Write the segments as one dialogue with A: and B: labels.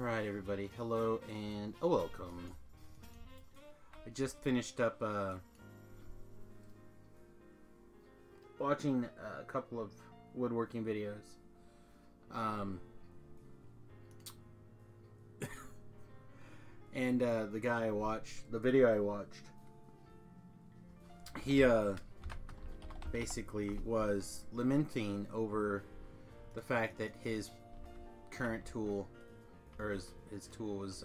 A: Alright everybody, hello and welcome. I just finished up watching a couple of woodworking videos. And the guy I watched, the video I watched, he basically was lamenting over the fact that his current tool, or his tool was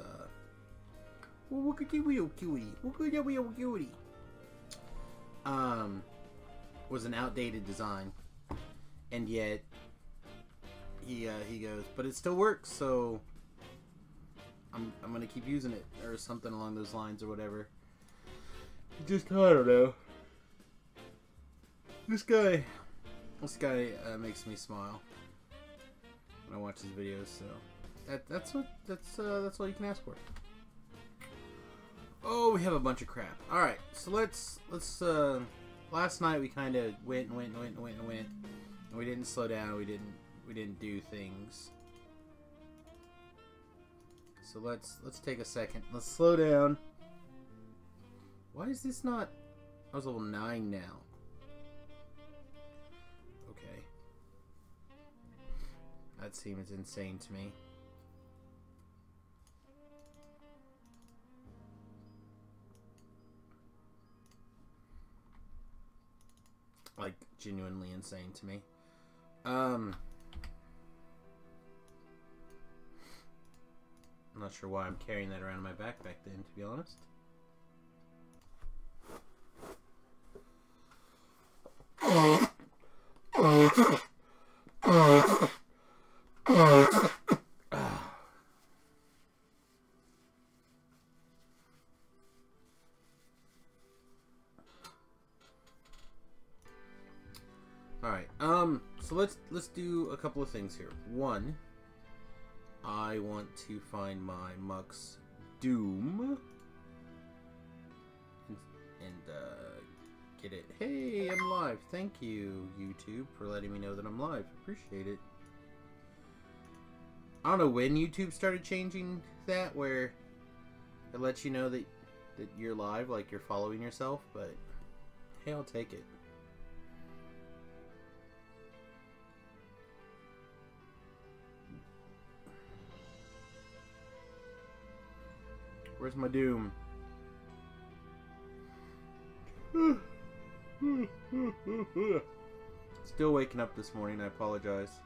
A: was an outdated design, and yet he goes, but it still works, so I'm gonna keep using it, or something along those lines, or whatever. Just, I don't know. This guy makes me smile when I watch his videos, so that's all you can ask for. Oh, we have a bunch of crap. All right, so let's last night we kind of went, and we didn't slow down. We didn't do things. So let's take a second. Let's slow down. Why is this not? I was level 9 now. Okay. That seems insane to me. Like, genuinely insane to me. I'm not sure why I'm carrying that around in my backpack then, to be honest. Alright, so let's do a couple of things here. One, I want to find my Mux Doom and get it. Hey, I'm live. Thank you, YouTube, for letting me know that I'm live. Appreciate it. I don't know when YouTube started changing that, where it lets you know that you're live, like you're following yourself, but hey, I'll take it. Where's my Doom? Still waking up this morning, I apologize.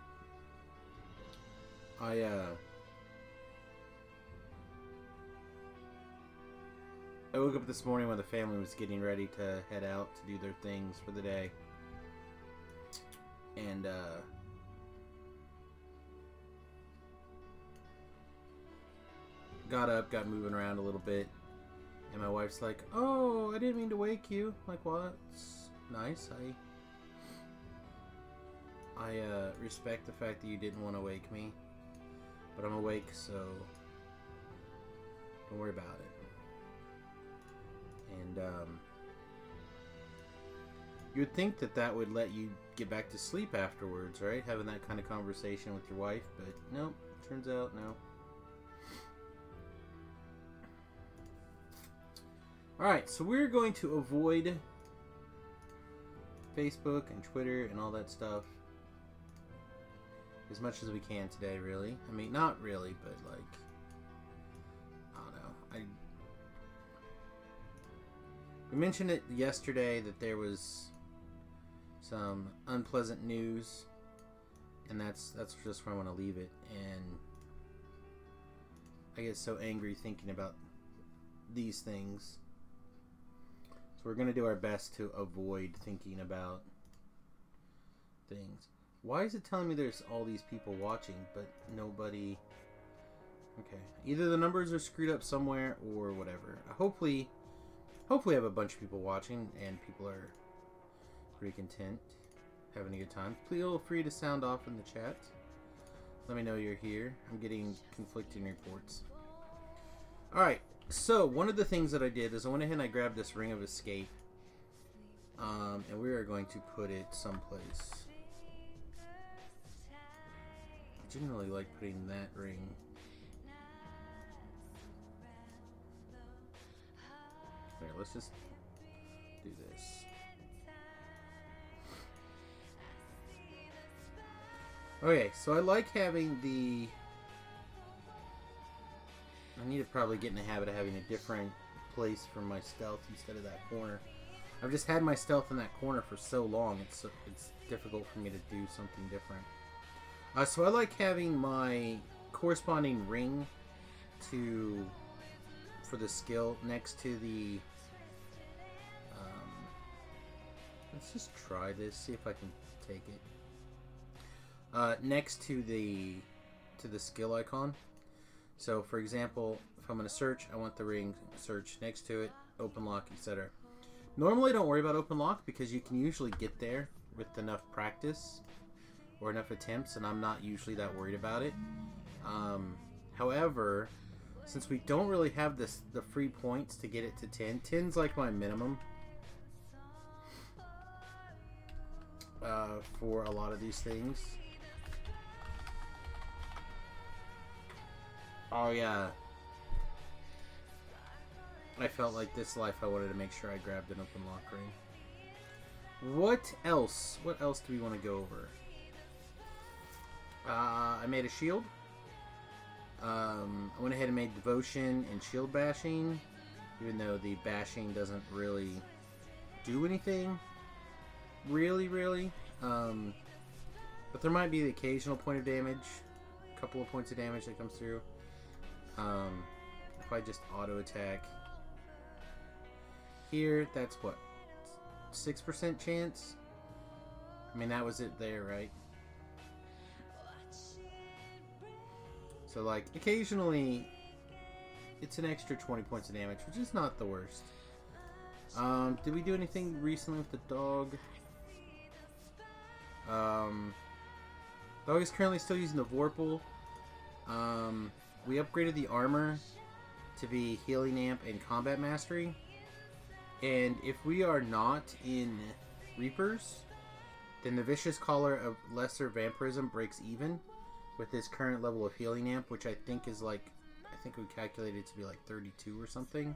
A: I woke up this morning when the family was getting ready to head out to do their things for the day. And got up, got moving around a little bit, and my wife's like, "Oh, I didn't mean to wake you." I'm like, well, it's nice. I respect the fact that you didn't want to wake me, but I'm awake, so don't worry about it. And you would think that would let you get back to sleep afterwards, right? Having that kind of conversation with your wife, but nope. Turns out no. Alright, so we're going to avoid Facebook and Twitter and all that stuff as much as we can today, really. I mean, not really, but like, I don't know. We mentioned it yesterday that there was some unpleasant news, and that's just where I want to leave it. And I get so angry thinking about these things. So we're going to do our best to avoid thinking about things. Why is it telling me there's all these people watching, but nobody... Okay. Either the numbers are screwed up somewhere, or whatever. Hopefully I have a bunch of people watching, and people are pretty content, having a good time. Feel free to sound off in the chat. Let me know you're here. I'm getting conflicting reports. Alright. So, one of the things that I did is I went ahead and I grabbed this Ring of Escape. And we are going to put it someplace. I generally like putting that ring let's just do this. Okay, so I like having the... I need to probably get in the habit of having a different place for my stealth instead of that corner. I've just had my stealth in that corner for so long, it's difficult for me to do something different. So I like having my corresponding ring for the skill next to the... let's just try this, see if I can take it. Next to the skill icon. So, for example, if I'm going to search, I want the ring search next to it, open lock, etc. Normally, don't worry about open lock because you can usually get there with enough practice or enough attempts, and I'm not usually that worried about it. However, since we don't really have the free points to get it to 10, 10's like my minimum for a lot of these things. Oh yeah, I felt like this life I wanted to make sure I grabbed an open lock ring. What else? What else do we want to go over? I made a shield. I went ahead and made devotion and shield bashing, even though the bashing doesn't really do anything. Really. But there might be the occasional point of damage, a couple of points of damage that comes through. If I just auto attack here, that's what, 6% chance? I mean, that was it there, right? So, like, occasionally, it's an extra 20 points of damage, which is not the worst. Did we do anything recently with the dog? Dog is currently still using the Vorpal. We upgraded the armor to be Healing Amp and Combat Mastery. And if we are not in Reapers, then the Vicious Collar of Lesser Vampirism breaks even with his current level of Healing Amp, which I think is like, I think we calculated it to be like 32 or something.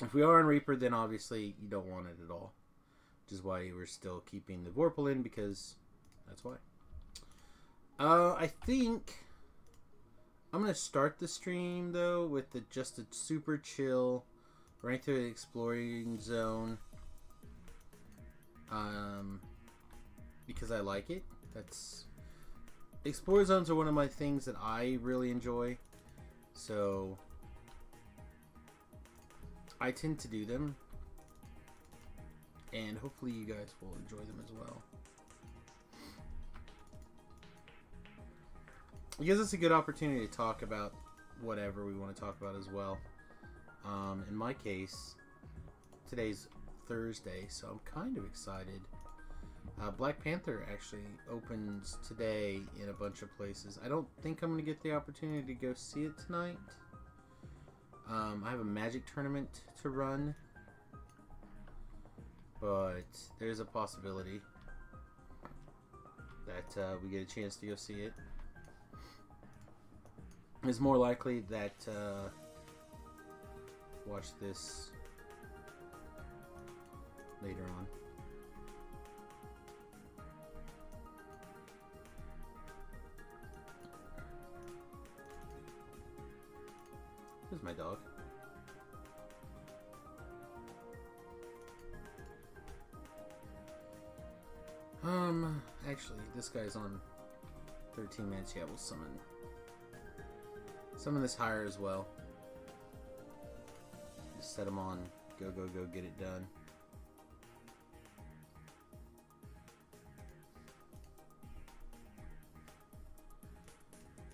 A: If we are in Reaper, then obviously you don't want it at all. Which is why we're still keeping the Vorpal in, because that's why. I think I'm going to start the stream, though, with just a super chill, right through the exploring zone. Because I like it. Explorer zones are one of my things that I really enjoy. So, I tend to do them. And hopefully you guys will enjoy them as well. It gives us a good opportunity to talk about whatever we want to talk about as well. In my case, today's Thursday, so I'm kind of excited. Black Panther actually opens today in a bunch of places. I don't think I'm going to get the opportunity to go see it tonight. I have a Magic tournament to run, but there's a possibility that we get a chance to go see it. It's more likely that watch this later on. Here's my dog. Actually, this guy's on 13 minutes. Yeah, we'll summon this higher as well. Just set him on. Go, get it done.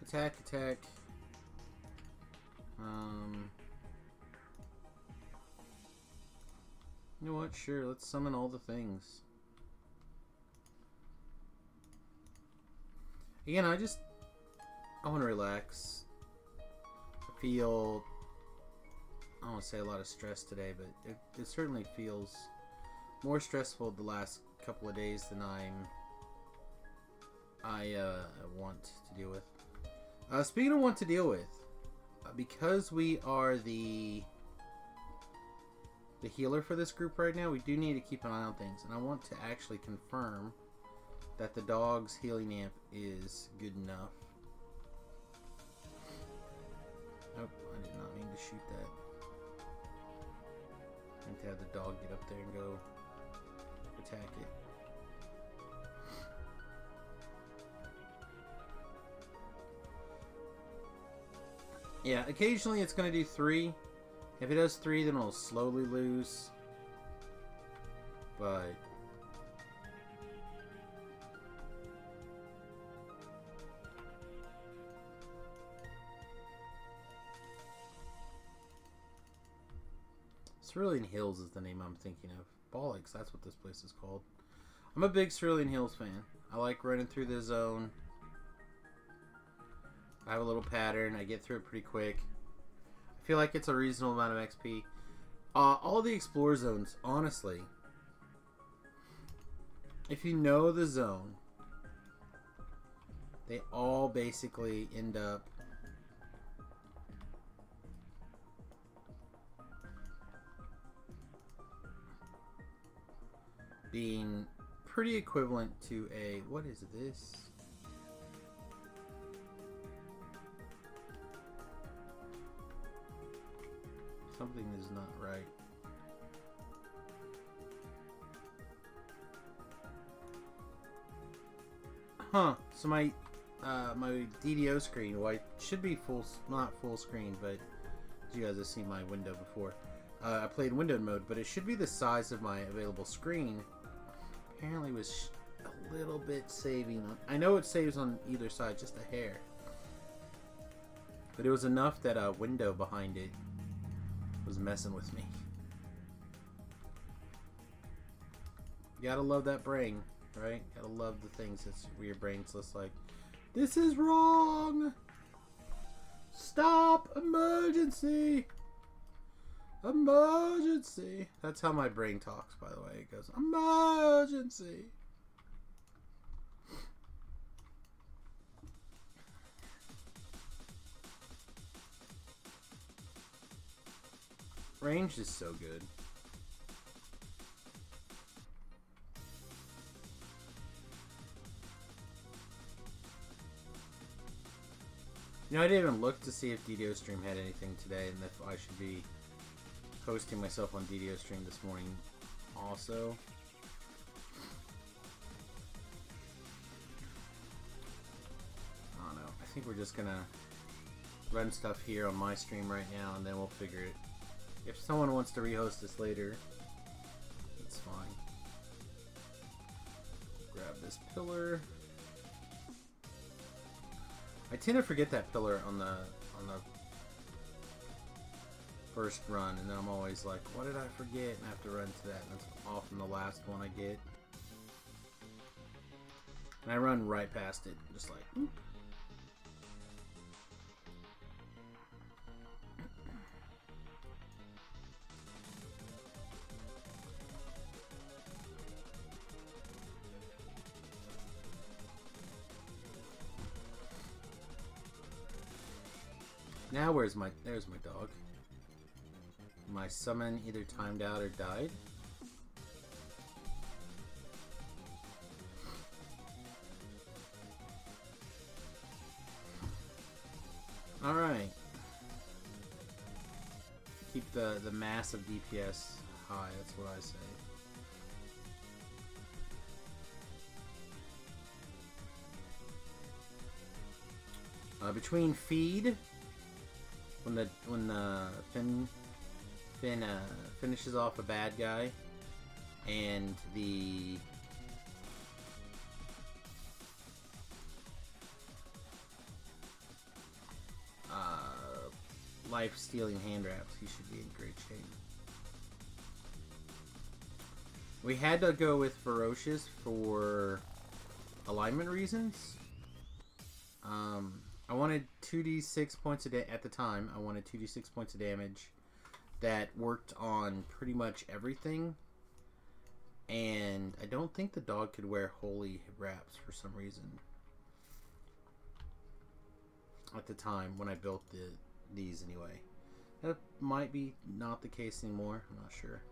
A: Attack. You know what? Sure, let's summon all the things. Again, I want to relax. I feel, I don't want to say a lot of stress today, but it certainly feels more stressful the last couple of days than I want to deal with. Speaking of want to deal with, because we are the healer for this group right now, we do need to keep an eye on things. And I want to actually confirm that the dog's healing amp is good enough. Nope, I did not mean to shoot that. I need to have the dog get up there and go attack it. Yeah, occasionally it's going to do 3. If it does 3, then it'll slowly lose. But Cerulean Hills is the name I'm thinking of. Bollocks, that's what this place is called. I'm a big Cerulean Hills fan. I like running through the zone. I have a little pattern. I get through it pretty quick. I feel like it's a reasonable amount of XP. All the Explore zones, honestly, if you know the zone, they all basically end up being pretty equivalent to a... What is this? Something is not right. Huh. So my DDO screen, well, it should be full, not full screen, but you guys have seen my window before. I played windowed mode, but it should be the size of my available screen. Apparently was a little bit saving on... I know it saves on either side, just a hair. But it was enough that a window behind it was messing with me. You gotta love that brain, right? Gotta love the things that's where your brain's just like, this is wrong! Stop! Emergency! Emergency! That's how my brain talks, by the way. It goes, emergency! Range is so good. You know, I didn't even look to see if DDO Stream had anything today, and if I should be hosting myself on DDO Stream this morning also. I don't know. I think we're just gonna run stuff here on my stream right now, and then we'll figure it. If someone wants to rehost this later, it's fine. Grab this pillar. I tend to forget that pillar on the first run, and then I'm always like, what did I forget? And I have to run to that, and that's often the last one I get. And I run right past it, just like, oop. Now there's my dog. My summon either timed out or died. Alright. Keep the massive DPS high, that's what I say. Between feed, when the Finn finishes off a bad guy, and the life-stealing hand wraps, he should be in great shape. We had to go with Ferocious for alignment reasons. I wanted 2d6 points a day at the time. I wanted 2d6 points of damage that worked on pretty much everything. And I don't think the dog could wear holy wraps for some reason. At the time when I built these anyway. That might be not the case anymore. I'm not sure.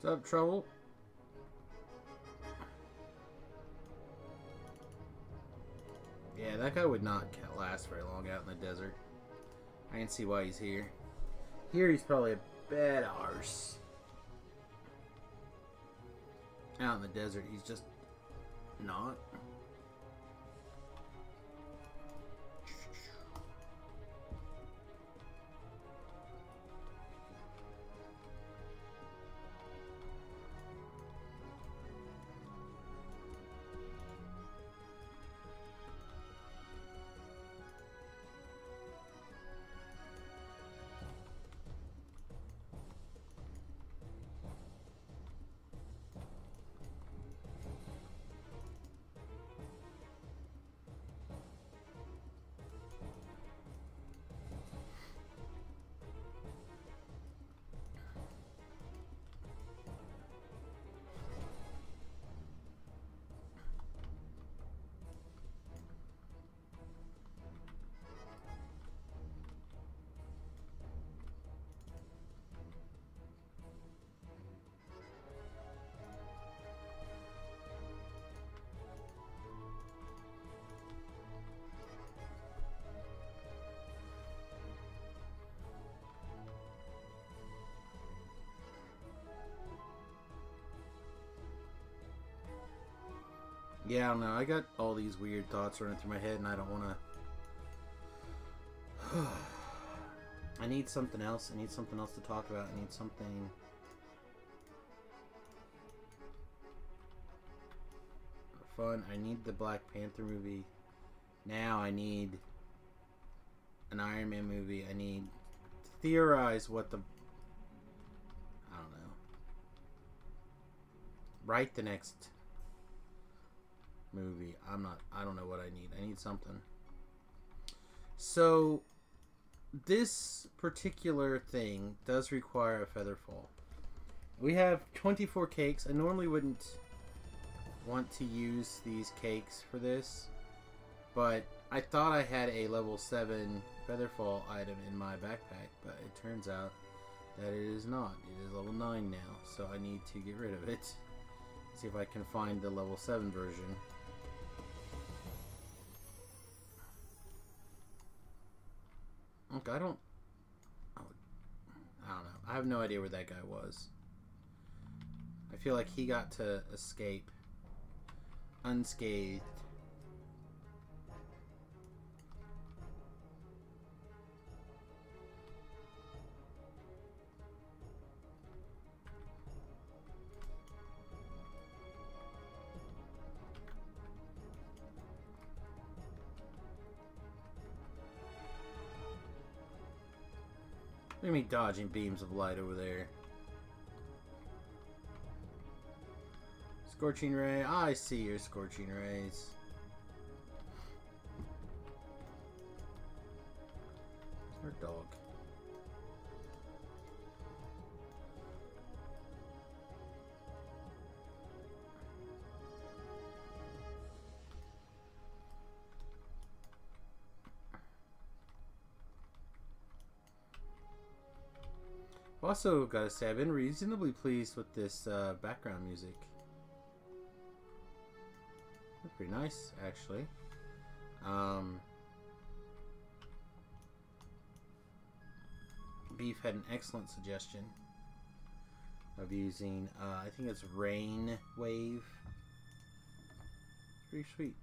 A: What's up, Trouble? Yeah, that guy would not last very long out in the desert. I can see why he's here. Here he's probably a bad arse. Out in the desert, he's just not. Yeah, I don't know. I got all these weird thoughts running through my head, and I don't want to... I need something else. I need something else to talk about. I need something... fun. I need the Black Panther movie. Now I need an Iron Man movie. I need to theorize what the... I don't know. Write the next... movie. I don't know what I need. I need something. So this particular thing does require a feather fall. We have 24 cakes. I normally wouldn't want to use these cakes for this, but I thought I had a level 7 feather fall item in my backpack, but it turns out that it is not. It is level 9 now, so I need to get rid of it. See if I can find the level 7 version. I don't know. I have no idea where that guy was. I feel like he got to escape unscathed. Look at me dodging beams of light over there. Scorching ray. I see your scorching rays. Where's our dog? Also, gotta say, I've been reasonably pleased with this background music. That's pretty nice, actually. Beef had an excellent suggestion of using, I think it's Rain Wave. Pretty sweet.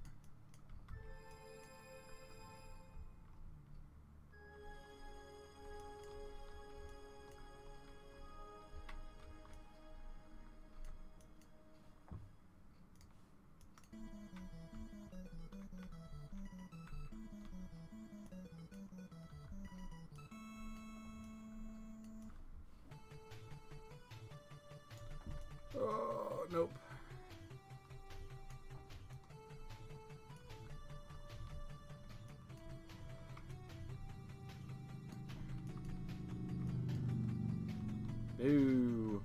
A: Nope. Boo.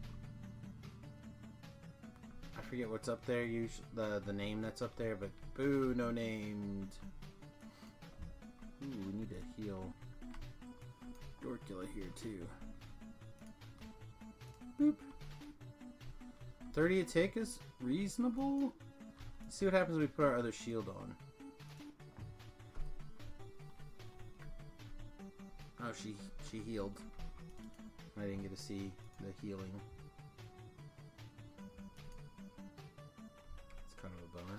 A: I forget what's up there, usually the name that's up there, but boo, no named. Ooh, we need to heal Dorkula here too. Boop. 30 a tick is reasonable. Let's see what happens when we put our other shield on. Oh, she healed. I didn't get to see the healing. It's kind of a bummer.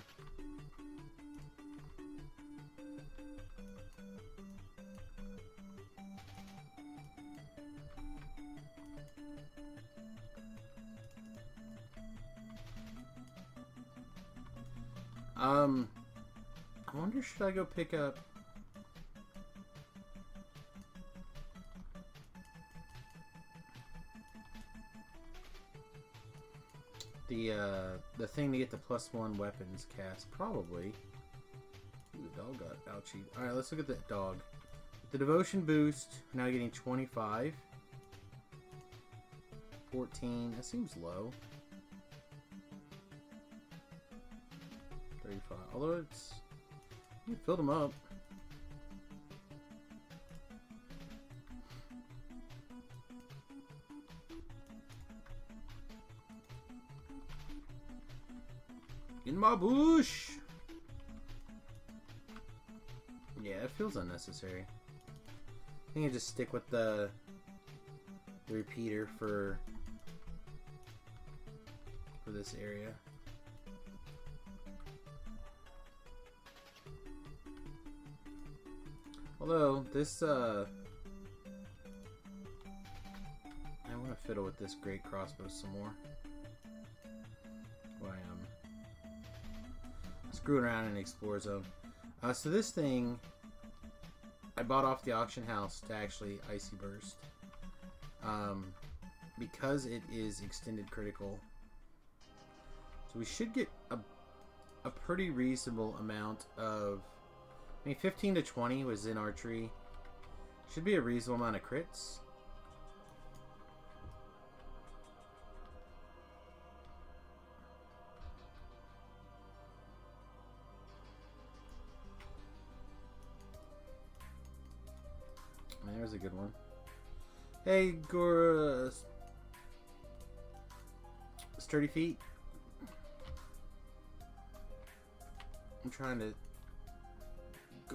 A: I wonder, should I go pick up the thing to get the +1 weapons cast? Probably. Ooh, the dog got ouchie. Alright, let's look at the dog. The devotion boost, now getting 25. 14, that seems low. 35, although it's... You filled them up. In my bush! Yeah, it feels unnecessary. I think I just stick with the repeater for this area. Although this I want to fiddle with this great crossbow some more. Why screwing around in the Explore Zone. So this thing I bought off the auction house to actually Icy Burst. Because it is extended critical. So we should get a pretty reasonable amount of... I mean, 15 to 20 was in archery. Should be a reasonable amount of crits. There's a good one. Hey, Gora. Sturdy feet. I'm trying to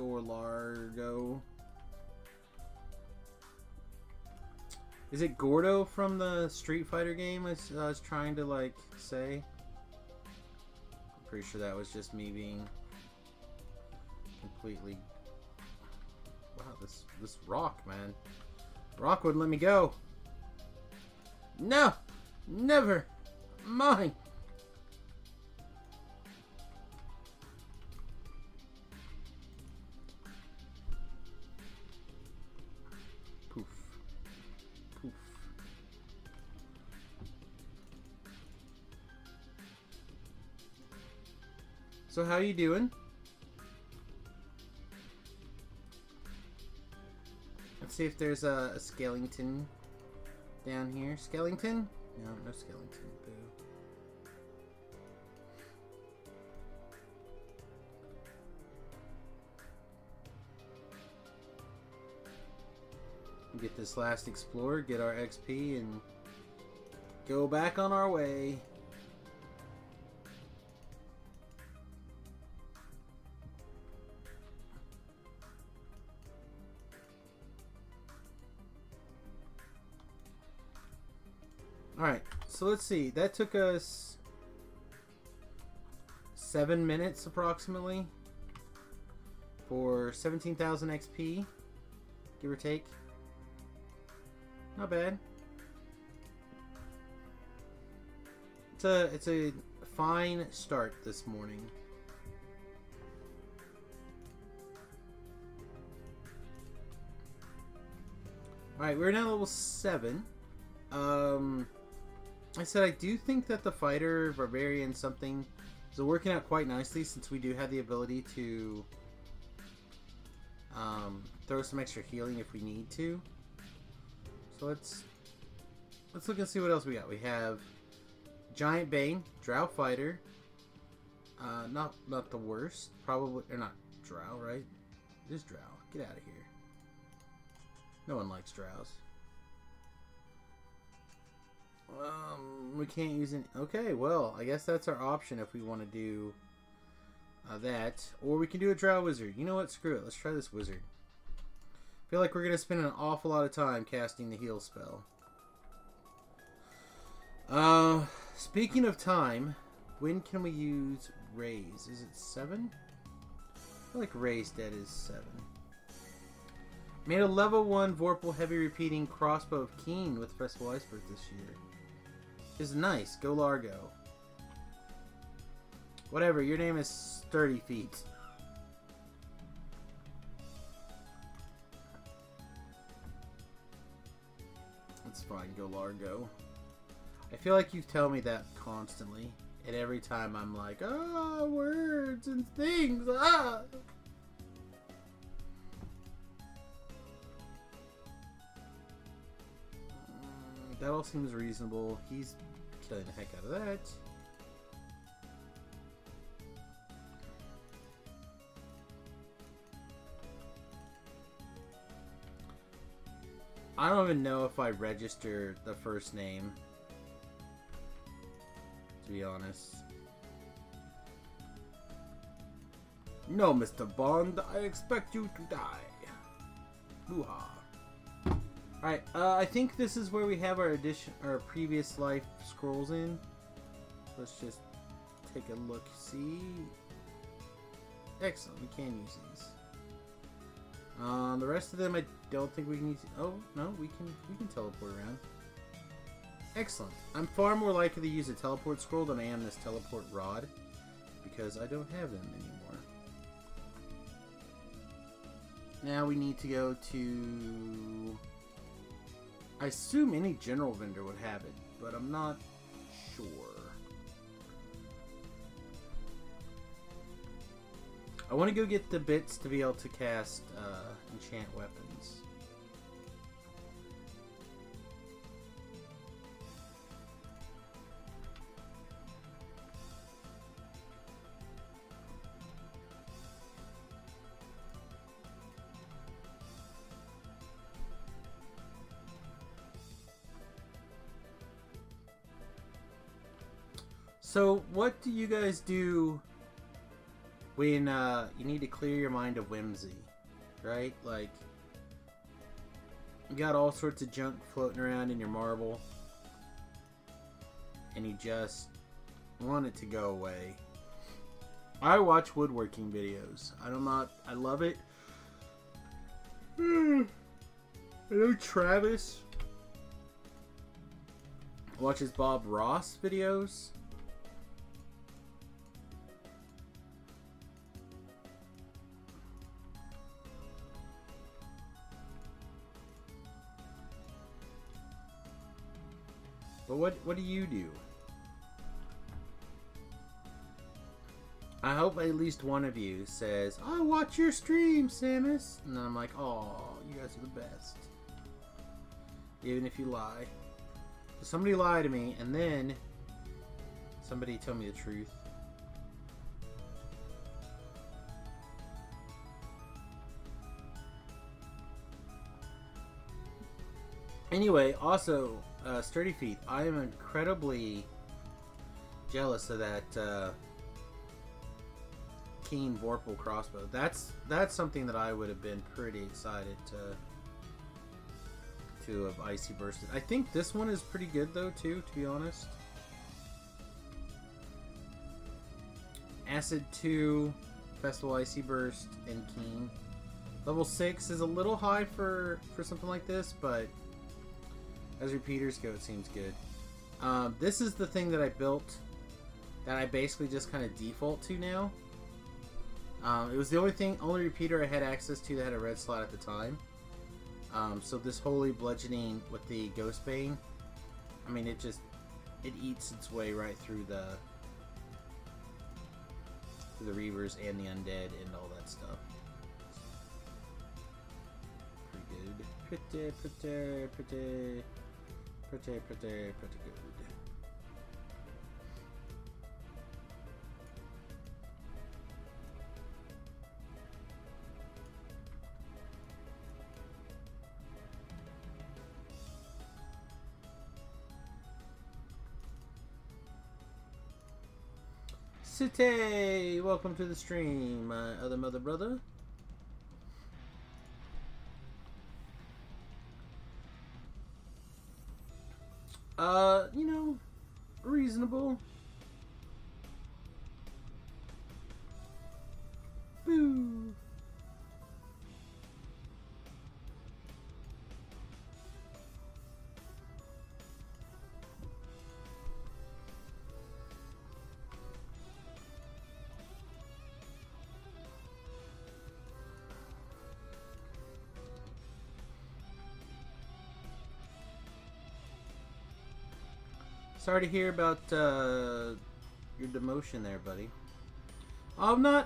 A: Largo. Is it Gordo from the Street Fighter game I was trying to like say? I'm pretty sure that was just me being completely... Wow, this rock, man. Rock wouldn't let me go. No! Never! Mine! Poof. Poof. So how you doing? Let's see if there's a Skellington down here. Skellington? No, no Skellington. Boo. Get this last Explorer, get our XP, and go back on our way. Alright, so let's see. That took us 7 minutes approximately for 17,000 XP, give or take. Not bad. It's a fine start this morning. Alright, we're now level 7. I said I do think that the fighter, barbarian, something is working out quite nicely since we do have the ability to throw some extra healing if we need to. So let's look and see what else we got. We have Giant Bane, Drow Fighter. Not the worst. Probably, or not Drow, right? It is Drow. Get out of here. No one likes Drows. We can't use any... Okay, well, I guess that's our option if we want to do that. Or we can do a Drow Wizard. You know what? Screw it. Let's try this Wizard. I feel like we're going to spend an awful lot of time casting the heal spell. Speaking of time, when can we use Raise? Is it 7? I feel like Raise Dead is 7. Made a level 1 Vorpal Heavy Repeating Crossbow of Keen with Festival Iceberg this year. Is nice. Go Largo. Whatever, your name is Sturdy Feet. It's fine, go Largo. I feel like you tell me that constantly. And every time I'm like, ah, words and things, ah! That all seems reasonable. He's killing the heck out of that. I don't even know if I register the first name, to be honest. No, Mr. Bond, I expect you to die. Hoo-ha. Alright, I think this is where we have our previous life scrolls in. Let's just take a look, see. Excellent, we can use these. The rest of them I don't think we can use. Oh, no, we can teleport around. Excellent. I'm far more likely to use a teleport scroll than I am this teleport rod, because I don't have them anymore. Now we need to go to... I assume any general vendor would have it, but I'm not sure. I want to go get the bits to be able to cast enchant weapons. So, what do you guys do when you need to clear your mind of whimsy, right? Like, you got all sorts of junk floating around in your marble, and you just want it to go away. I watch woodworking videos. I love it. I know Travis watches Bob Ross videos. But what do you do? I hope at least one of you says, I watch your stream, Samus. And then I'm like, oh, you guys are the best. Even if you lie. So somebody lie to me, and then somebody tell me the truth. Anyway, also, Sturdy Feet, I am incredibly jealous of that Keen Vorpal crossbow. That's something that I would have been pretty excited to have Icy Bursted. I think this one is pretty good though too, to be honest. Acid 2, Festival Icy Burst, and Keen. Level 6 is a little high for something like this, but as repeaters go, it seems good. This is the thing that I built that I basically just kind of default to now. It was the only repeater I had access to that had a red slot at the time. So this Holy Bludgeoning with the Ghost Bane, I mean, it just it eats its way right through the Reavers and the undead and all that stuff. Pretty good. Pretty good. City, welcome to the stream, my other mother brother. You know, reasonable. Boo. Sorry to hear about your demotion there, buddy. I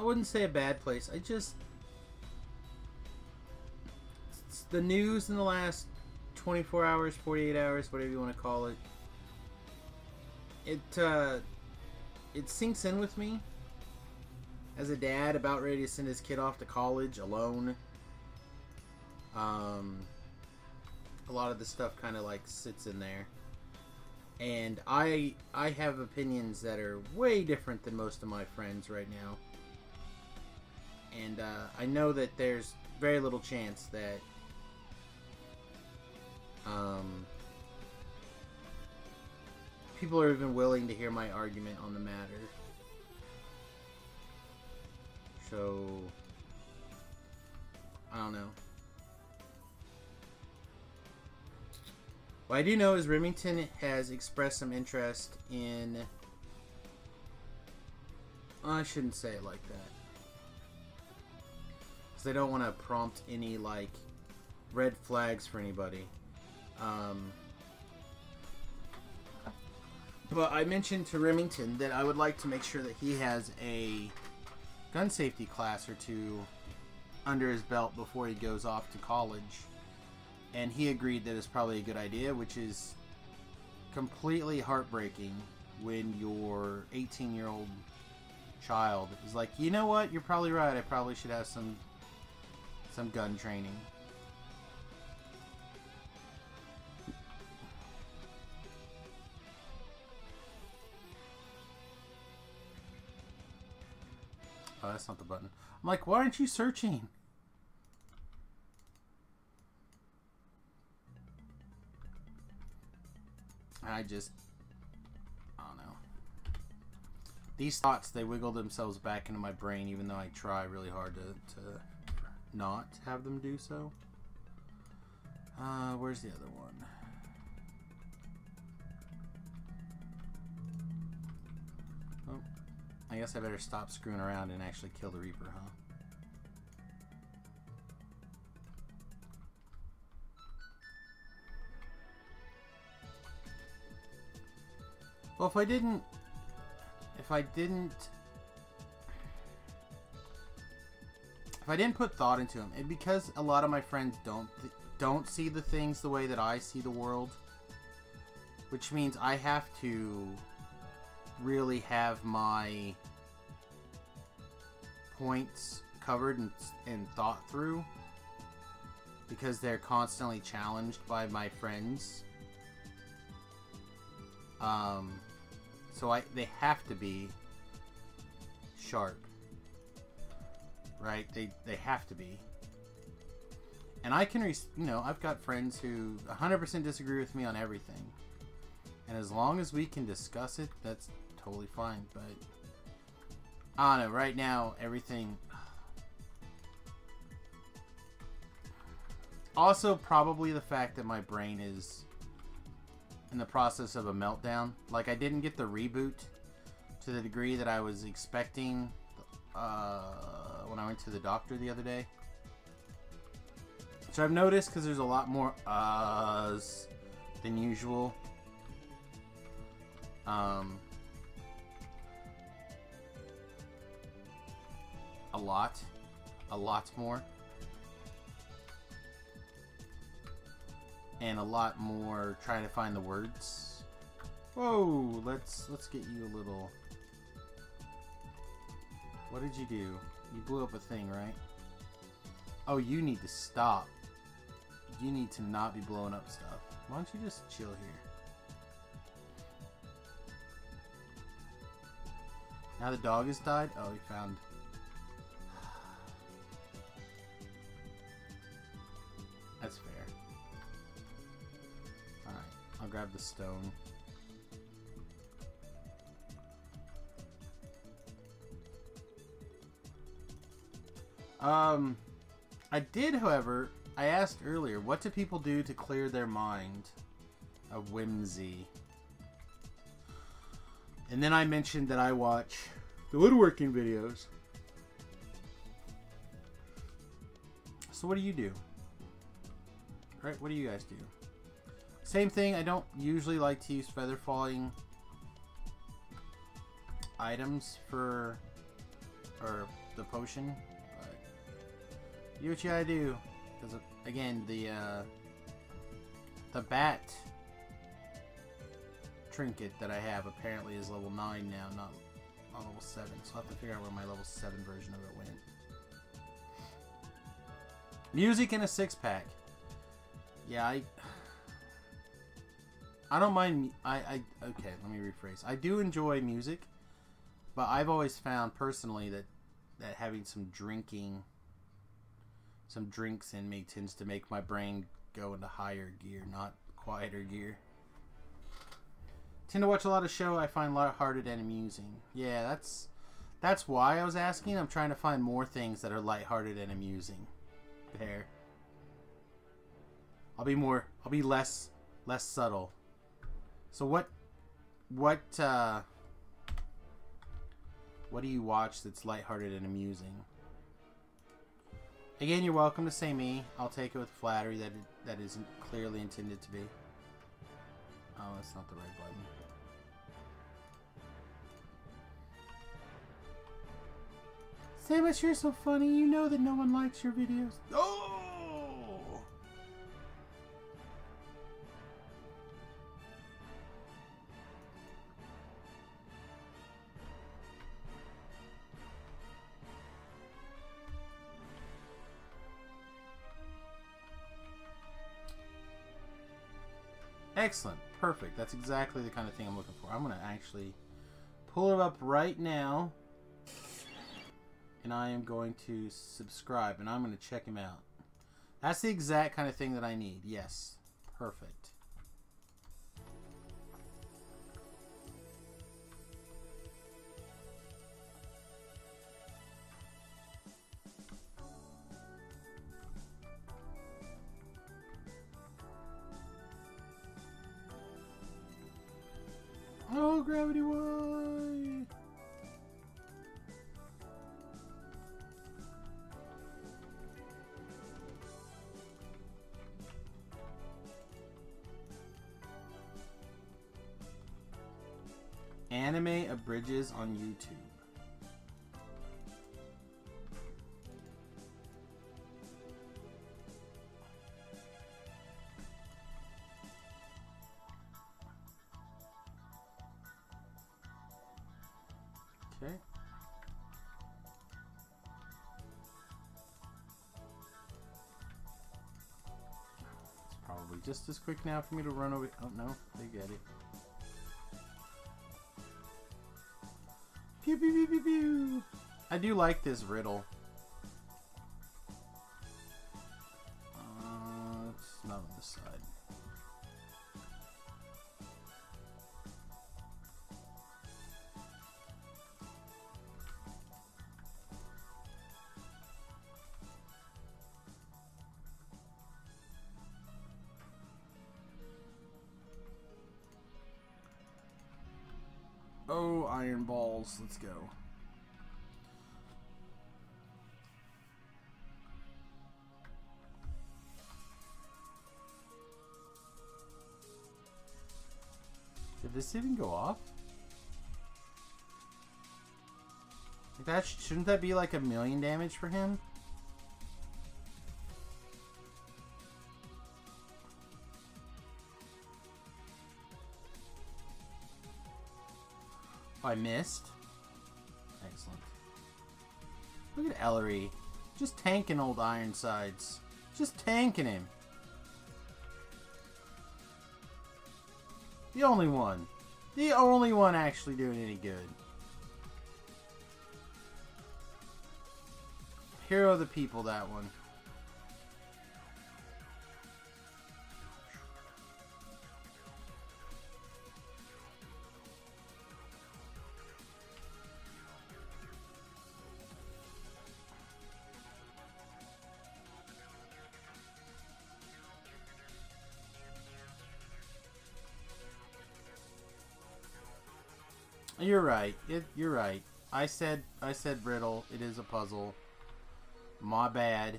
A: wouldn't say a bad place. It's the news in the last 24 hours, 48 hours, whatever you want to call it. It sinks in with me as a dad about ready to send his kid off to college alone. A lot of the stuff kind of like sits in there. And I have opinions that are way different than most of my friends right now. And I know that there's very little chance that people are even willing to hear my argument on the matter. So, I don't know. What I do know is Remington has expressed some interest in... I shouldn't say it like that. Because I don't want to prompt any, like, red flags for anybody. But I mentioned to Remington that I would like to make sure that he has a gun safety class or two under his belt before he goes off to college. And he agreed that it's probably a good idea, which is completely heartbreaking when your 18-year-old child is like, you know what, you're probably right, I probably should have some gun training. Oh, that's not the button. I'm like, why aren't you searching? I don't know. These thoughts, they wiggle themselves back into my brain even though I try really hard to not have them do so. Where's the other one? Oh, I guess I better stop screwing around and actually kill the Reaper, huh? Well, if I didn't put thought into them, and because a lot of my friends don't see the things the way that I see the world, which means I have to really have my points covered and thought through, because they're constantly challenged by my friends. So they have to be sharp, right? They have to be. And I can, I've got friends who 100% disagree with me on everything. And as long as we can discuss it, that's totally fine. But, I don't know, right now, everything... Also, probably the fact that my brain is in the process of a meltdown. Like, I didn't get the reboot to the degree that I was expecting when I went to the doctor the other day. So I've noticed, because there's a lot more than usual. Um, a lot more, and a lot more trying to find the words. Whoa, let's get you a little. What did you do? You blew up a thing, right? Oh, you need to stop. You need to not be blowing up stuff. Why don't you just chill here? Now the dog has died? Oh, he found... That's fair. Alright, I'll grab the stone. I did, however, I asked earlier, what do people do to clear their mind of whimsy? And then I mentioned that I watch the woodworking videos. So what do you do? Right, what do you guys do? Same thing, I don't usually like to use feather falling items for the potion, but do what you gotta do. Because again, the bat trinket that I have apparently is level 9 now, not level 7. So I'll have to figure out where my level 7 version of it went. Music in a 6-pack. Yeah, I don't mind. Okay, let me rephrase. I do enjoy music, but I've always found personally that having some drinks in me tends to make my brain go into higher gear, not quieter gear. Tend to watch a lot of show I find lighthearted and amusing. Yeah, that's why I was asking. I'm trying to find more things that are lighthearted and amusing. There. I'll be less subtle. So what do you watch that's lighthearted and amusing? Again, you're welcome to say me. I'll take it with flattery that isn't clearly intended to be. Oh, that's not the right button. Samius, you're so funny. You know that no one likes your videos. Oh! Excellent. Perfect. That's exactly the kind of thing I'm looking for. I'm going to actually pull it up right now. And I am going to subscribe. And I'm going to check him out. That's the exact kind of thing that I need. Yes. Perfect. Oh, gravity, why? Anime abridges on YouTube. Okay. It's probably just as quick now for me to run over. Oh no, they get it. Pew pew pew pew pew. I do like this riddle. It's not on this side. Oh, iron balls. Let's go. Did this even go off? that shouldn't that be like 1,000,000 damage for him? Oh, I missed. Excellent. Look at Ellery. Just tanking old Ironsides. Just tanking him. The only one. The only one actually doing any good. Hero of the people, that one. You're right. You're right. I said riddle. It is a puzzle. My bad.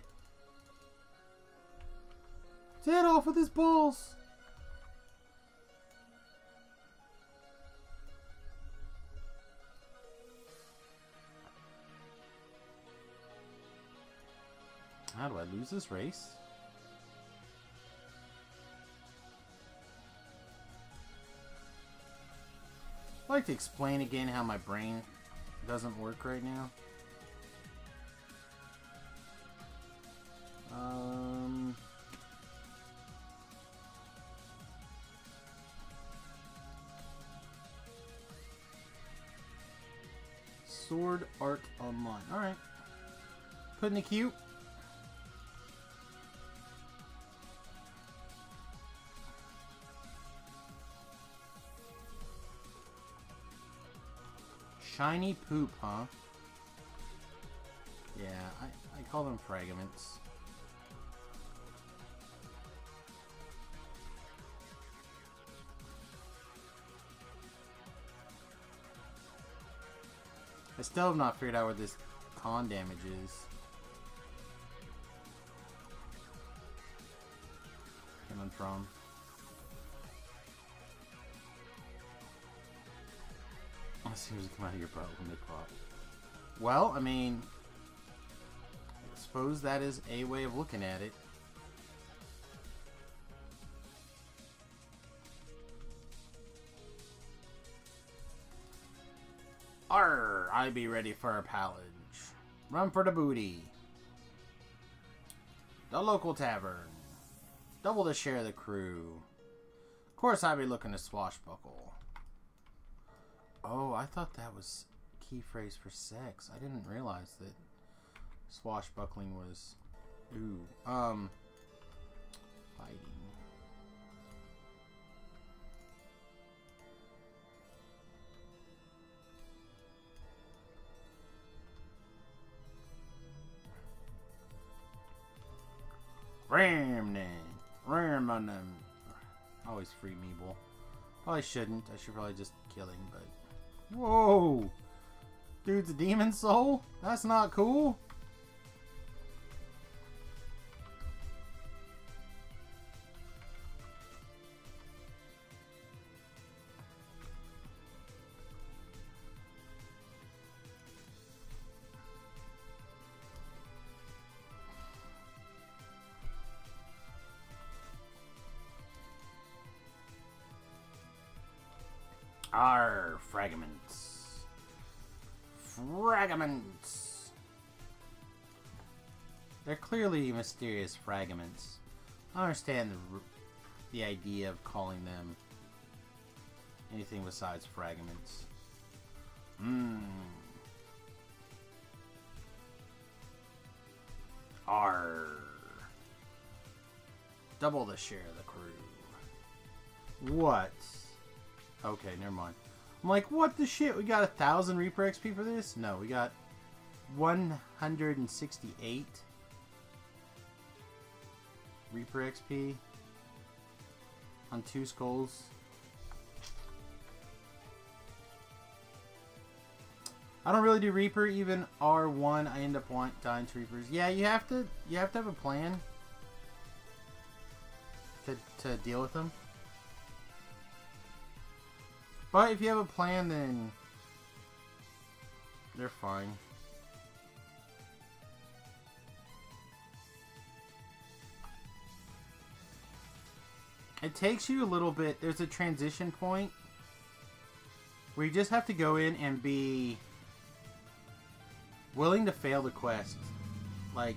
A: Get off with his balls. How do I lose this race? I'd like to explain again how my brain doesn't work right now. Sword Art Online. Alright. Put in the queue. Shiny poop, huh? Yeah, I call them fragments. I still have not figured out where this con damage is. Coming from. As soon as you come out of your butt when they pop. Well, I mean, I suppose that is a way of looking at it. Arr! I be ready for a pillage. Run for the booty. The local tavern. Double the share of the crew. Of course I be looking to swashbuckle. Oh, I thought that was key phrase for sex. I didn't realize that swashbuckling was... Ooh. Fighting. Ram. Always free Meeble. Probably shouldn't. I should probably just kill him, but... Whoa! Dude's a demon soul? That's not cool. Arr, fragments. Fragments. They're clearly mysterious fragments. I understand the idea of calling them anything besides fragments. Arr. Double the share of the crew. What? Okay, never mind. I'm like, what the shit? We got 1,000 Reaper XP for this? No, we got 168 Reaper XP on 2 skulls. I don't really do Reaper. Even R1, I end up dying to Reapers. Yeah, you have to have a plan to deal with them. But if you have a plan, then they're fine. It takes you a little bit. There's a transition point where you just have to go in and be willing to fail the quest. Like,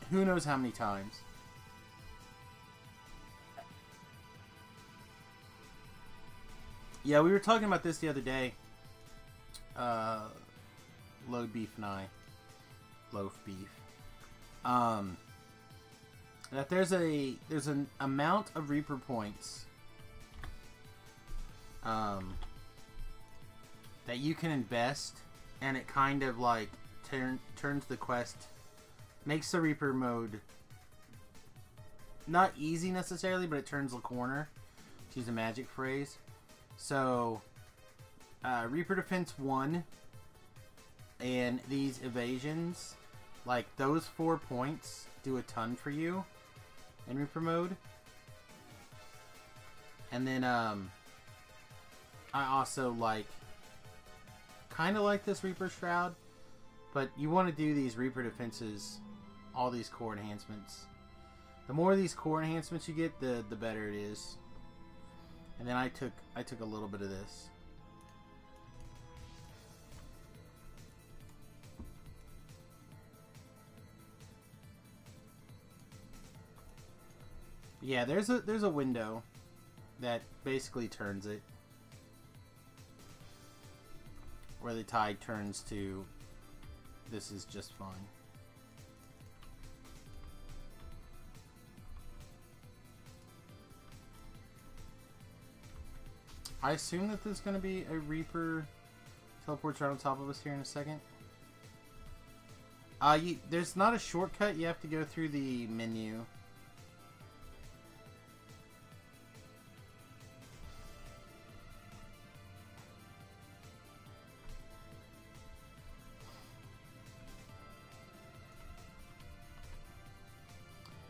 A: who knows how many times. Yeah, we were talking about this the other day. Low beef and I. Loaf beef. That there's an amount of Reaper points that you can invest, and it kind of like turns the quest, makes the Reaper mode not easy necessarily, but it turns the corner, to use a magic phrase. So Reaper Defense 1 and these evasions, like those 4 points do a ton for you in Reaper mode. And then I also kind of like this Reaper Shroud, but you want to do these Reaper defenses, all these core enhancements. The more of these core enhancements you get, the better it is. And then I took a little bit of this. Yeah, there's a window that basically turns it, where the tide turns to this is just fine. I assume that there's going to be a Reaper teleports right on top of us here in a second. There's not a shortcut. You have to go through the menu.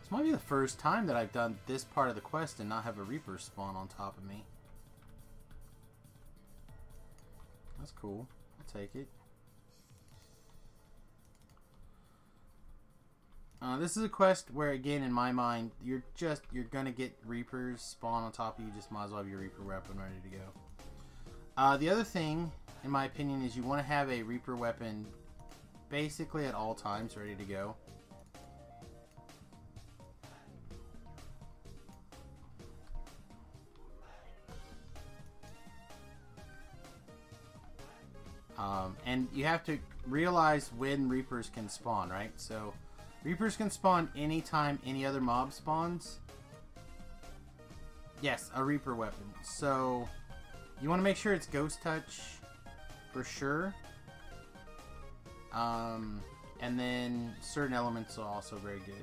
A: This might be the first time that I've done this part of the quest and not have a Reaper spawn on top of me. That's cool. I'll take it. This is a quest where, again, in my mind, you're gonna get Reapers spawn on top of you. Just might as well have your Reaper weapon ready to go. The other thing, in my opinion, is you want to have a Reaper weapon basically at all times ready to go. And you have to realize when Reapers can spawn, right? So, Reapers can spawn anytime any other mob spawns. Yes, a Reaper weapon. So, you want to make sure it's Ghost Touch for sure. And then certain elements are also very good.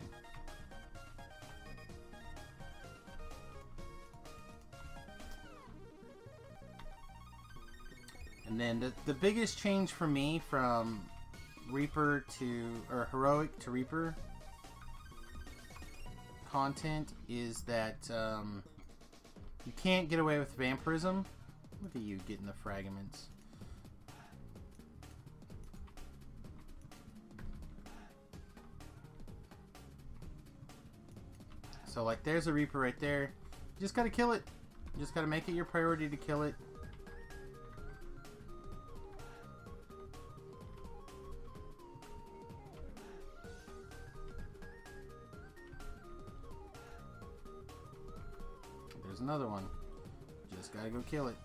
A: And then the biggest change for me from Reaper to, or Heroic to Reaper content is that you can't get away with vampirism. Look at you getting the fragments. So like there's a Reaper right there. You just gotta kill it. You just gotta make it your priority to kill it. There's another one. Just gotta go kill it.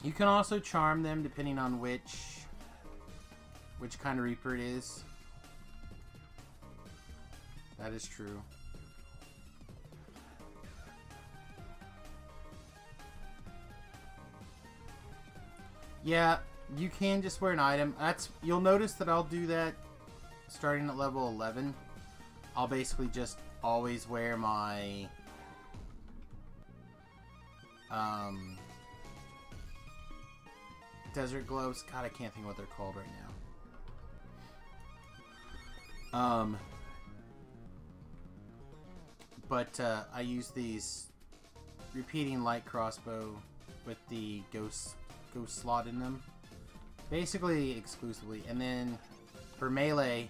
A: You can also charm them depending on which kind of Reaper it is. That is true. Yeah, you can just wear an item. You'll notice that I'll do that starting at level 11. I'll basically just always wear my desert gloves. God, I can't think of what they're called right now. But I use these repeating light crossbow with the ghost slot in them, basically exclusively. And then for melee,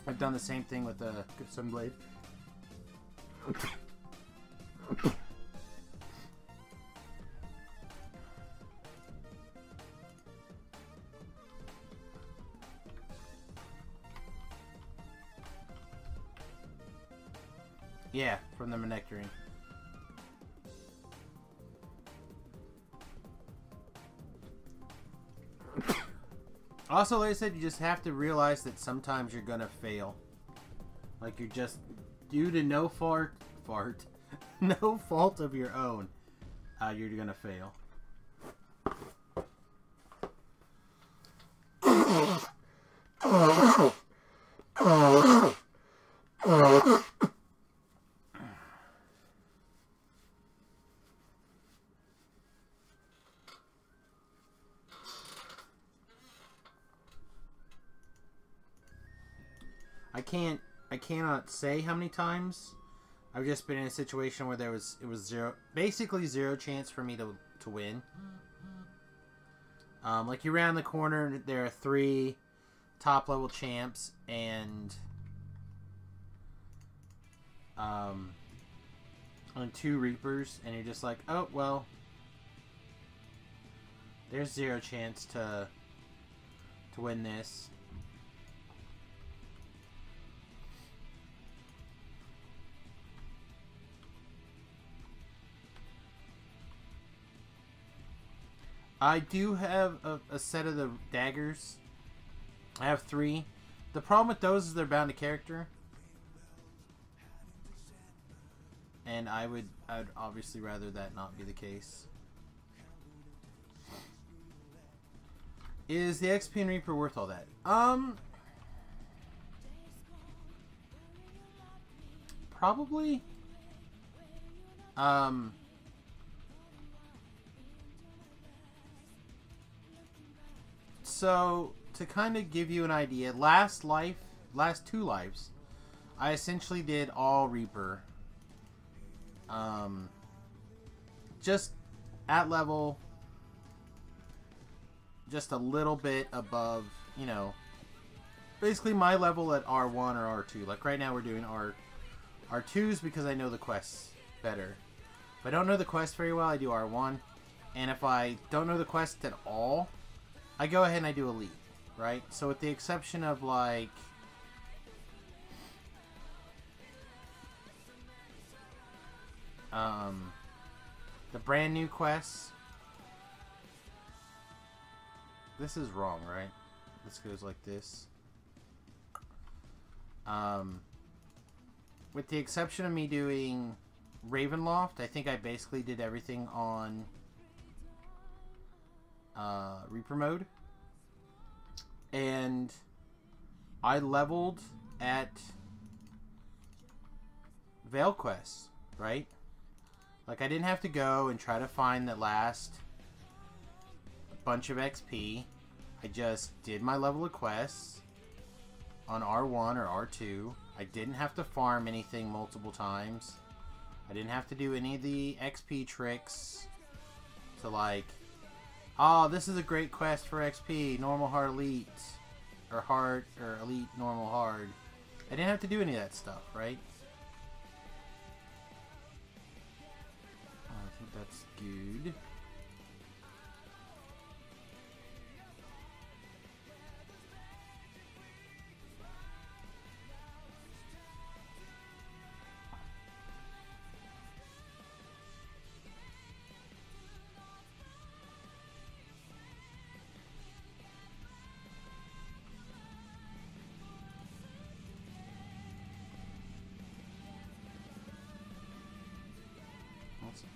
A: I've done the same thing with the Sunblade. Yeah, from the Nectarine. Also, like I said, you just have to realize that sometimes you're gonna fail. Like, you're just, due to no no fault of your own, you're gonna fail. I cannot say how many times I've just been in a situation where it was basically zero chance for me to win. Like, you round the corner, there are 3 top level champs and 2 Reapers, and you're just like, oh well, there's zero chance to win this. I do have a set of the daggers. I have 3. The problem with those is they're bound to character. And I'd obviously rather that not be the case. Is the XP and Reaper worth all that? Probably. So, to kind of give you an idea, last 2 lives, I essentially did all Reaper. Just at level, just a little bit above, you know, basically my level at R1 or R2. Like, right now we're doing R2s because I know the quests better. If I don't know the quest very well, I do R1. And if I don't know the quest at all, I go ahead and I do Elite, right? So with the exception of, like, the brand new quests. This is wrong, right? This goes like this. With the exception of me doing Ravenloft, I think I basically did everything on Reaper mode. And I leveled at Veil quests, right? Like, I didn't have to go and try to find the last bunch of XP. I just did my level of quests on R1 or R2. I didn't have to farm anything multiple times. I didn't have to do any of the XP tricks to, like, oh, this is a great quest for XP, normal hard elite, or hard, or elite normal hard. I didn't have to do any of that stuff, right? I think that's good.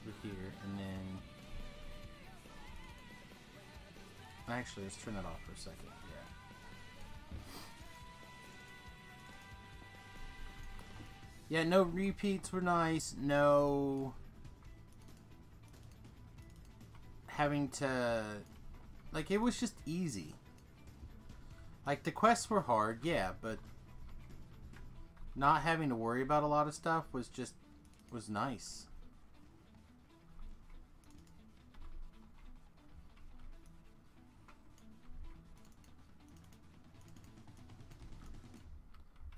A: Over here, and then actually, let's turn that off for a second. Yeah, no repeats were nice. No having to, like, it was just easy. Like, the quests were hard, yeah, but not having to worry about a lot of stuff was nice.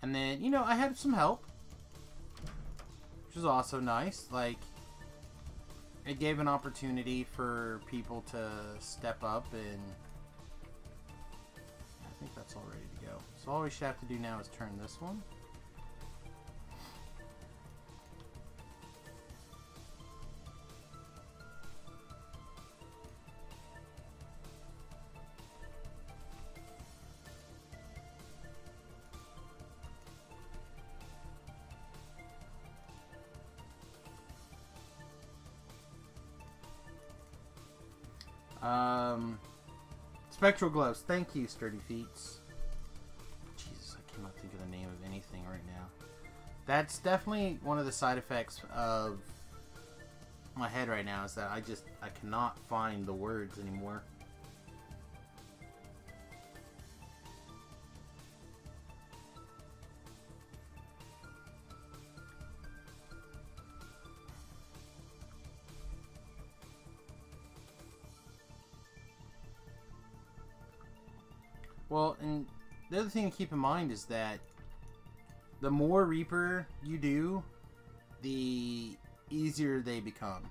A: And then, you know, I had some help, which is also nice. Like, it gave an opportunity for people to step up, and I think that's all ready to go. So all we should have to do now is turn this one. Spectral glows. Thank you, Sturdy Feats. Jesus, I cannot think of the name of anything right now. That's definitely one of the side effects of my head right now, is that I cannot find the words anymore. Well, and the other thing to keep in mind is that the more Reaper you do, the easier they become.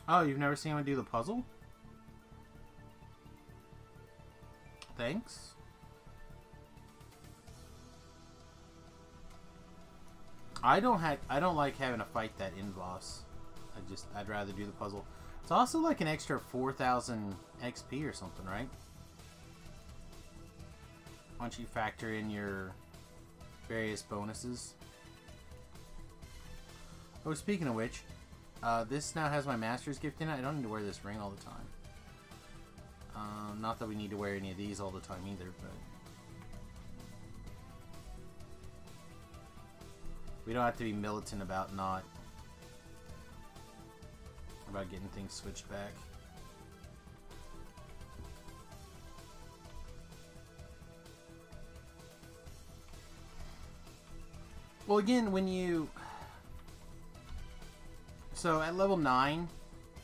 A: Oh, you've never seen me do the puzzle? Thanks. I don't like having to fight that end boss. I'd rather do the puzzle. It's also like an extra 4,000 XP or something, right? Once you factor in your various bonuses. Oh, speaking of which, this now has my master's gift in it. I don't need to wear this ring all the time. Not that we need to wear any of these all the time either, but we don't have to be militant about getting things switched back. Well, again, so at level 9,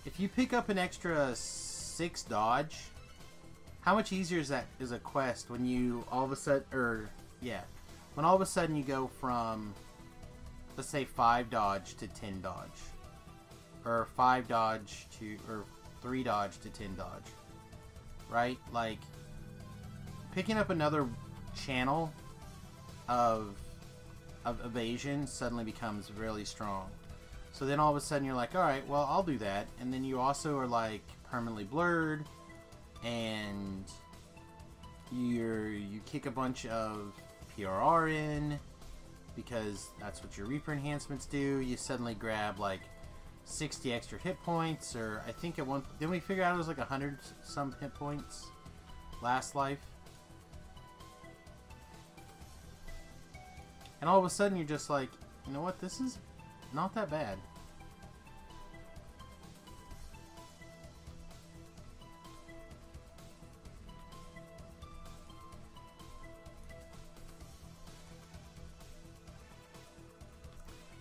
A: if you pick up an extra 6 dodge, how much easier is that as a quest when you all of a sudden, when all of a sudden you go from, let's say, 5 dodge to 10 dodge, or 5 dodge to, or 3 dodge to 10 dodge, right? Like, picking up another channel of evasion suddenly becomes really strong. So then all of a sudden you're like, alright, well, I'll do that. And then you also are like permanently blurred, and you kick a bunch of PRR in, because that's what your Reaper enhancements do. You suddenly grab like 60 extra hit points, or I think at one, didn't we figure out it was like 100 some hit points last life? And all of a sudden you're just like, you know what, this is not that bad.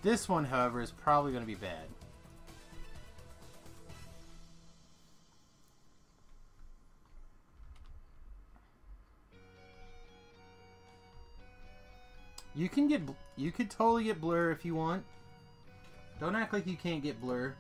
A: This one, however, is probably going to be bad. You could totally get blur if you want. Don't act like you can't get blur.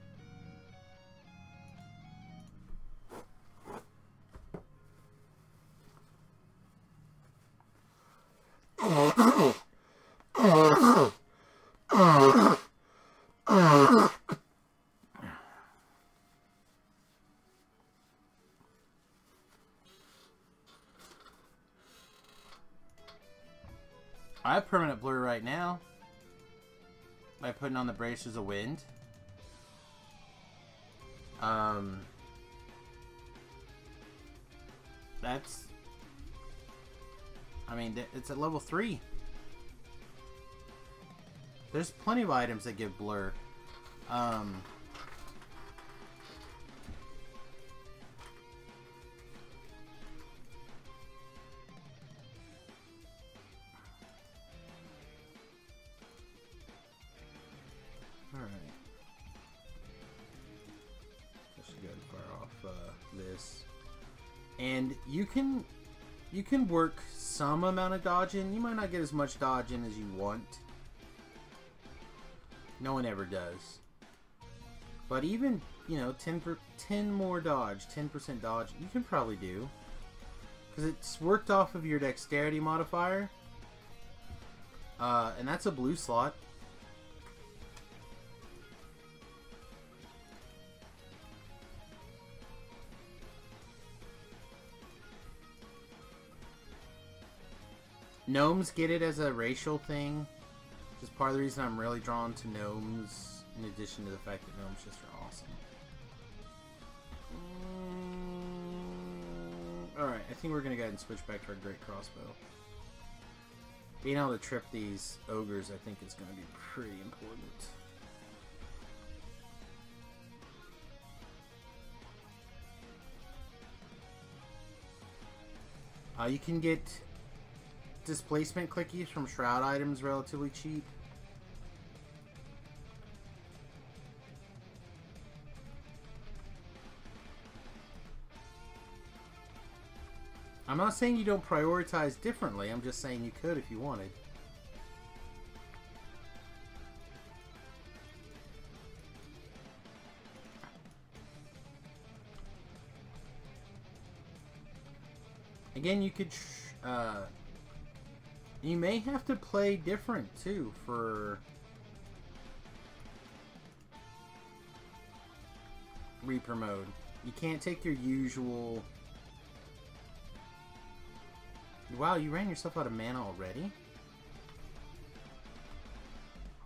A: I have permanent blur right now by putting on the Braces of Wind. That's, I mean, it's at level 3. There's plenty of items that give blur. And you can work some amount of dodge in. You might not get as much dodge in as you want. No one ever does. But even, you know, 10 more dodge, 10% dodge, you can probably do. Because it's worked off of your dexterity modifier. And that's a blue slot. Gnomes get it as a racial thing. Which is part of the reason I'm really drawn to gnomes. In addition to the fact that gnomes just are awesome. Alright, I think we're going to go ahead and switch back to our great crossbow. Being able to trip these ogres, I think, is going to be pretty important. You can get displacement clickies from shroud items relatively cheap. I'm not saying you don't prioritize differently, I'm just saying you could if you wanted. Again, you could you may have to play different too for Reaper mode. You can't take your usual... Wow, you ran yourself out of mana already?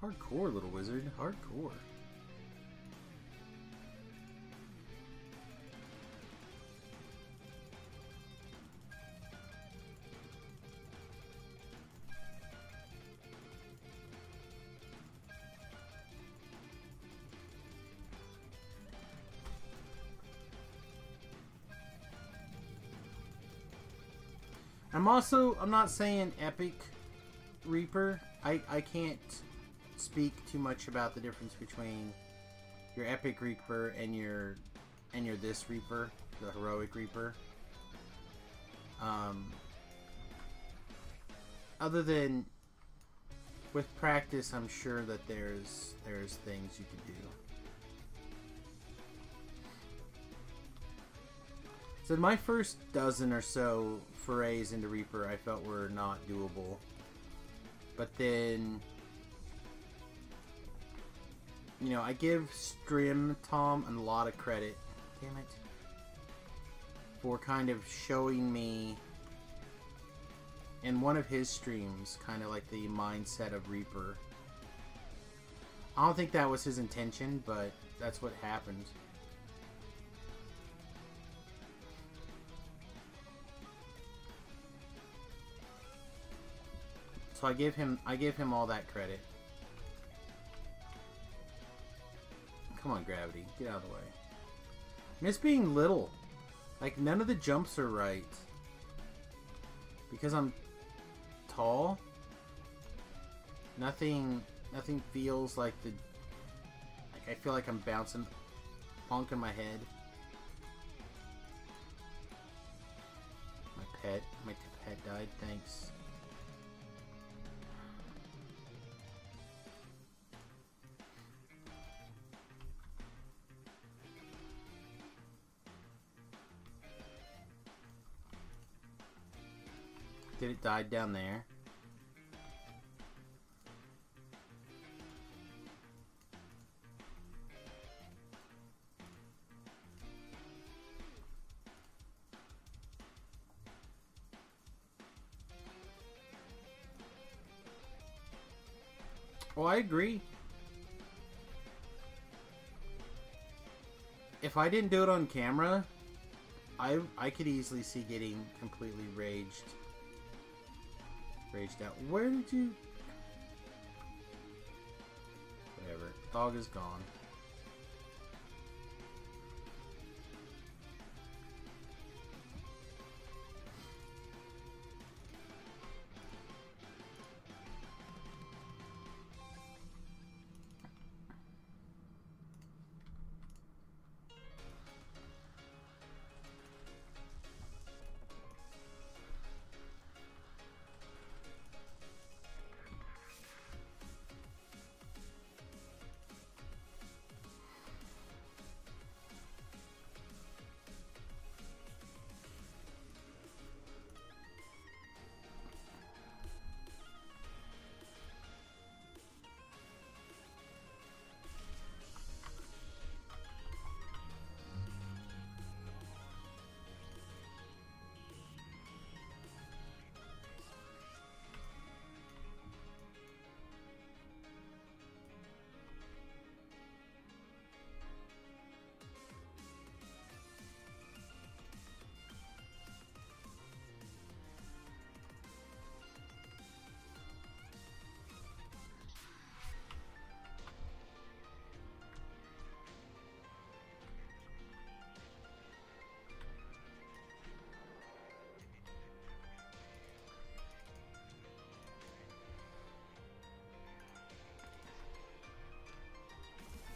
A: Hardcore, little wizard. Hardcore. I'm not saying epic Reaper. I can't speak too much about the difference between your epic Reaper and your this Reaper, the heroic Reaper. Other than with practice, I'm sure that there's things you can do. So my first dozen or so forays into Reaper I felt were not doable. But then, you know, I give Strim Tom a lot of credit, damn it, for kind of showing me in one of his streams kind of like the mindset of Reaper. I don't think that was his intention, but that's what happened. So I give him all that credit. Come on, gravity, get out of the way. Miss being little. Like, none of the jumps are right. Because I'm tall. Nothing feels like the... Like, I feel like I'm bouncing, bonking my head. My pet died, thanks. Did it die down there? Well, I agree. If I didn't do it on camera, I could easily see getting completely raged out. Where did you... Whatever. Dog is gone.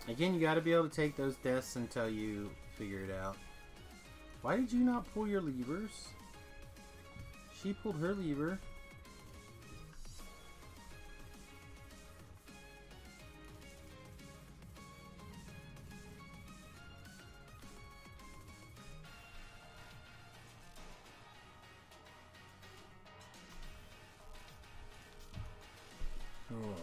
A: Again, you got to be able to take those deaths until you figure it out. Why did you not pull your levers? She pulled her lever. Oh.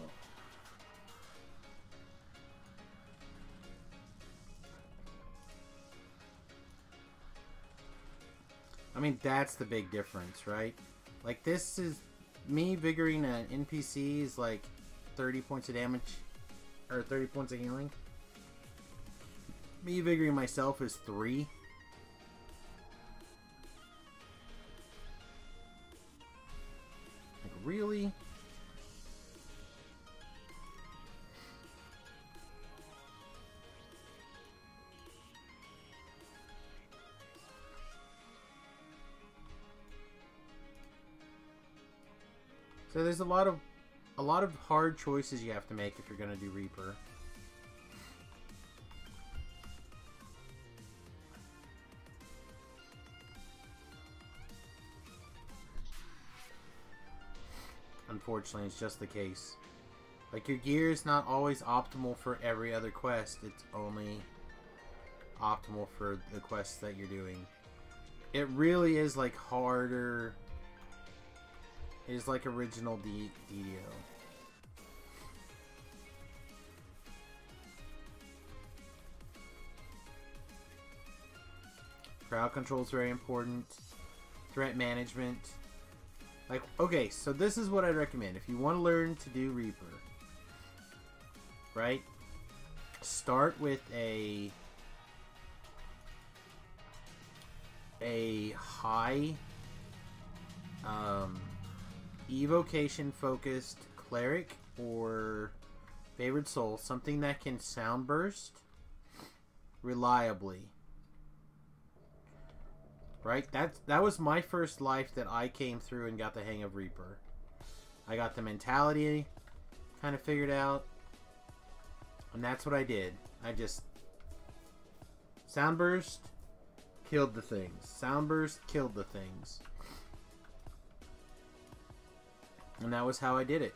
A: I mean, that's the big difference, right? Like, this is... Me vigoring an NPC is like 30 points of damage. Or 30 points of healing. Me vigoring myself is 3. Like, really? So there's a lot of hard choices you have to make if you're gonna do Reaper. Unfortunately, it's just the case. Like, your gear is not always optimal for every other quest. It's only optimal for the quests that you're doing. It really is like harder. It is like original DDO. Crowd control is very important. Threat management. Like, okay, so this is what I'd recommend. If you want to learn to do Reaper, right? Start with a high evocation focused cleric or favored soul, something that can sound burst reliably. Right? That was my first life that I came through and got the hang of Reaper. I got the mentality kind of figured out, and that's what I did. I just soundburst killed the things. Soundburst killed the things. And that was how I did it.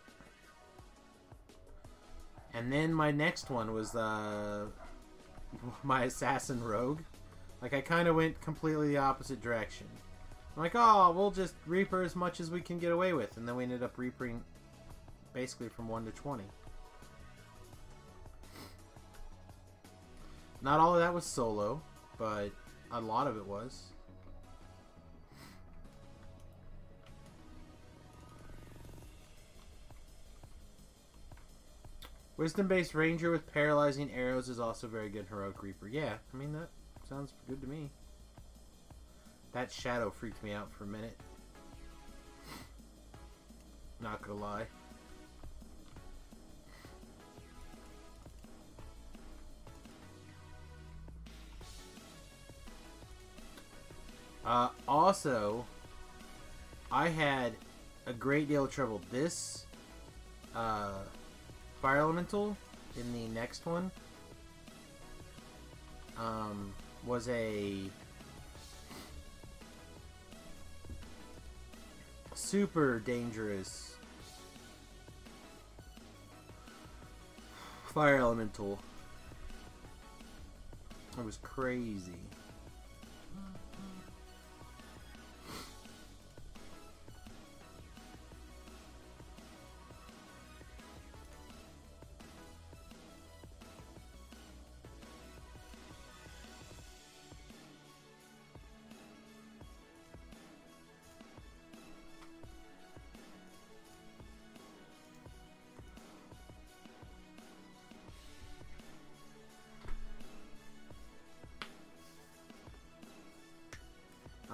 A: And then my next one was my assassin rogue. Like, I kind of went completely the opposite direction. I'm like, oh, we'll just Reaper as much as we can get away with. And then we ended up Reapering basically from 1 to 20. Not all of that was solo, but a lot of it was. Wisdom-based ranger with paralyzing arrows is also very good heroic Reaper. Yeah, I mean, that sounds good to me. That shadow freaked me out for a minute. Not gonna lie. Also, I had a great deal of trouble. This, Fire Elemental in the next one was a super dangerous Fire Elemental. It was crazy.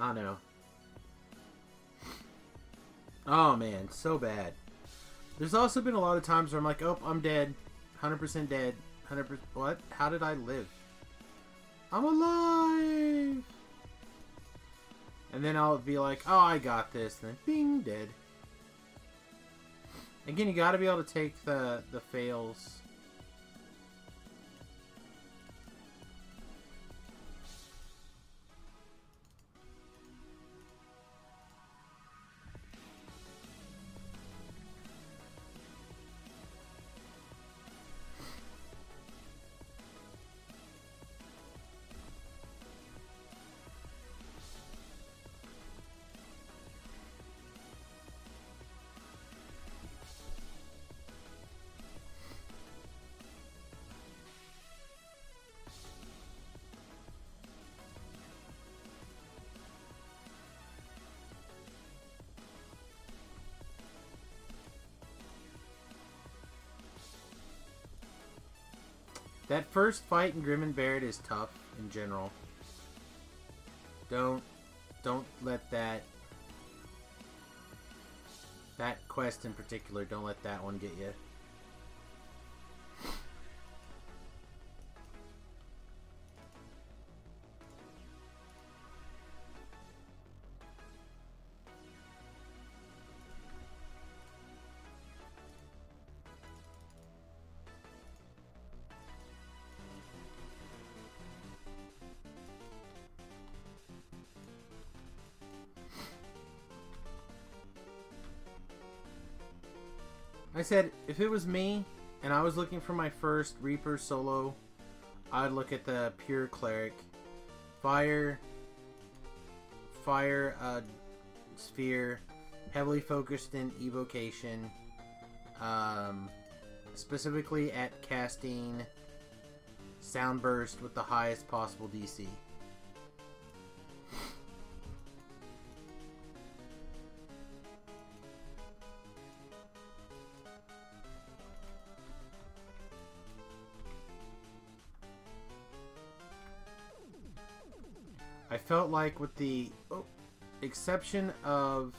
A: I know. Oh man, so bad. There's also been a lot of times where I'm like, oh, I'm dead. 100% dead. 100%. What? How did I live? I'm alive! And then I'll be like, oh, I got this. And then, bing, dead. Again, you gotta be able to take the fails That first fight in Grim and Barret is tough in general. Don't let that quest in particular, don't let that one get you. I said, if it was me, and I was looking for my first Reaper solo, I'd look at the pure cleric. Fire sphere, heavily focused in evocation, specifically at casting sound burst with the highest possible DC. I felt like with the exception of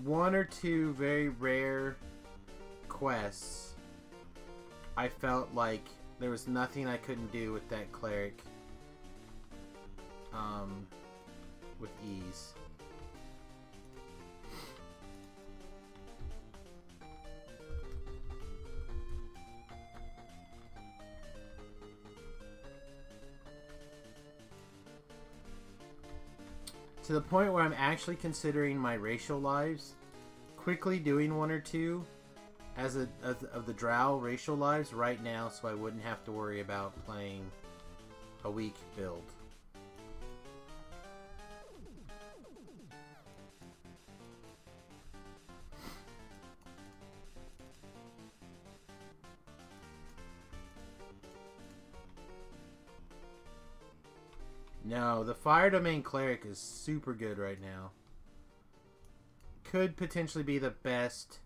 A: one or two very rare quests, I felt like there was nothing I couldn't do with that cleric with ease. To the point where I'm actually considering my racial lives, quickly doing one or two of the drow racial lives right now, so I wouldn't have to worry about playing a weak build. No, the Fire Domain Cleric is super good right now. Could potentially be the best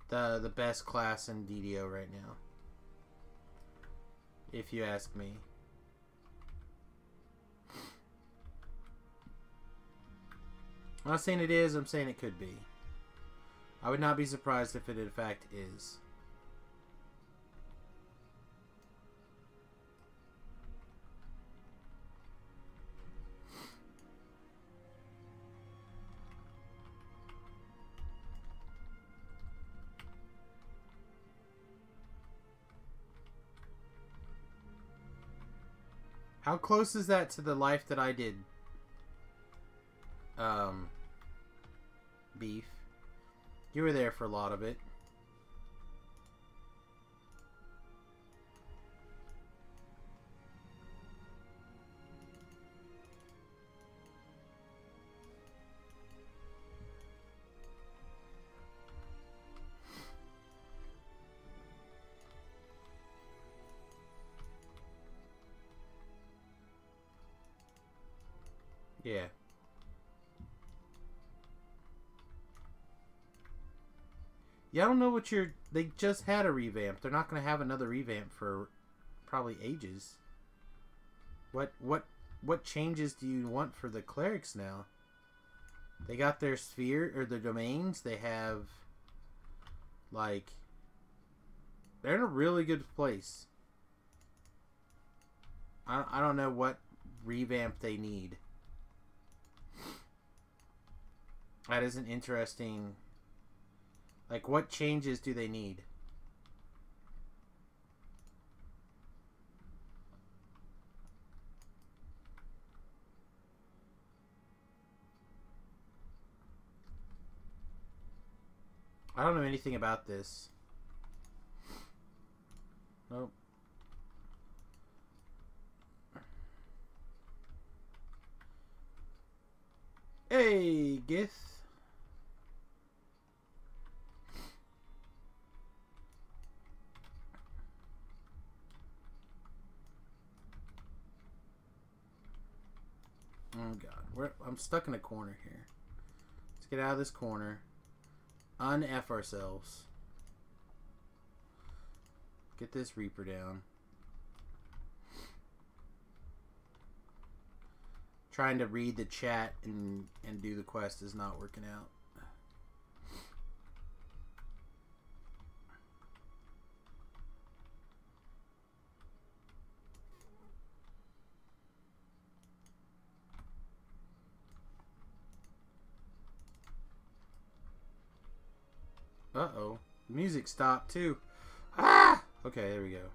A: the best class in DDO right now, if you ask me. I'm not saying it is, I'm saying it could be. I would not be surprised if it in fact is. How close is that to the life that I did? Beef. You were there for a lot of it. Yeah. Yeah, I don't know what you're... They just had a revamp. They're not going to have another revamp for probably ages. What changes do you want for the clerics now? They got their sphere, or their domains. They have, like... They're in a really good place. I don't know what revamp they need. That is an interesting... Like, what changes do they need? I don't know anything about this. Nope. Hey, Gith. Oh god, I'm stuck in a corner here. Let's get out of this corner. Un-F ourselves. Get this Reaper down. Trying to read the chat and do the quest is not working out. Uh-oh. The music stopped too. Ah! Okay, there we go.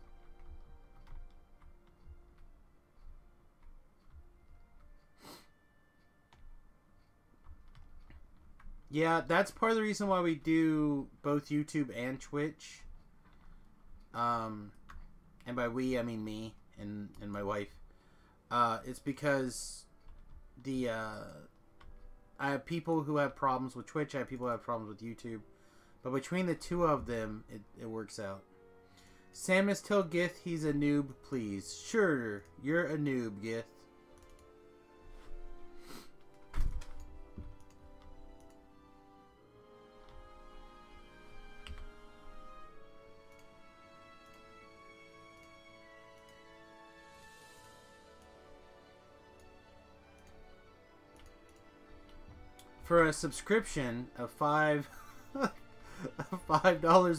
A: Yeah, that's part of the reason why we do both YouTube and Twitch. And by we, I mean me and my wife. It's because I have people who have problems with Twitch. I have people who have problems with YouTube. But between the two of them, it works out. Samius, tell Gith he's a noob, please. Sure, you're a noob, Gith. For a subscription of $5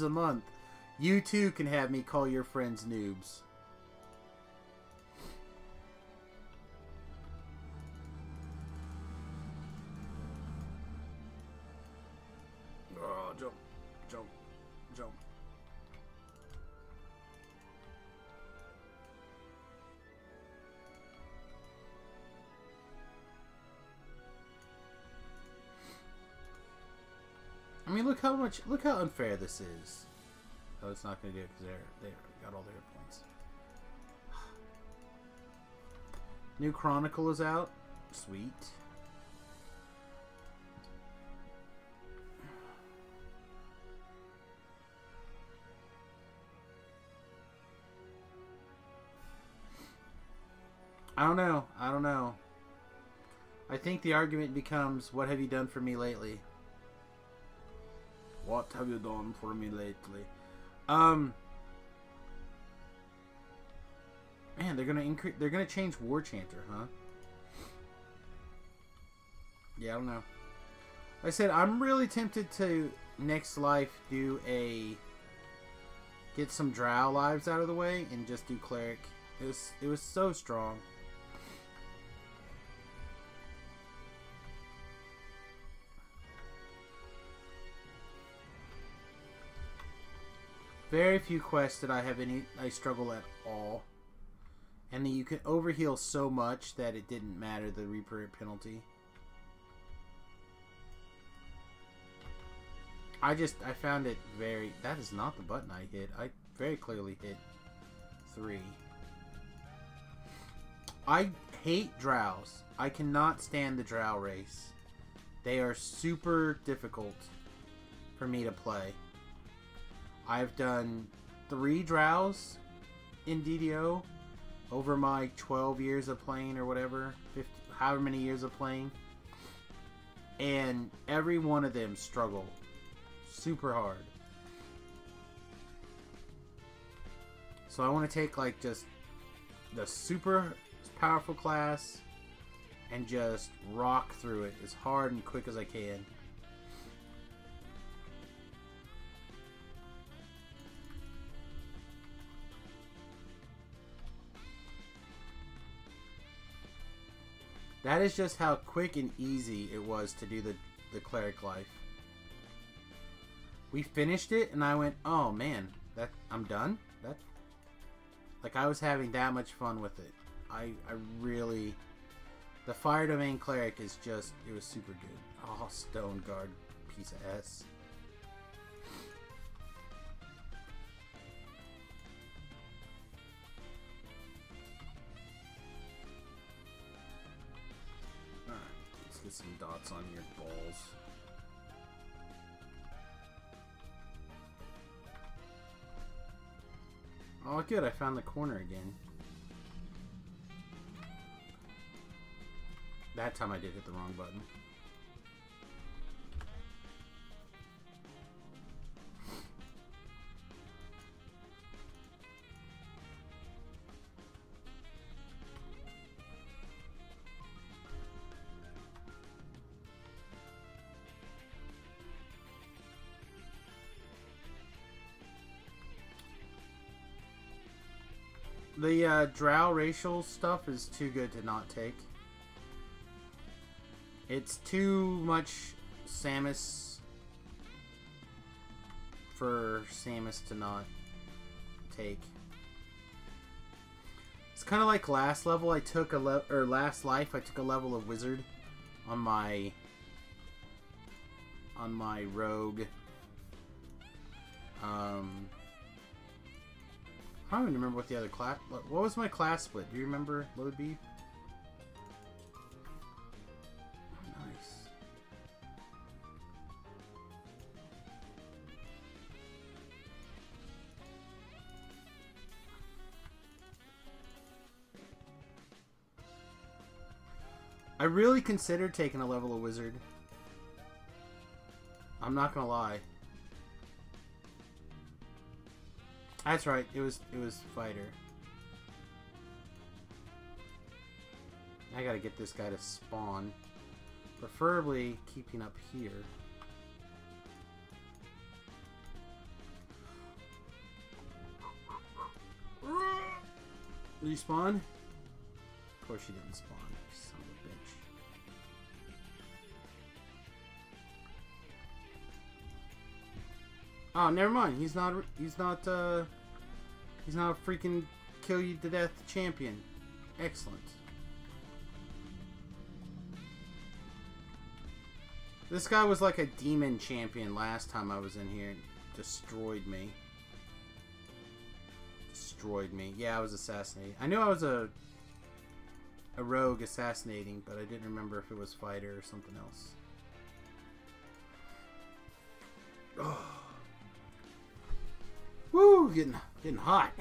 A: a month, you too can have me call your friends noobs. Oh, jump, jump, jump. I mean, look how unfair this is. Oh, it's not going to do it because they got all their points. New Chronicle is out. Sweet. I don't know. I think the argument becomes, what have you done for me lately? What have you done for me lately? Man, they're gonna change War Chanter, huh? Yeah, I don't know. Like I said, I'm really tempted to next life get some Drow lives out of the way and just do Cleric. It was so strong. Very few quests that I struggle at all. And you can overheal so much that it didn't matter the Reaper penalty. I found it very... That is not the button I hit. I very clearly hit 3. I hate Drows. I cannot stand the Drow race. They are super difficult for me to play. I've done 3 Drows in DDO over my 12 years of playing or whatever, 50, however many years of playing, and every one of them struggle super hard. So I want to take like just the super powerful class and just rock through it as hard and quick as I can. That is just how quick and easy it was to do the Cleric life. We finished it and I went, oh man, I'm done? Like I was having that much fun with it. I really... The Fire Domain Cleric is just... It was super good. Oh, Stone Guard piece of S. Get some dots on your balls. Oh, good. I found the corner again. That time I did hit the wrong button. The drow racial stuff is too good to not take. It's too much Samus for Samus to not take. It's kind of like last level. I took last life. I took a level of wizard on my rogue. I don't even remember what the other class... What was my class split? Do you remember, Load Beef? Oh, nice. I really considered taking a level of wizard. I'm not gonna lie. That's right. It was fighter. I gotta get this guy to spawn. Preferably keeping up here. Did you spawn? Of course you didn't spawn, you son of a bitch. Oh, never mind. He's not a freaking kill you to death champion. Excellent. This guy was like a demon champion last time I was in here and destroyed me. Destroyed me. Yeah, I was assassinated. I knew I was a rogue assassinating, but I didn't remember if it was fighter or something else. Oh. Woo, getting hot.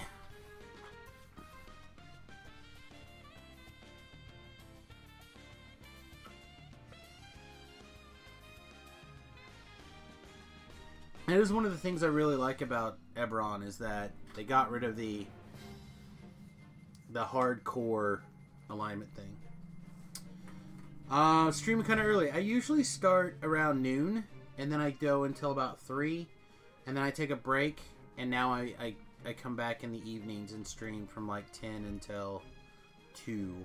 A: That is one of the things I really like about Eberron is that they got rid of the hardcore alignment thing. Streaming kind of early. I usually start around noon, and then I go until about 3, and then I take a break. And now I come back in the evenings and stream from like 10 until 2.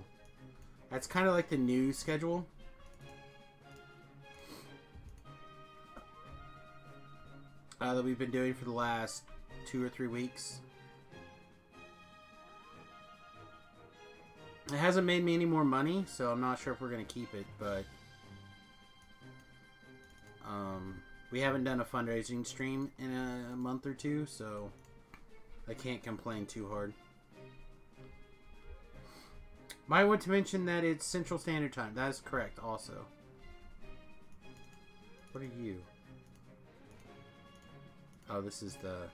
A: That's kind of like the new schedule. That we've been doing for the last 2 or 3 weeks. It hasn't made me any more money, so I'm not sure if we're going to keep it, but... we haven't done a fundraising stream in a month or 2, so I can't complain too hard. Might want to mention that it's Central Standard Time. That is correct, also. What are you? Oh, this is the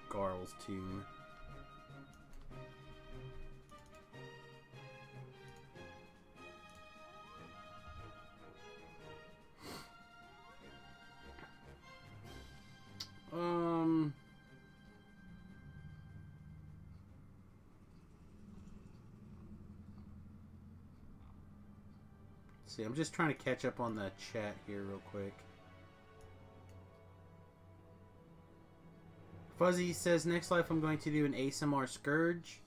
A: Garl's tomb. See, I'm just trying to catch up on the chat here real quick. Fuzzy says, next life I'm going to do an ASMR Scourge.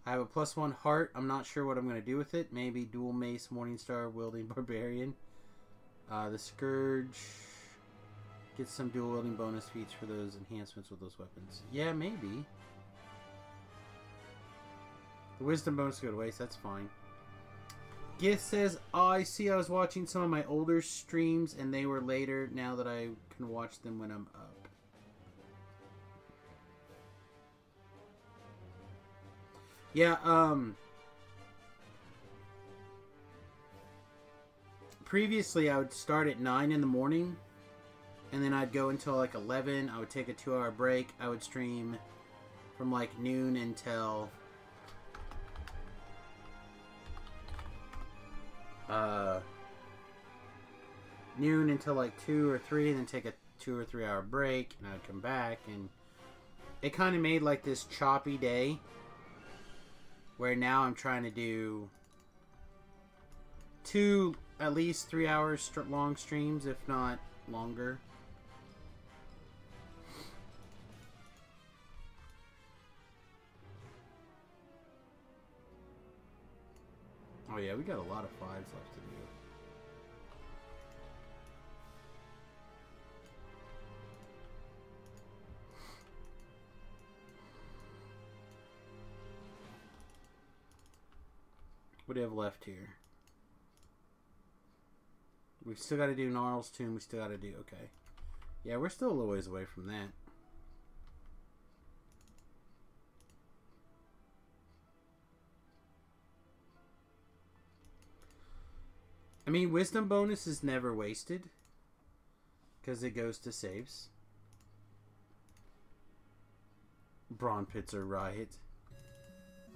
A: I have a +1 heart. I'm not sure what I'm going to do with it. Maybe dual mace, Morningstar, wielding barbarian. The Scourge gets some dual wielding bonus feats for those enhancements with those weapons. Yeah, maybe. The wisdom bonus go to waste. That's fine. Gift says, oh, I see I was watching some of my older streams and they were later now that I can watch them when I'm up. Yeah, previously I would start at 9 in the morning and then I'd go until like 11. I would take a 2-hour break. I would stream from like noon until noon until like 2 or 3, and then take a 2 or 3 hour break, and I'd come back, and it kind of made like this choppy day where now I'm trying to do 2 at least 3 hours long streams, if not longer. Oh yeah, we got a lot of 5s left to do. What do you have left here? We still got to do Gnarl's Tomb. We still got to do... Okay. Yeah, we're still a little ways away from that. I mean, Wisdom bonus is never wasted. Because it goes to saves. Brawn Pits are riot.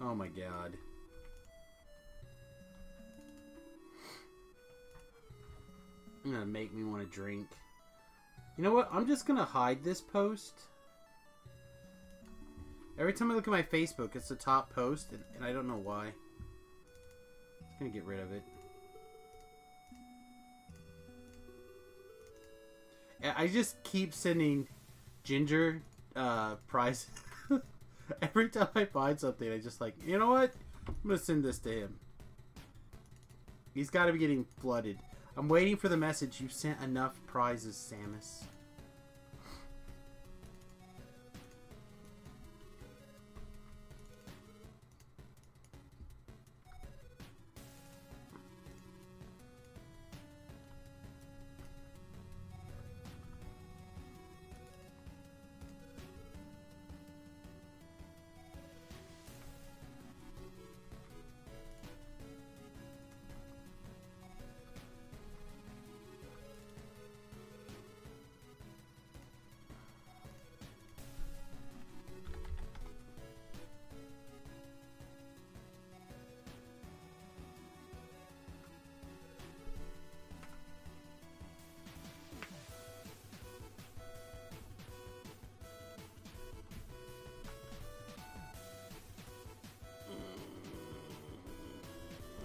A: Oh my god. It's gonna make me want to drink. You know what? I'm just gonna hide this post. Every time I look at my Facebook, it's the top post, and I don't know why. I'm gonna get rid of it. I just keep sending Ginger prize. Every time I find something, I just like, you know what? I'm gonna send this to him. He's got to be getting flooded. I'm waiting for the message. You've sent enough prizes, Samius.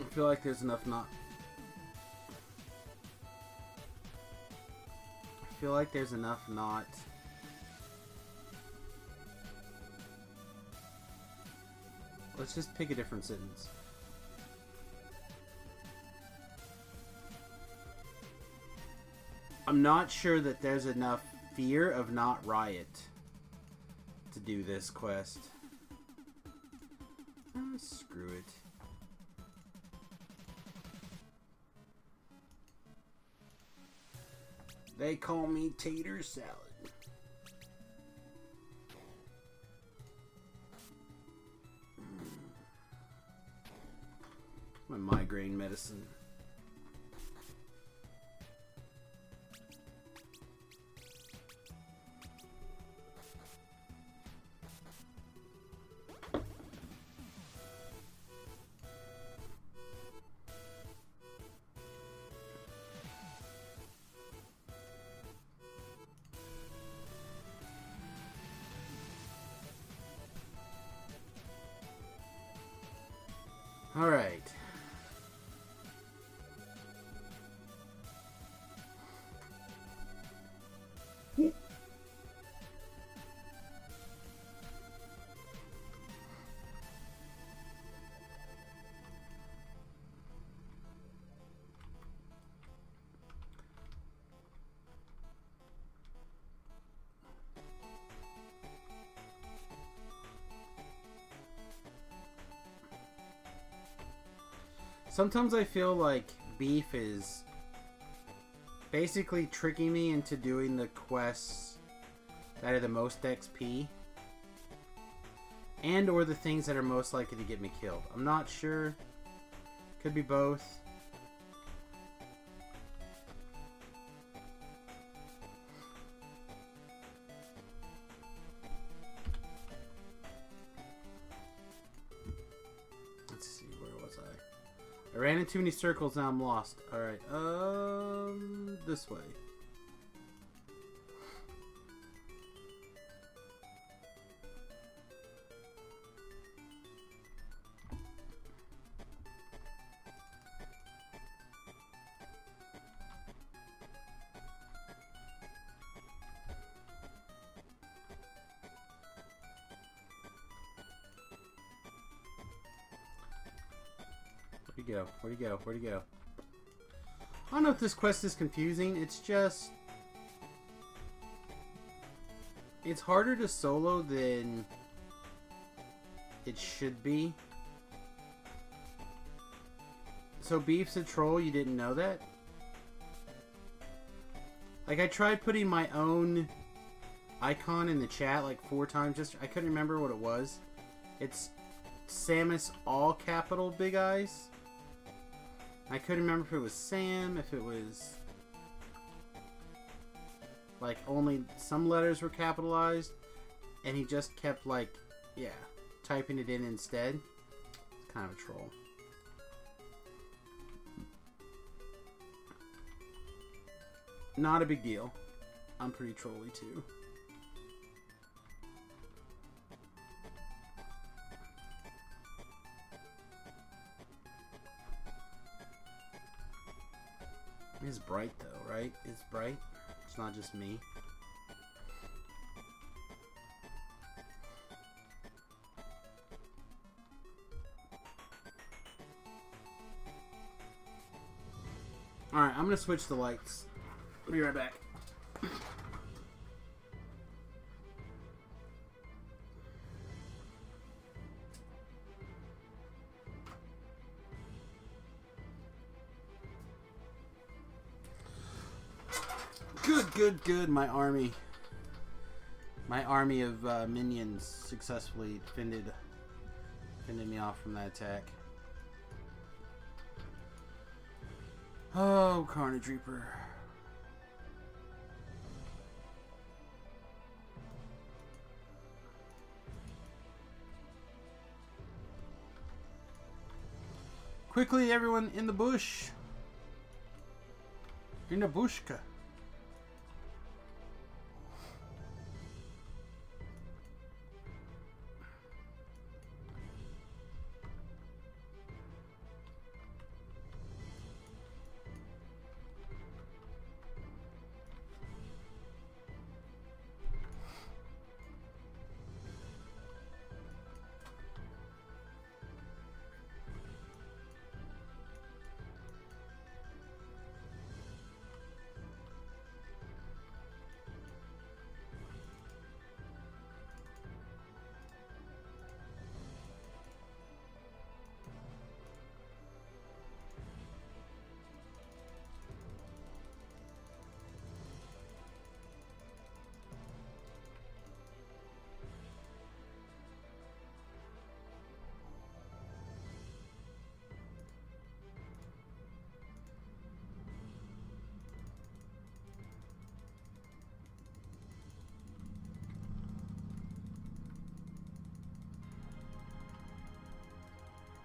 A: I feel like there's enough not. I feel like there's enough not. Let's just pick a different sentence. I'm not sure that there's enough fear of not riot to do this quest. Screw it. They call me tater salad. My migraine medicine. All right. Sometimes I feel like beef is basically tricking me into doing the quests that are the most XP and or the things that are most likely to get me killed. I'm not sure. Could be both. I ran in too many circles, now I'm lost. Alright, this way. he go? Where'd he go? Where'd he go? I don't know if this quest is confusing. It's just... It's harder to solo than it should be. So Beef's a troll, you didn't know that? Like, I tried putting my own icon in the chat like 4 times. Just I couldn't remember what it was. It's Samus, all capital big eyes. I couldn't remember if it was Sam, if it was like only some letters were capitalized, and he just kept like, yeah, typing it in instead. It's kind of a troll. Not a big deal. I'm pretty trolly too. It's bright though, right? It's bright. It's not just me. Alright, I'm gonna switch the lights. I'll be right back. Good. My army of minions successfully fended me off from that attack. Oh, Carnage Reaper. Quickly, everyone in the bush. In the bushka.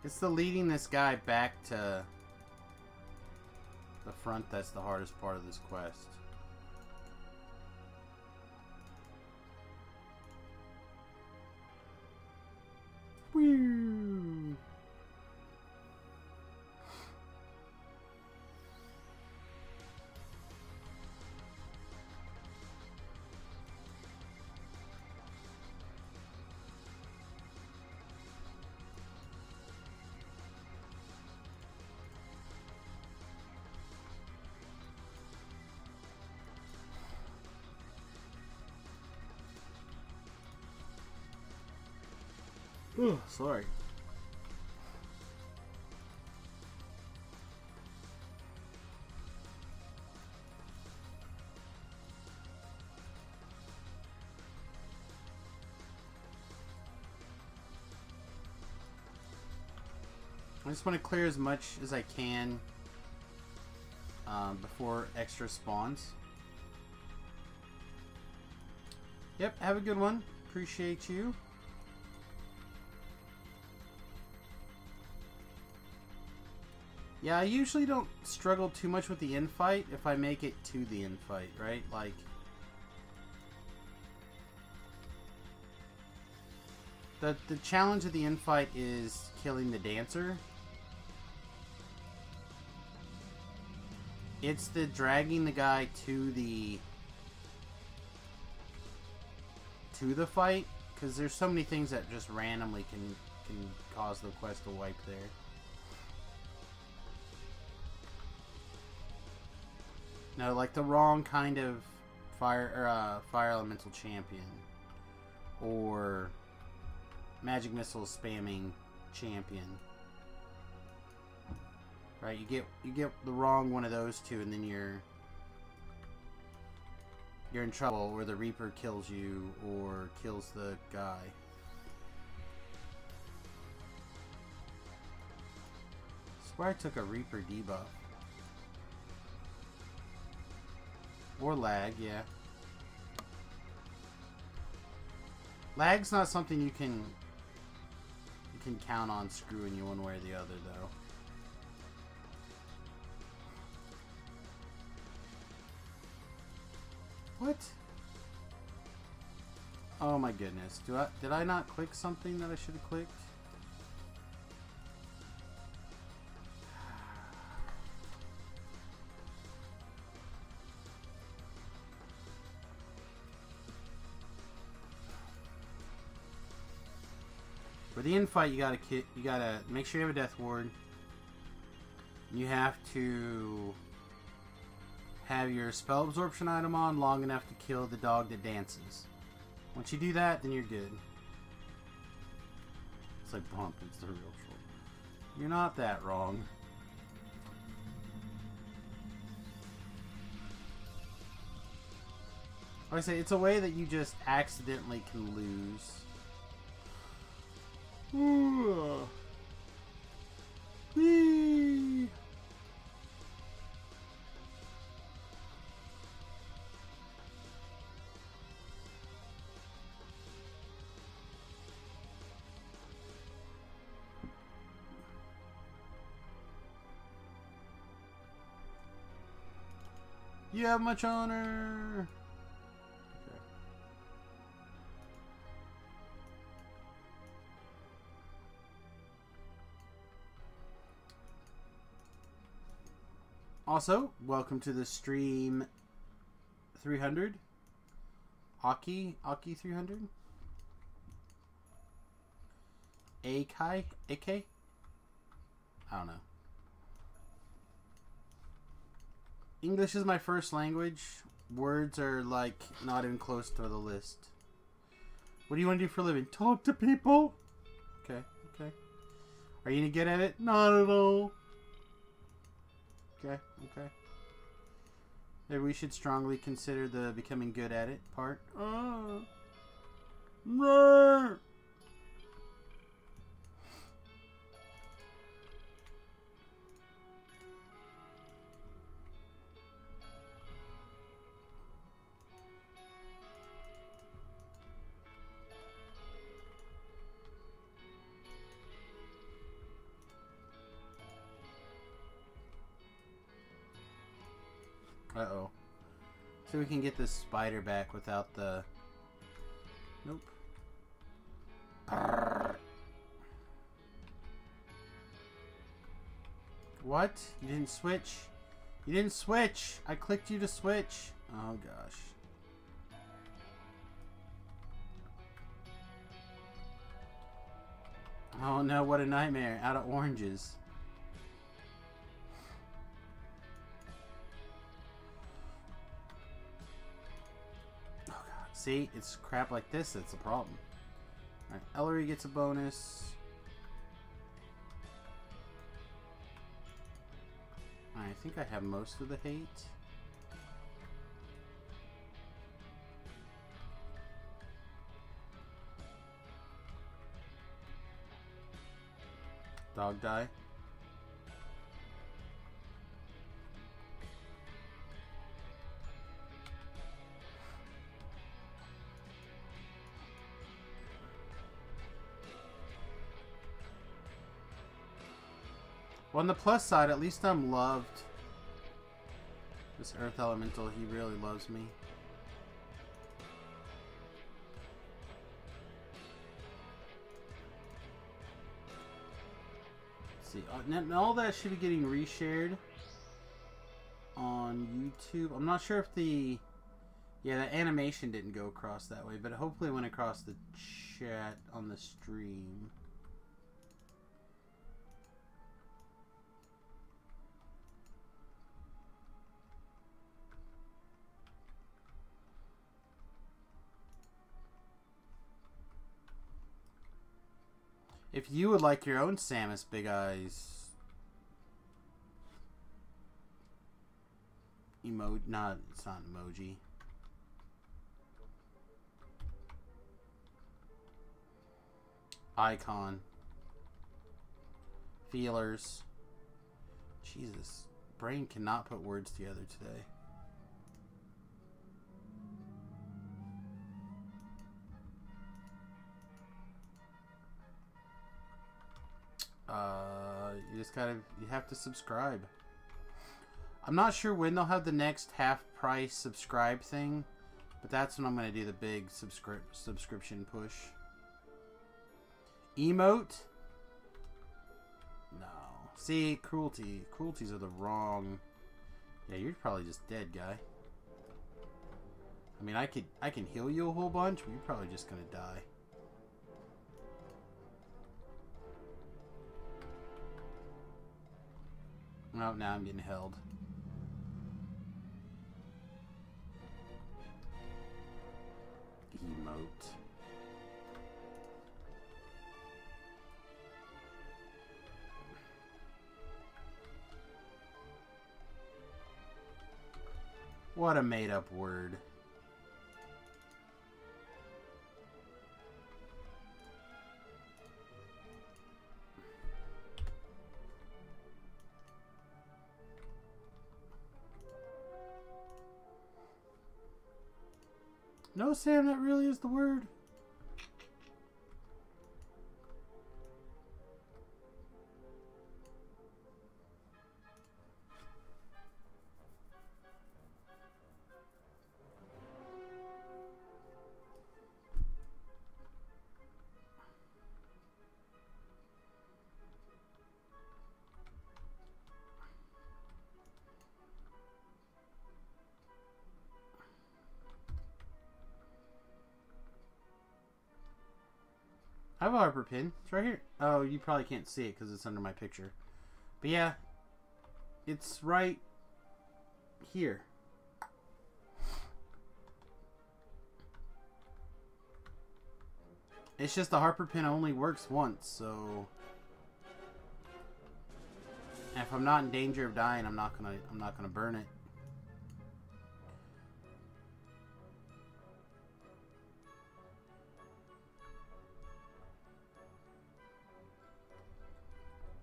A: It's the leading this guy back to the front that's the hardest part of this quest. Woo! Oh, sorry. I just want to clear as much as I can before extra spawns. Yep, have a good one. Appreciate you. Yeah, I usually don't struggle too much with the infight if I make it to the infight, right? Like, the challenge of the infight is killing the dancer. It's the dragging the guy to the fight, because there's so many things that just randomly can cause the quest to wipe there. No, like the wrong kind of fire elemental champion. Or magic missile spamming champion. Right, you get the wrong one of those two, and then you're in trouble, or the Reaper kills you, or kills the guy. I swear I took a Reaper debuff. Or lag, yeah. Lag's not something you can count on screwing you one way or the other, though. What? Oh my goodness. Did I not click something that I should have clicked? For the infight, you gotta make sure you have a death ward. You have to have your spell absorption item on long enough to kill the dog that dances. Once you do that, then you're good. It's like bump, it's the real troll. You're not that wrong. Like I say, it's a way that you just accidentally can lose. Ooh. Whee. You have much honor. Okay. Also, welcome to the stream 300. Aki 300. AK? I don't know. English is my first language. Words are like not even close to the list. What do you want to do for a living? Talk to people? Okay, okay. Are you gonna get at it? Not at all. Okay, okay. Maybe we should strongly consider the becoming good at it part. Uh-oh. So we can get this spider back without the... Nope. What? You didn't switch? You didn't switch! I clicked you to switch! Oh gosh. Oh no, what a nightmare. Out of oranges. See, it's crap like this that's a problem. Alright, Ellery gets a bonus. I think I have most of the hate. Dog die. Well, on the plus side, at least I'm loved. This Earth Elemental, he really loves me. Let's see. All that should be getting reshared on YouTube. I'm not sure if the... Yeah, the animation didn't go across that way, but hopefully it went across the chat on the stream.
B: If you would like your own Samus Big Eyes emoji, it's not an emoji. Icon. Feelers. Jesus. Brain cannot put words together today. You just you have to subscribe. I'm not sure when they'll have the next half-price subscribe thing, but that's when I'm going to do the big subscription push. Emote? No. See, cruelty. Cruelties are the wrong... Yeah, you're probably just dead, guy. I mean, I can heal you a whole bunch, but you're probably just going to die. Oh, now I'm getting held. Emote. What a made-up word. No, Sam, that really is the word. I have a Harper pin. It's right here. Oh, you probably can't see it because it's under my picture. But yeah, it's right here. It's just the Harper pin only works once, so if I'm not in danger of dying, I'm not gonna burn it.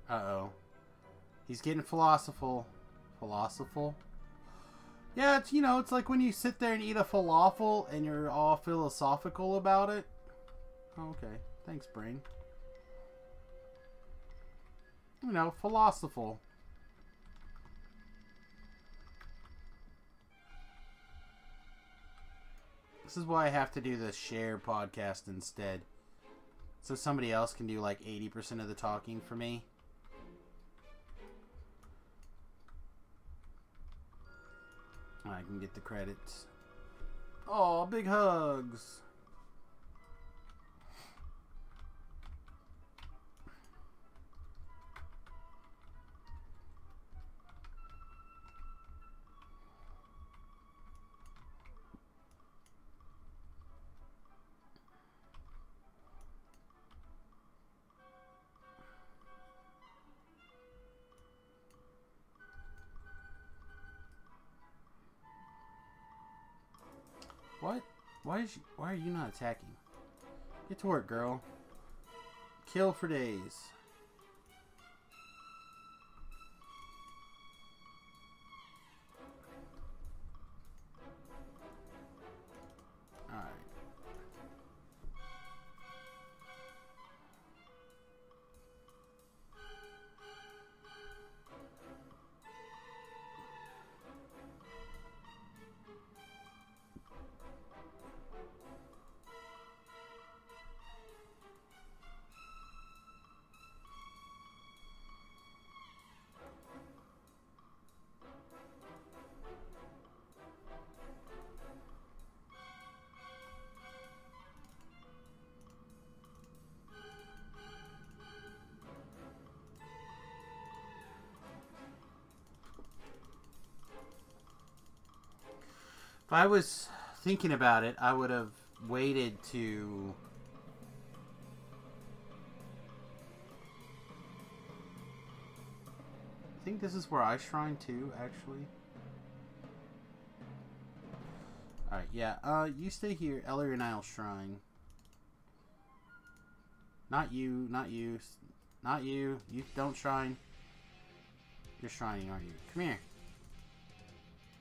B: Uh-oh. He's getting philosophical. Philosophical? Yeah, it's, you know, it's like when you sit there and eat a falafel and you're all philosophical about it. Oh, okay. Thanks, brain. You know, philosophical. This is why I have to do the share podcast instead. So somebody else can do like 80% of the talking for me. I can get the credits. Oh, big hugs. What? Why are you not attacking? Get to work, girl. Kill for days. Alright. If I was thinking about it, I would have waited to think this is where I shrine too, actually. Alright, yeah. You stay here. Ellery and I'll shrine. Not you, not you. Not you. You don't shrine. You're shrining, aren't you? Come here.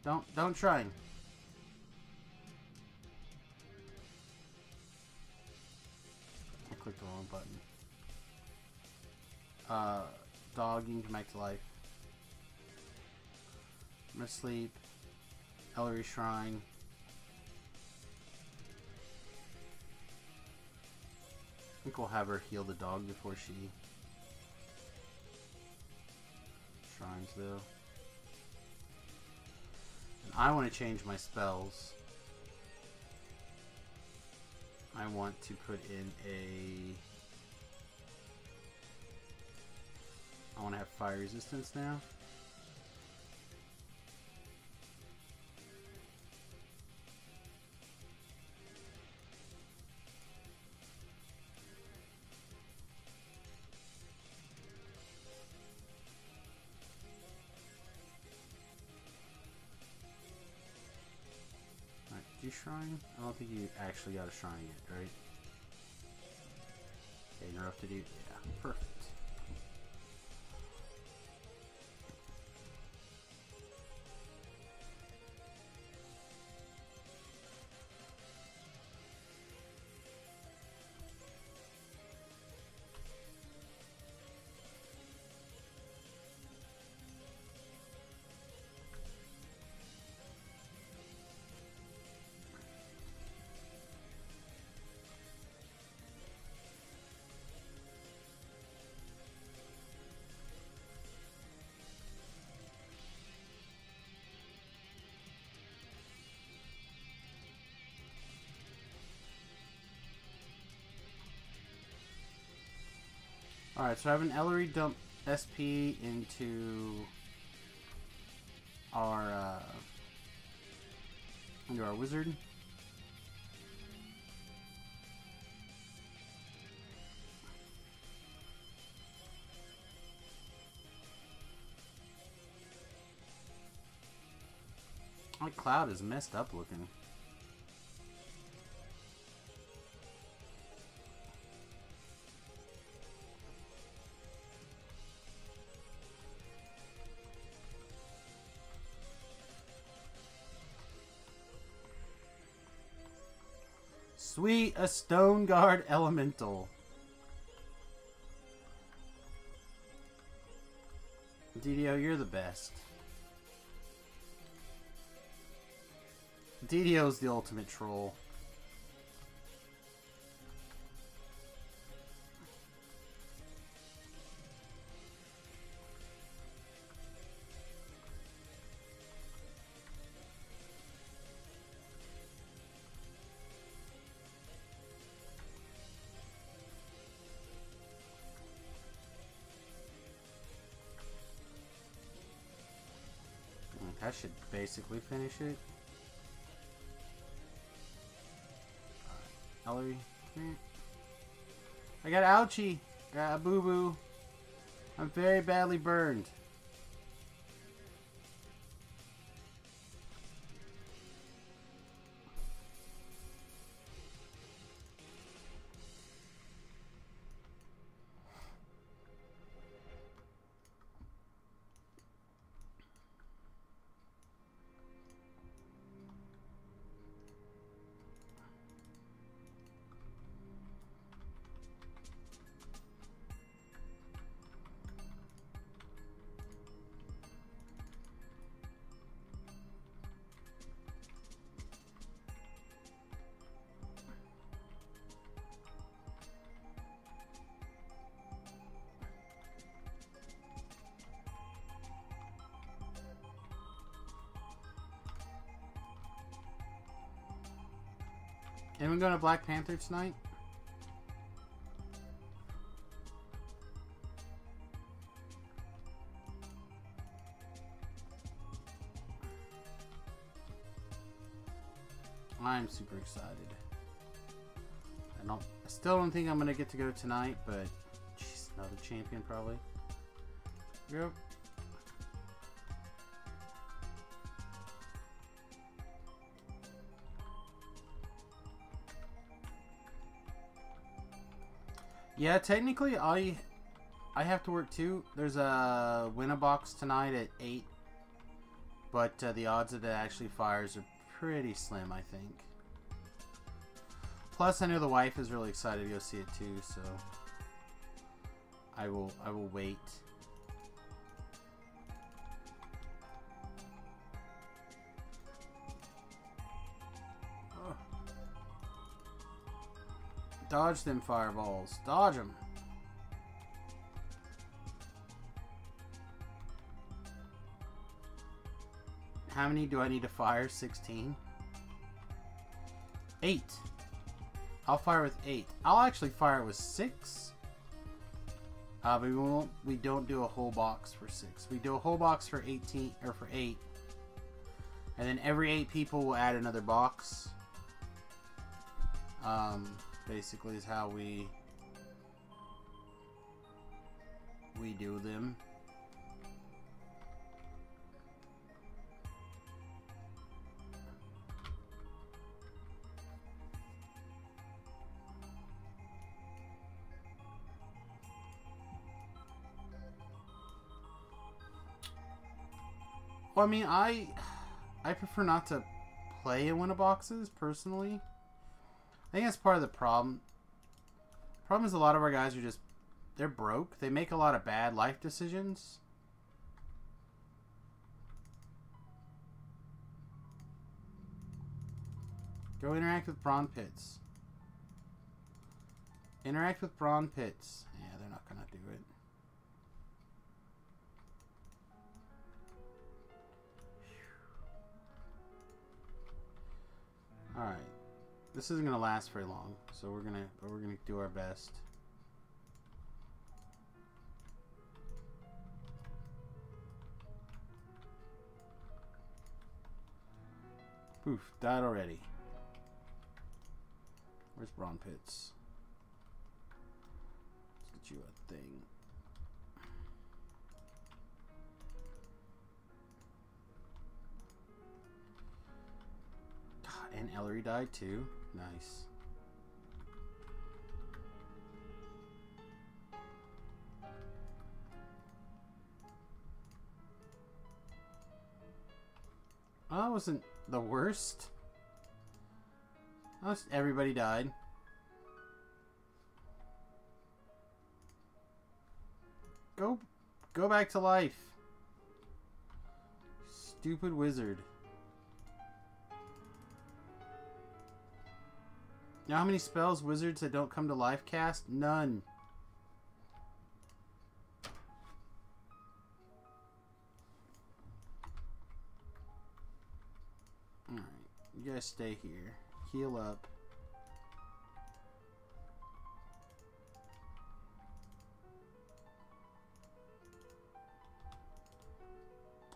B: Don't shrine. I clicked the wrong button. Dog, you can come back to life. I'm gonna sleep. Ellery shrine. I think we'll have her heal the dog before she shrines, though. And I want to change my spells. I want to put in a... I want to have fire resistance now. Alright, did you shrine? I don't think you actually got a shrine yet, right? Okay, interrupted you? Yeah, perfect. Alright, so I have an Ellery dump SP into our wizard. My cloud is messed up looking. Sweet, a Stone Guard Elemental. DDO, you're the best. DDO's the ultimate troll. That should basically finish it. Ellery, come here. I got ouchie. Got a boo-boo. I'm very badly burned. Anyone going to Black Panther tonight? I'm super excited. I still don't think I'm gonna get to go tonight, but jeez, another champion probably. Yep. Yeah, technically I have to work too. There's a win-a-box tonight at 8. But the odds that it actually fires are pretty slim, I think. Plus, I know the wife is really excited to go see it too, so I will wait. Oh. Dodge them fireballs. Dodge them. How many do I need to fire? 16? 8. I'll fire with 8. I'll actually fire with 6. But we don't do a whole box for 6. We do a whole box for 18 or for 8. And then every 8 people will add another box. Basically is how we do them. Well, I mean, I prefer not to play in winner boxes personally. I think that's part of the problem. The problem is a lot of our guys are just, they're broke. They make a lot of bad life decisions. Go interact with prawn pits. Interact with prawn pits. Yeah, they're not gonna do it. Alright. This isn't gonna last very long, so we're gonna do our best. Poof, died already. Where's Brawn Pits? Let's get you a thing. And Ellery died too. Nice. Oh, that wasn't the worst. Everybody died. Go back to life. Stupid wizard. You know how many spells wizards that don't come to life cast? None. Alright, you guys stay here. Heal up.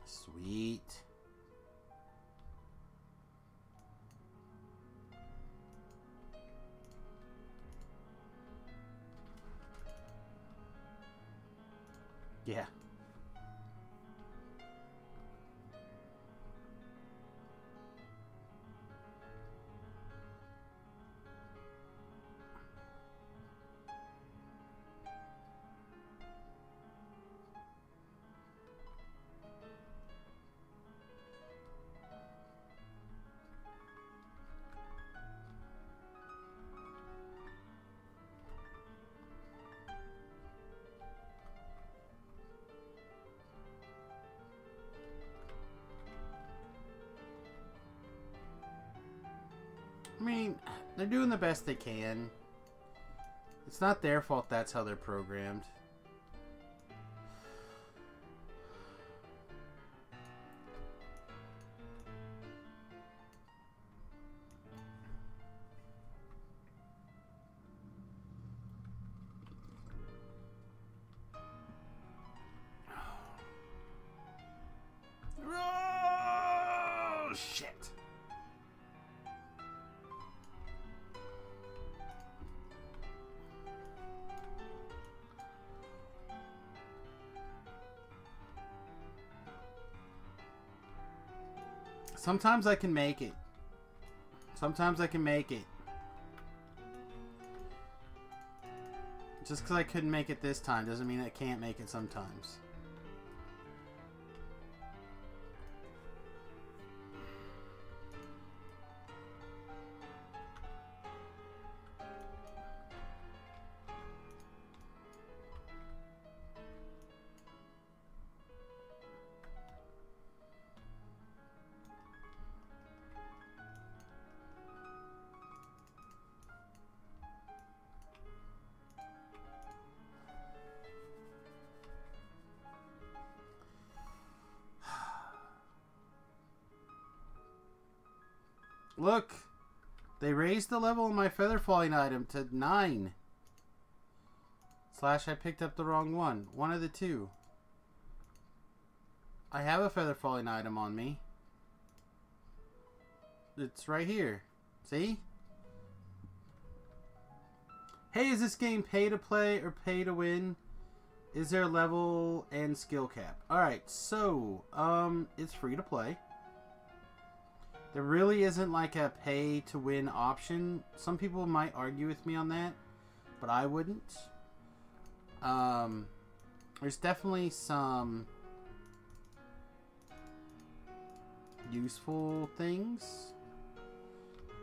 B: Sweet. Yeah. I mean, they're doing the best they can. It's not their fault that's how they're programmed. Oh, shit. Sometimes I can make it. Sometimes I can make it. Just because I couldn't make it this time doesn't mean I can't make it sometimes. Look, they raised the level of my feather falling item to 9. / I picked up the wrong one. One of the two. I have a feather falling item on me. It's right here. See? Hey, is this game pay to play or pay to win? Is there a level and skill cap? Alright, so, it's free to play. There really isn't like a pay to win option. Some people might argue with me on that, but I wouldn't. There's definitely some useful things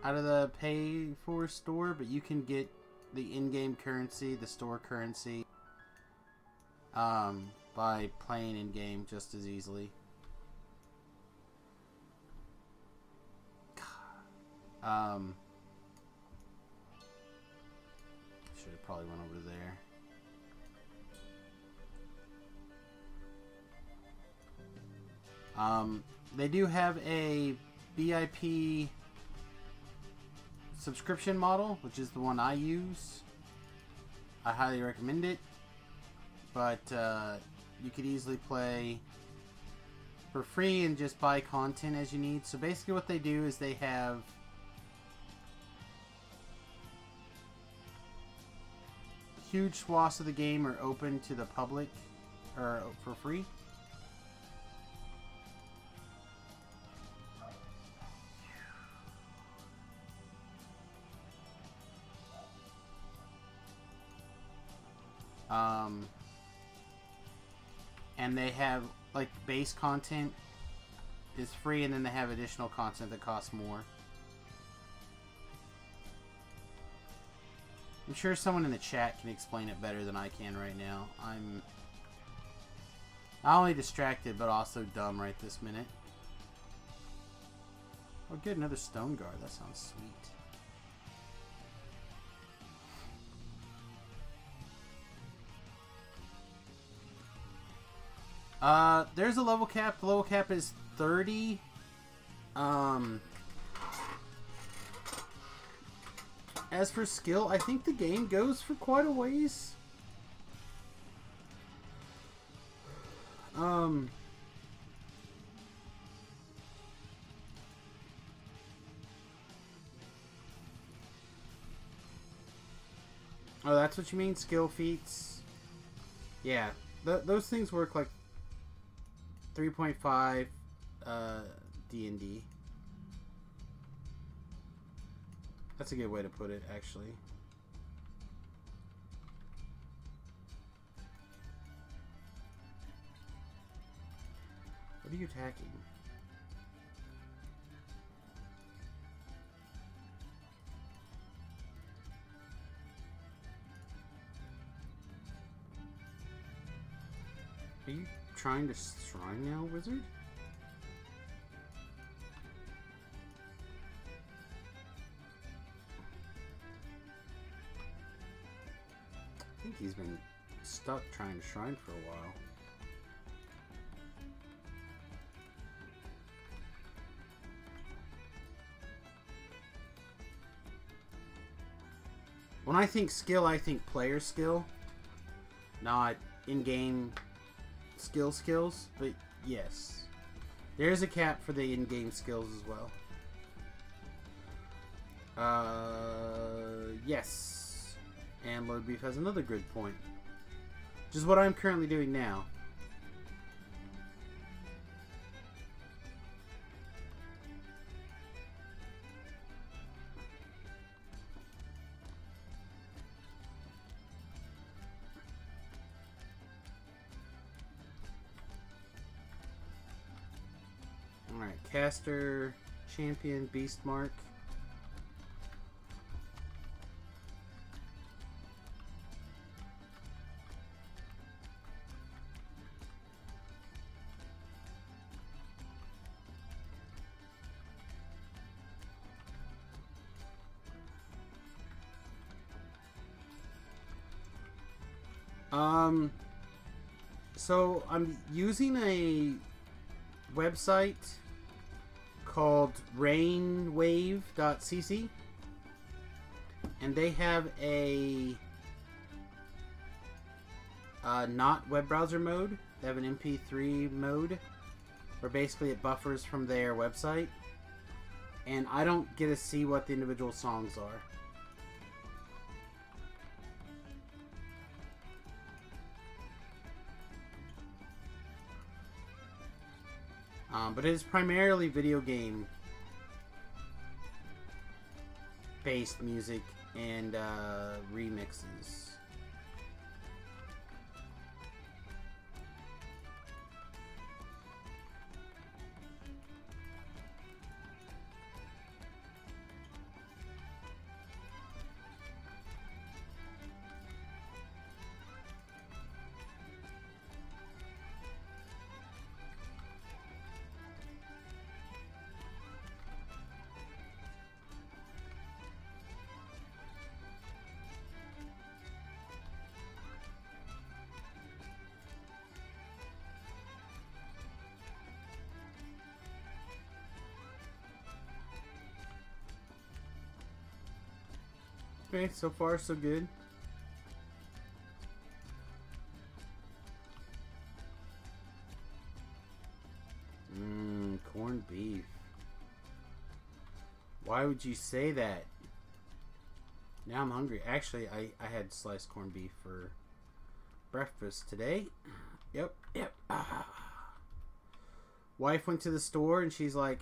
B: out of the pay for store, but you can get the in-game currency, the store currency, by playing in-game just as easily. Should have probably went over there. They do have a VIP subscription model, which is the one I use. I highly recommend it, but you could easily play for free and just buy content as you need. So basically what they do is they have huge swaths of the game are open to the public or for free. And they have like base content is free, and then they have additional content that costs more. I'm sure someone in the chat can explain it better than I can right now. I'm not only distracted, but also dumb right this minute. Oh, good, another stone guard. That sounds sweet. There's a level cap. The level cap is 30. As for skill, I think the game goes for quite a ways. Oh, that's what you mean? Skill feats? Yeah. Those things work like 3.5 D&D. That's a good way to put it, actually. What are you attacking? Are you trying to shrine now, wizard? I think he's been stuck trying to shrine for a while. When I think skill, I think player skill, not in-game skills, but yes. There's a cap for the in-game skills as well. Yes. And Load Beef has another good point. Which is what I'm currently doing now.
A: Alright, caster, champion, beast mark. So I'm using a website called rainwave.cc, and they have a not web browser mode. They have an MP3 mode where basically it buffers from their website, and I don't get to see what the individual songs are. But it is primarily video game based music and remixes. Okay, so far so good. Corned beef. Why would you say that? Now I'm hungry. Actually, I had sliced corned beef for breakfast today. Yep. Wife went to the store and she's like,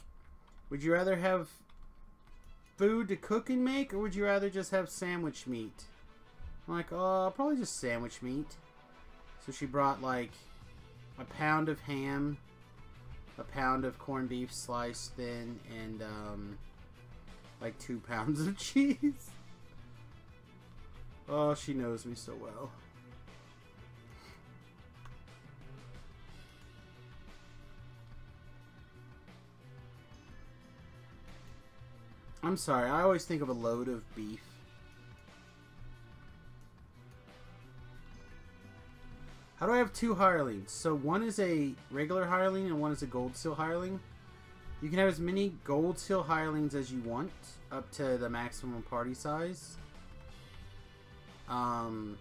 A: would you rather have food to cook and make, or would you rather just have sandwich meat? I'm like, oh, probably just sandwich meat. So she brought like a pound of ham, a pound of corned beef sliced thin, and like 2 pounds of cheese. Oh, she knows me so well. I'm sorry, I always think of a load of beef. How do I have 2 hirelings? So one is a regular hireling and one is a gold seal hireling. You can have as many gold seal hirelings as you want, up to the maximum party size. And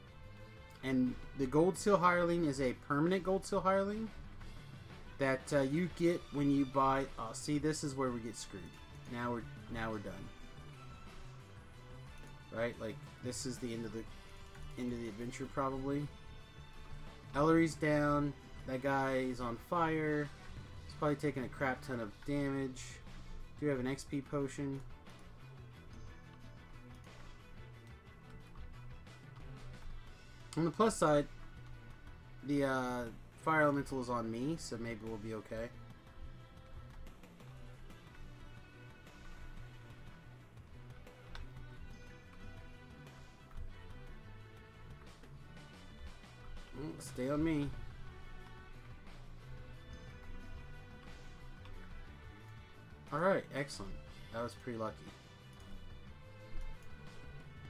A: the gold seal hireling is a permanent gold seal hireling that you get when you buy. Oh, see, this is where we get screwed. Now we're done. Right? Like, this is the end of the adventure probably. Ellery's down. That guy is on fire. He's probably taking a crap ton of damage. Do we have an XP potion? On the plus side, the fire elemental is on me, so maybe we'll be okay. Stay on me. Alright, excellent. That was pretty lucky.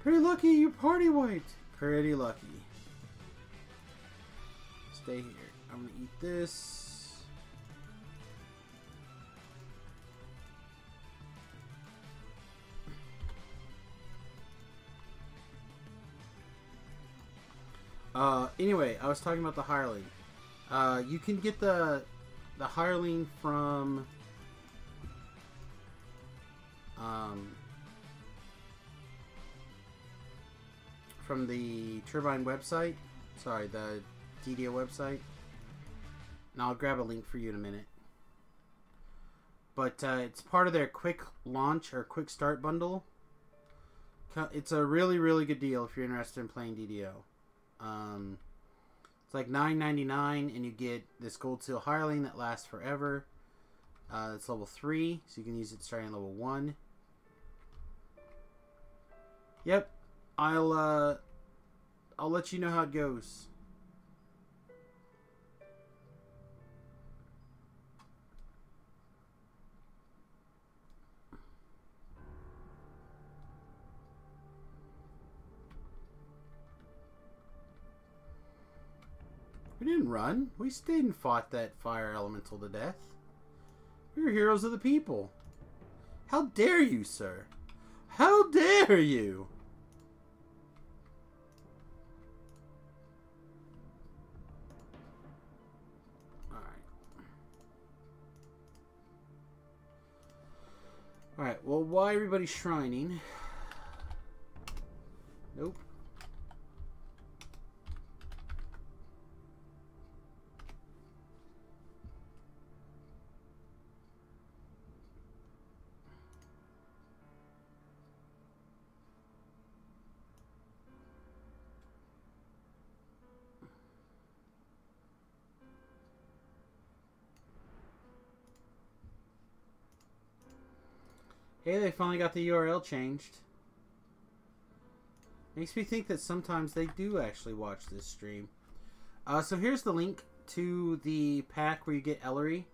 A: Pretty lucky you party wiped. Pretty lucky. Stay here. I'm gonna eat this. Anyway, I was talking about the hireling. You can get the hireling from the Turbine website. Sorry, the DDO website. And I'll grab a link for you in a minute. But it's part of their quick launch or quick start bundle. It's a really, really good deal if you're interested in playing DDO. It's like $9.99 and you get this gold seal hireling that lasts forever.
B: It's level 3, so you can use it starting at level 1. Yep, I'll let you know how it goes. We didn't run. We stayed and fought that fire elemental to death. We were heroes of the people. How dare you, sir? How dare you? Alright, well, why everybody's shrining? Nope. Hey, they finally got the URL changed. Makes me think that sometimes they do actually watch this stream. So here's the link to the pack where you get Ellery.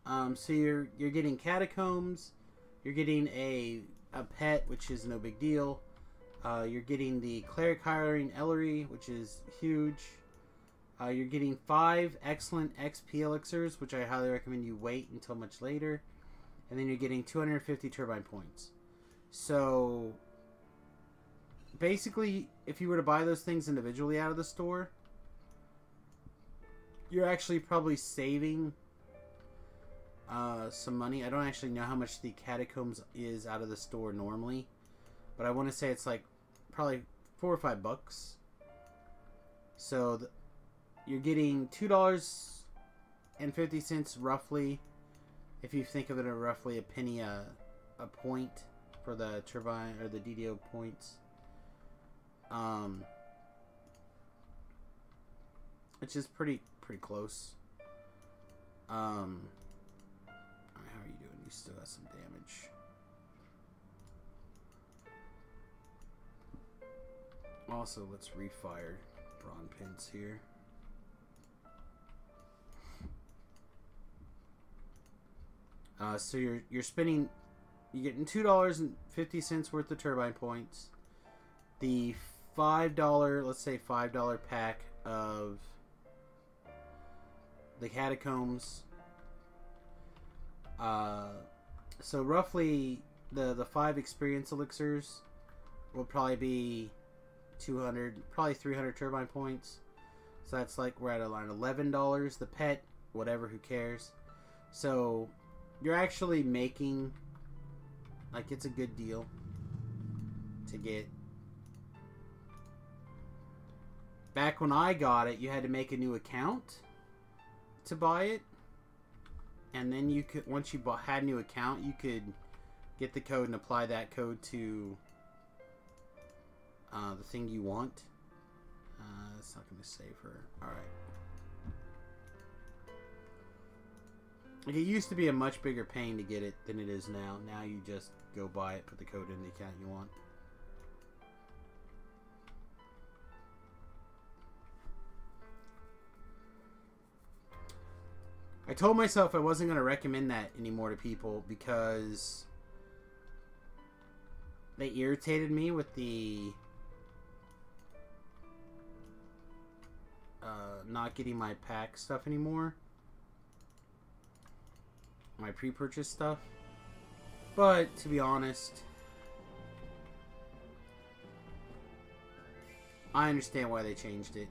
B: So you're getting Catacombs, you're getting a pet, which is no big deal. You're getting the Cleric Hiring Ellery, which is huge. You're getting 5 excellent XP elixirs, which I highly recommend you wait until much later. And then you're getting 250 turbine points. So basically, if you were to buy those things individually out of the store, you're actually probably saving some money. I don't actually know how much the Catacombs is out of the store normally, but I want to say it's like probably $4 or $5. So you're getting $2.50 roughly, if you think of it at roughly a penny a point for the turbine or the DDO points. Which is pretty close. Alright, how are you doing? You still have some damage. Also, let's refire Brawn Pins here. So you're spending, you're getting $2.50 worth of turbine points. The $5, let's say $5 pack of the Catacombs. So roughly the 5 experience elixirs will probably be 200, probably 300 turbine points. So that's like we're at around $11. The pet, whatever, who cares? So you're actually making, like, it's a good deal to get. Back when I got it, you had to make a new account to buy it, and then you could, once you had a new account, you could get the code and apply that code to the thing you want. It's not going to save her. Alright. Like, it used to be a much bigger pain to get it than it is now. Now you just go buy it, put the code in the account you want. I told myself I wasn't going to recommend that anymore to people because they irritated me with the not getting my pack stuff anymore. My pre-purchase stuff. But to be honest, I understand why they changed it.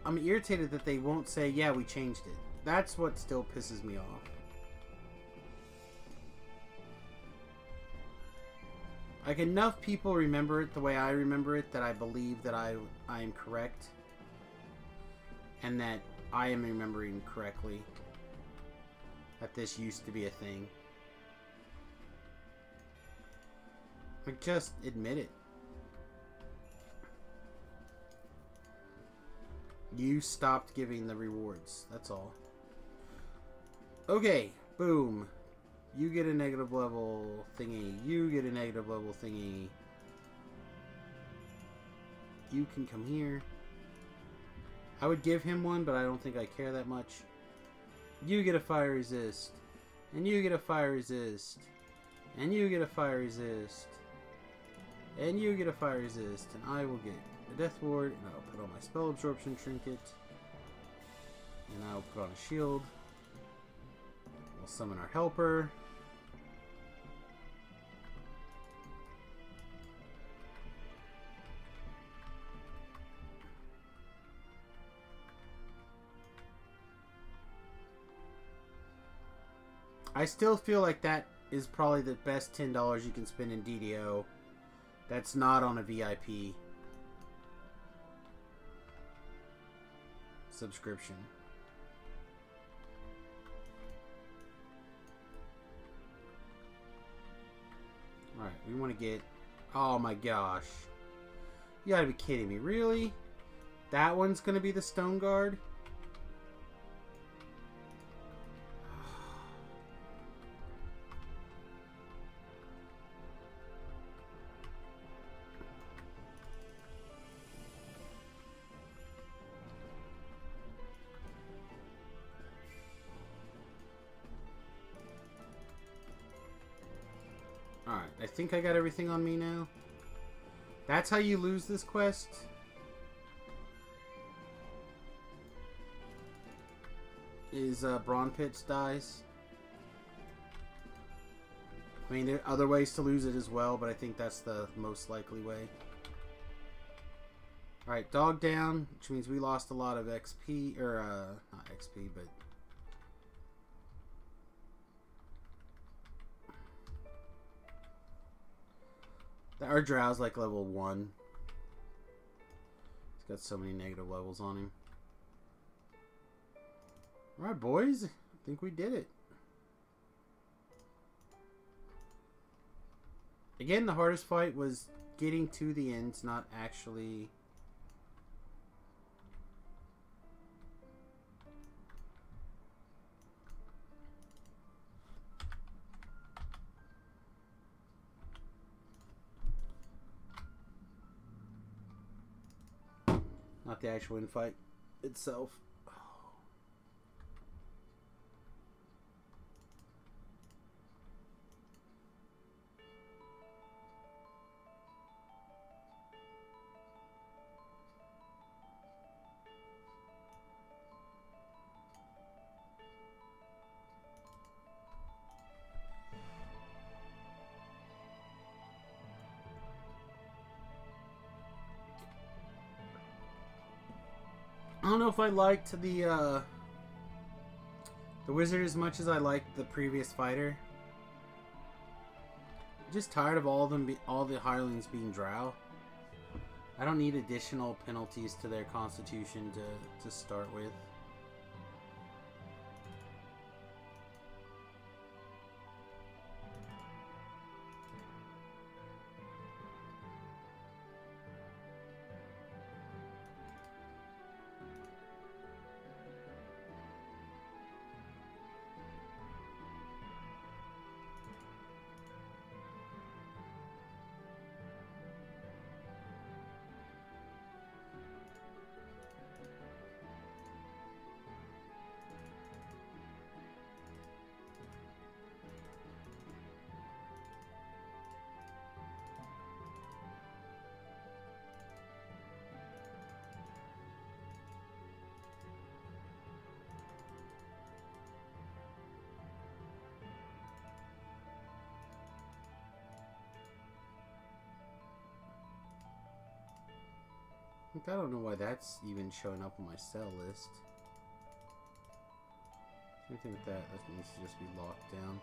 B: I'm irritated that they won't say, yeah, we changed it. That's what still pisses me off. Like, enough people remember it the way I remember it that I believe that I am correct. And that I am remembering correctly. That this used to be a thing. Like, just admit it. You stopped giving the rewards. That's all.
A: Okay, boom. You get a negative level thingy. You get a negative level thingy. You can come here. I would give him one, but I don't think I care that much. You get a fire resist. And you get a fire resist. And you get a fire resist. And you get a fire resist. And I will get a death ward. And I'll put on my spell absorption trinket. And I'll put on a shield. We'll summon our helper. I still feel like that is probably the best $10 you can spend in DDO. That's not on a VIP subscription. Alright, we want to get... Oh my gosh. You gotta be kidding me. Really? That one's gonna be the Stone Guard? Alright, I think I got everything on me now. That's how you lose this quest? Is Brawn Pitch dies? I mean, there are other ways to lose it as well, but I think that's the most likely way. Alright, dog down, which means we lost a lot of XP, or, not XP, but... Our Drow's like level 1. He's got so many negative levels on him. Alright, boys. I think we did it. Again, the hardest fight was getting to the ends, not actually... Not the actual infight itself. I don't know if I liked the wizard as much as I liked the previous fighter. I'm just tired of all the hirelings being drow. I don't need additional penalties to their constitution to start with. I don't know why that's even showing up on my sell list. Same thing with that. That needs to just be locked down.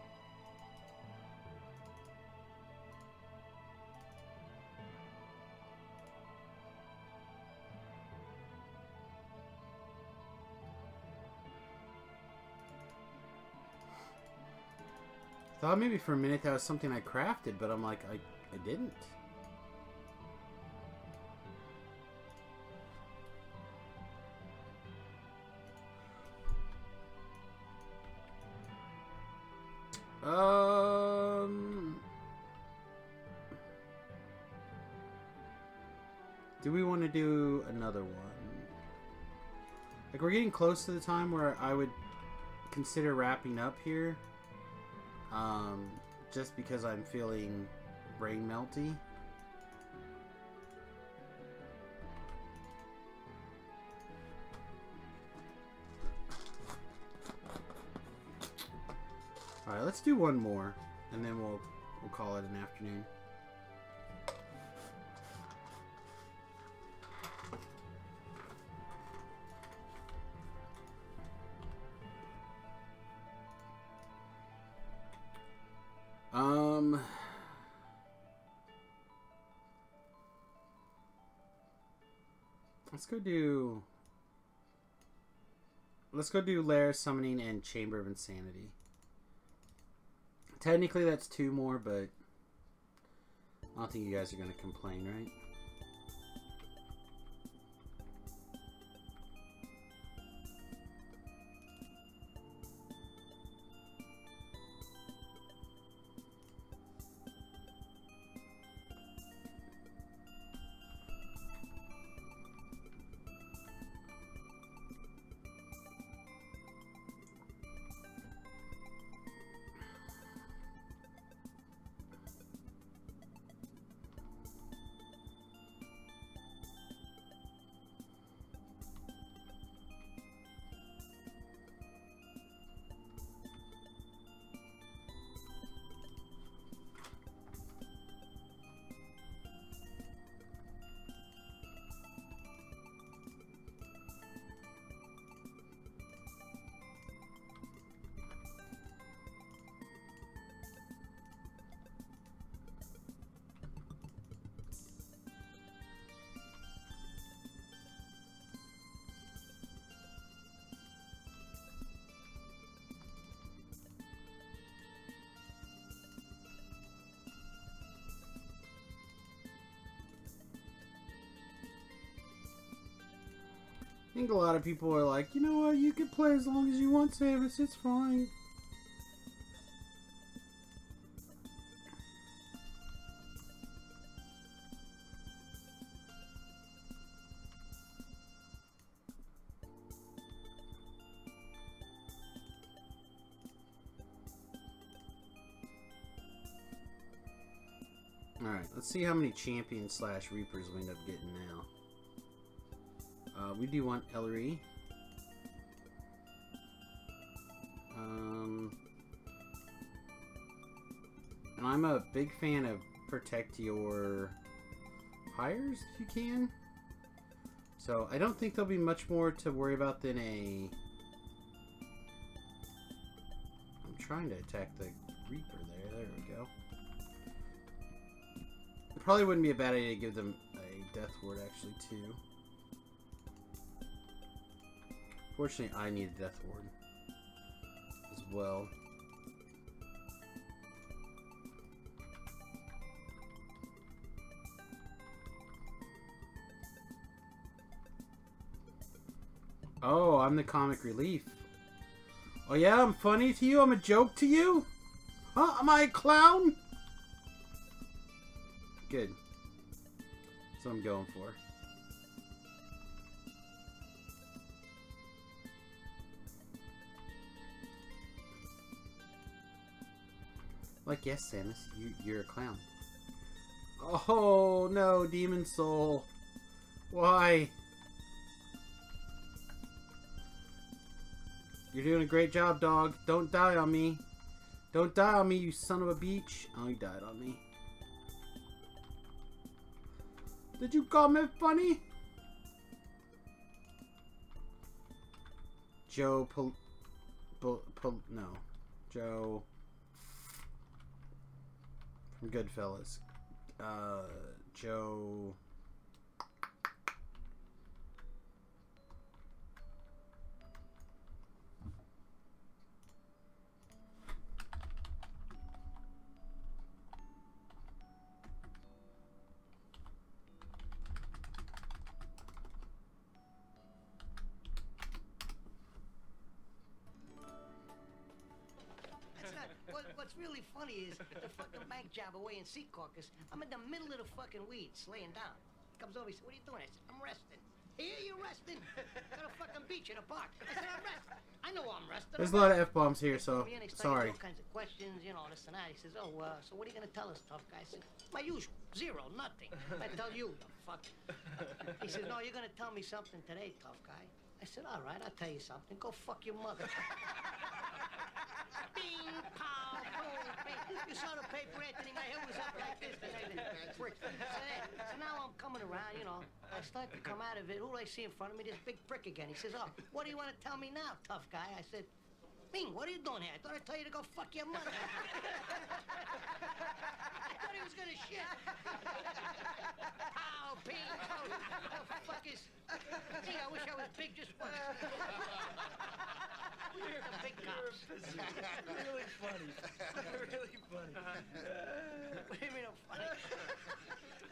A: Thought maybe for a minute that was something I crafted, but I'm like, I didn't. Do we want to do another one? Like, we're getting close to the time where I would consider wrapping up here. Just because I'm feeling brain melty. Alright, let's do one more, and then we'll call it an afternoon. Let's go do Lair Summoning and Chamber of Insanity. Technically that's 2 more, but I don't think you guys are going to complain, right? I think a lot of people are like, you know what, you can play as long as you want, Samius, it's fine. Alright, let's see how many champions slash reapers we end up getting now. We do want Ellery. And I'm a big fan of protect your hires if you can. So I don't think there'll be much more to worry about than a... I'm trying to attack the Reaper there. There we go. It probably wouldn't be a bad idea to give them a Death Ward actually too. Fortunately, I need a Death Ward as well. Oh, I'm the comic relief. Oh yeah, I'm funny to you? I'm a joke to you? Huh? Am I a clown? Good. That's what I'm going for. Like, yes, Samius, you're a clown. Oh, no, Demon Soul. Why? You're doing a great job, dog. Don't die on me. Don't die on me, you son of a beach. Oh, you died on me. Did you call me funny? Joe no. Joe from Goodfellas. Joe...
C: really funny is the fucking bank job away in Sea Caucus. I'm in the middle of the fucking weeds, laying down. He comes over, he said, what are you doing? I said, I'm resting. Here you're resting? Got a fucking beach in a park. I said, I'm resting. I know I'm resting.
A: There's a lot of F-bombs here, so sorry.
C: All kinds of questions, you know, this and that. He says, oh, so what are you going to tell us, tough guy? I said, my usual. 0, nothing. I tell you, you fuck. He says, no, you're going to tell me something today, tough guy. I said, all right, I'll tell you something. Go fuck your mother. Bing, pow, boom, bing. You saw the paper, Anthony. My head was up like this. So now I'm coming around, you know. I start to come out of it. Who do I see in front of me? This big prick again. He says, oh, what do you want to tell me now, tough guy? I said, Bing, what are you doing here? I thought I'd tell you to go fuck your mother. I thought he was going to shit. Pow, Bing, pow. The fuck is... Gee, I wish I was big just once. The big cops.
D: Really funny. Really funny.
C: What do you mean I'm funny?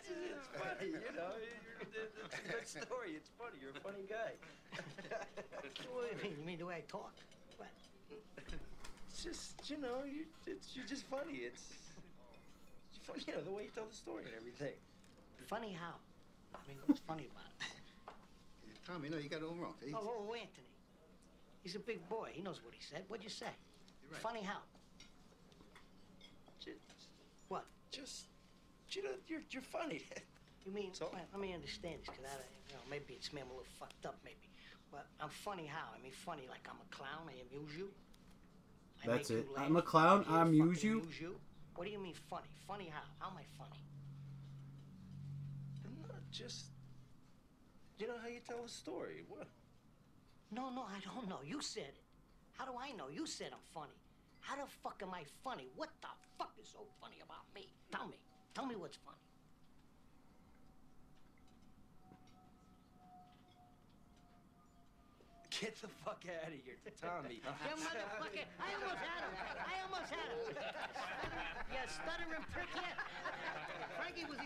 D: It's funny, you know. It's a good story. It's funny. You're a funny guy.
C: What do you mean? You mean the way I talk? What?
D: It's just, you know, you're just funny. It's funny, you know, the way you tell the story and everything.
C: Funny how? I mean, what's funny about it?
E: Tommy, no, you got it all wrong.
C: Oh, Anthony. He's a big boy. He knows what he said. What'd you say?
E: You're right.
C: Funny how?
D: Just,
C: What?
D: just, you know, you're funny.
C: You mean,
D: So?
C: well, let me understand this, because maybe it's me, I'm a little fucked up, maybe. But I'm funny how? I mean, funny like I'm a clown, I amuse you?
A: That's
C: make
A: it.
C: you laugh.
A: I'm a clown,
C: Yeah,
A: I amuse
C: fucking
A: you?
C: amuse you? What do you mean funny? Funny how? How am I funny?
D: Not just, you know how you tell a story. What?
C: No, I don't know. You said it. How do I know? You said I'm funny. How the fuck am I funny? What the fuck is so funny about me? Tell me. Tell me what's funny.
D: Get the fuck out of here, Tommy.
C: You motherfucker! I almost had him! You stuttering prick yet? Frankie was...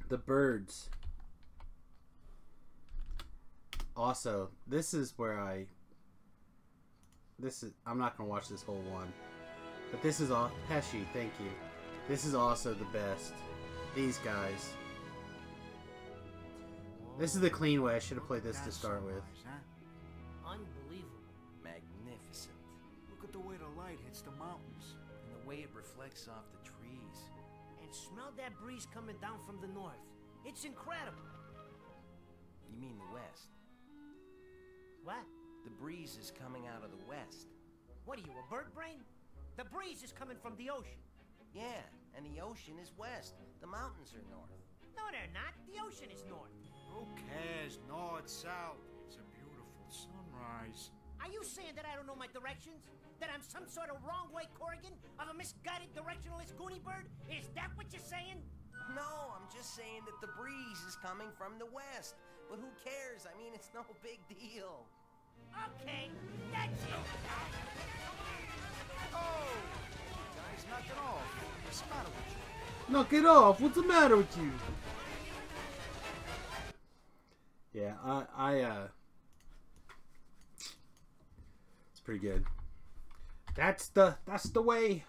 A: The birds. Also, I'm not gonna watch this whole one, but this is all Pesci. Thank you. This is also the best. These guys. This is the clean way. I should have played this to start with.
C: Unbelievable.
F: Magnificent.
G: Look at the way the light hits the mountains.
F: And the way it reflects off the trees.
C: And smell that breeze coming down from the north. It's incredible.
F: You mean the west?
C: What?
F: The breeze is coming out of the west.
C: What are you, a bird brain? The breeze is coming from the ocean.
F: Yeah, and the ocean is west. The mountains are north.
C: No, they're not. The ocean is north.
G: Who cares? North, south. It's a beautiful sunrise.
C: Are you saying that I don't know my directions? That I'm some sort of wrong-way Corrigan of a misguided directionalist Goonie bird? Is that what you're saying?
F: No, I'm just saying that the breeze is coming from the west. But who cares? I mean, it's no big deal.
C: Okay, that's it.
G: Oh! Guys, knock it off. What's the matter with you?
A: Knock it off! What's the matter with you? Yeah, it's pretty good. That's the way.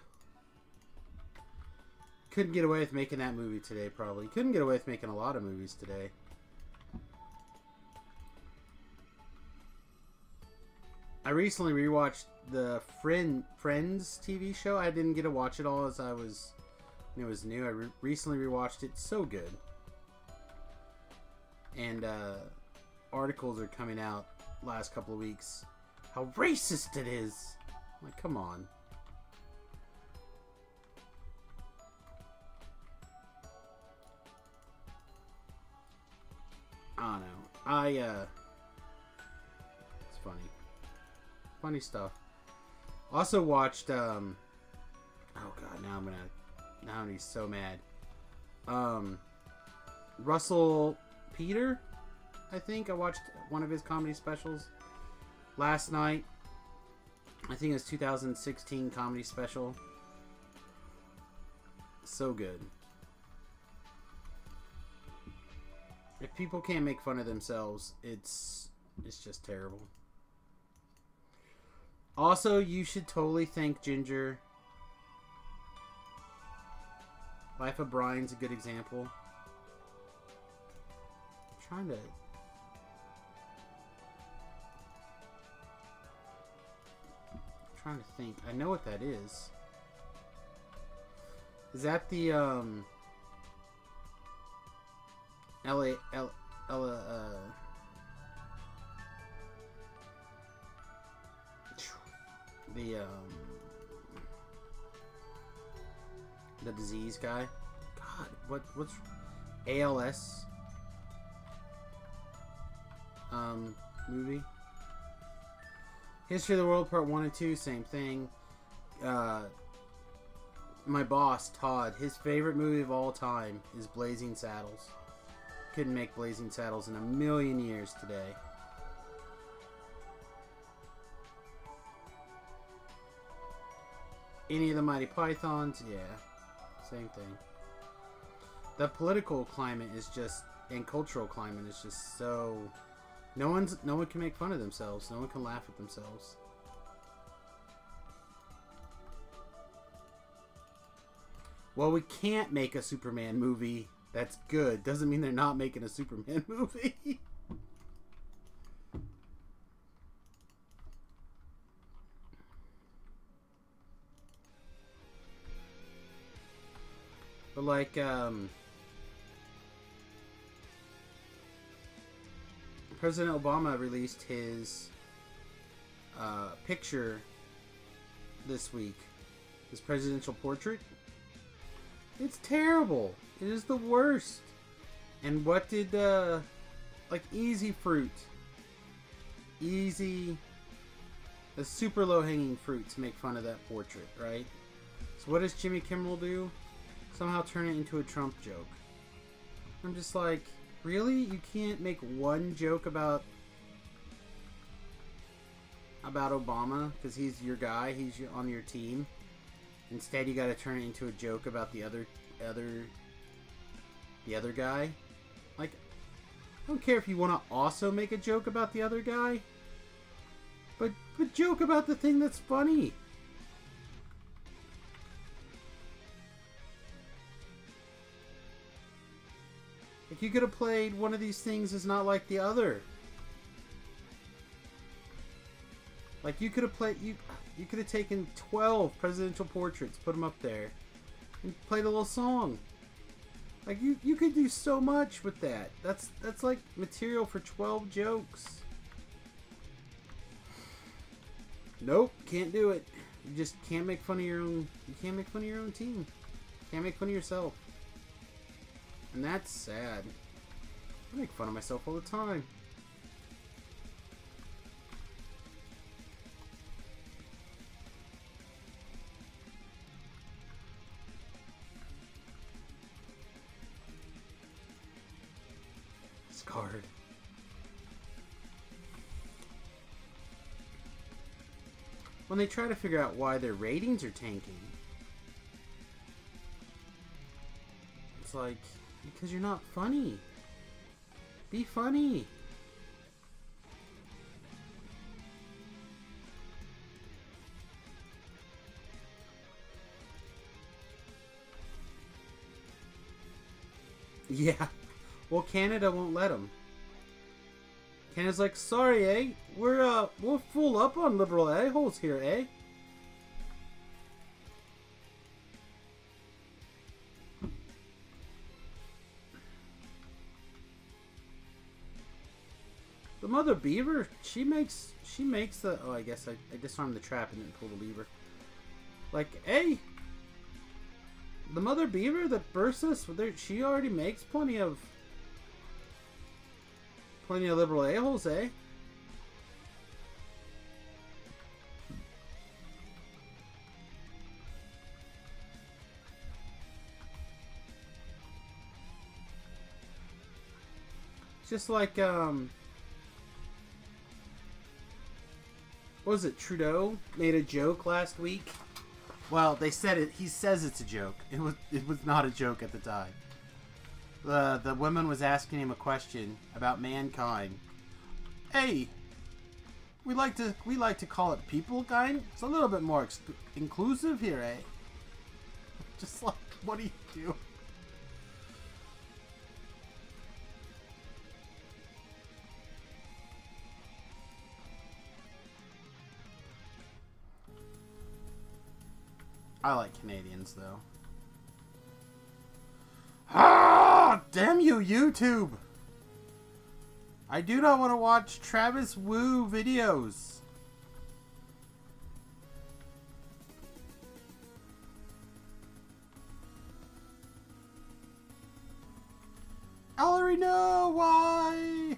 A: Couldn't get away with making that movie today, probably. Couldn't get away with making a lot of movies today. I recently rewatched the Friends TV show. I didn't get to watch it all as it was new. I recently rewatched it. So good. And articles are coming out last couple of weeks. How racist it is. Like, come on. I don't know. It's funny. Funny stuff. Also watched, oh god, now he's so mad. Russell Peter, I think. I watched one of his comedy specials last night. I think it was 2016 comedy special. So good. If people can't make fun of themselves, it's just terrible. Also, you should totally thank Ginger. Life of Brian's a good example. I'm trying to think. I know what that is. Is that the the disease guy? God, what's ALS movie? History of the World Part 1 and 2, same thing. My boss, Todd, his favorite movie of all time is Blazing Saddles. Couldn't make Blazing Saddles in a million years today. Any of the Mighty Pythons, yeah, same thing. The political climate is just, and cultural climate is just so, no one can make fun of themselves. No one can laugh at themselves. Well, we can't make a Superman movie that's good. Doesn't mean they're not making a Superman movie. But like, President Obama released his picture this week. His presidential portrait. It's terrible. It is the worst. And what did, like, Easy Fruit. Easy, a super low-hanging fruit to make fun of that portrait, right? So what does Jimmy Kimmel do? Somehow turn it into a Trump joke. I'm just like, really? You can't make one joke about Obama because he's your guy, he's on your team. Instead, you got to turn it into a joke about the other guy. Like, I don't care if you want to also make a joke about the other guy, but joke about the thing that's funny. Like, you could have played one of these things is not like the other. Like, you could have played, you could have taken 12 presidential portraits, put them up there, and played a little song. Like, you could do so much with that. That's like material for 12 jokes. Nope, can't do it. You just can't make fun of your own, you can't make fun of your own team. Can't make fun of yourself. And that's sad. I make fun of myself all the time. Scarred. When they try to figure out why their ratings are tanking, it's like, because you're not funny. Be funny. Yeah. Well, Canada won't let them. Canada's like, sorry, eh? We're full up on liberal a-holes here, eh? The mother beaver, she makes the, oh, I guess I disarmed the trap and didn't pull the lever. Like, hey, the mother beaver that bursts us, she already makes plenty of liberal a-holes, eh? It's just like, what was it, Trudeau made a joke last week? Well, they said it, he says it's a joke. It was not a joke at the time.
B: The woman was asking him a question about mankind. Hey, we like to call it people kind. It's a little bit more inclusive here, eh? Just like, what do you do? I like Canadians, though. Ah! Damn you, YouTube! I do not want to watch Travis Wu videos. I already know why.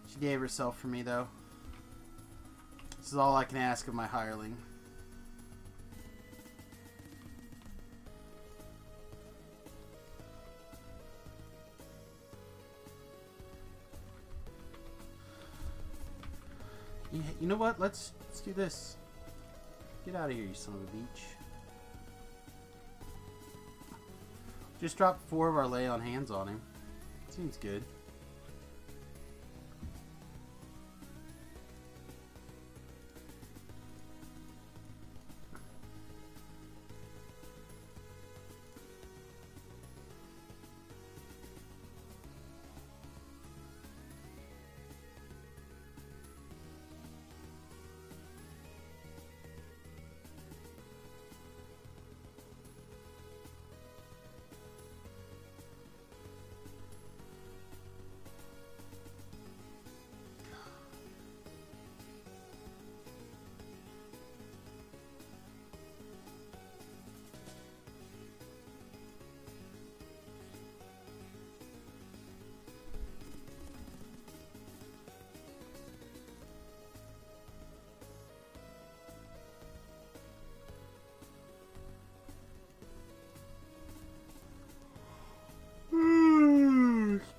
B: She gave herself for me, though. This is all I can ask of my hireling. You know what? Let's do this. Get out of here, you son of a beach. Just dropped 4 of our lay on hands on him. Seems good.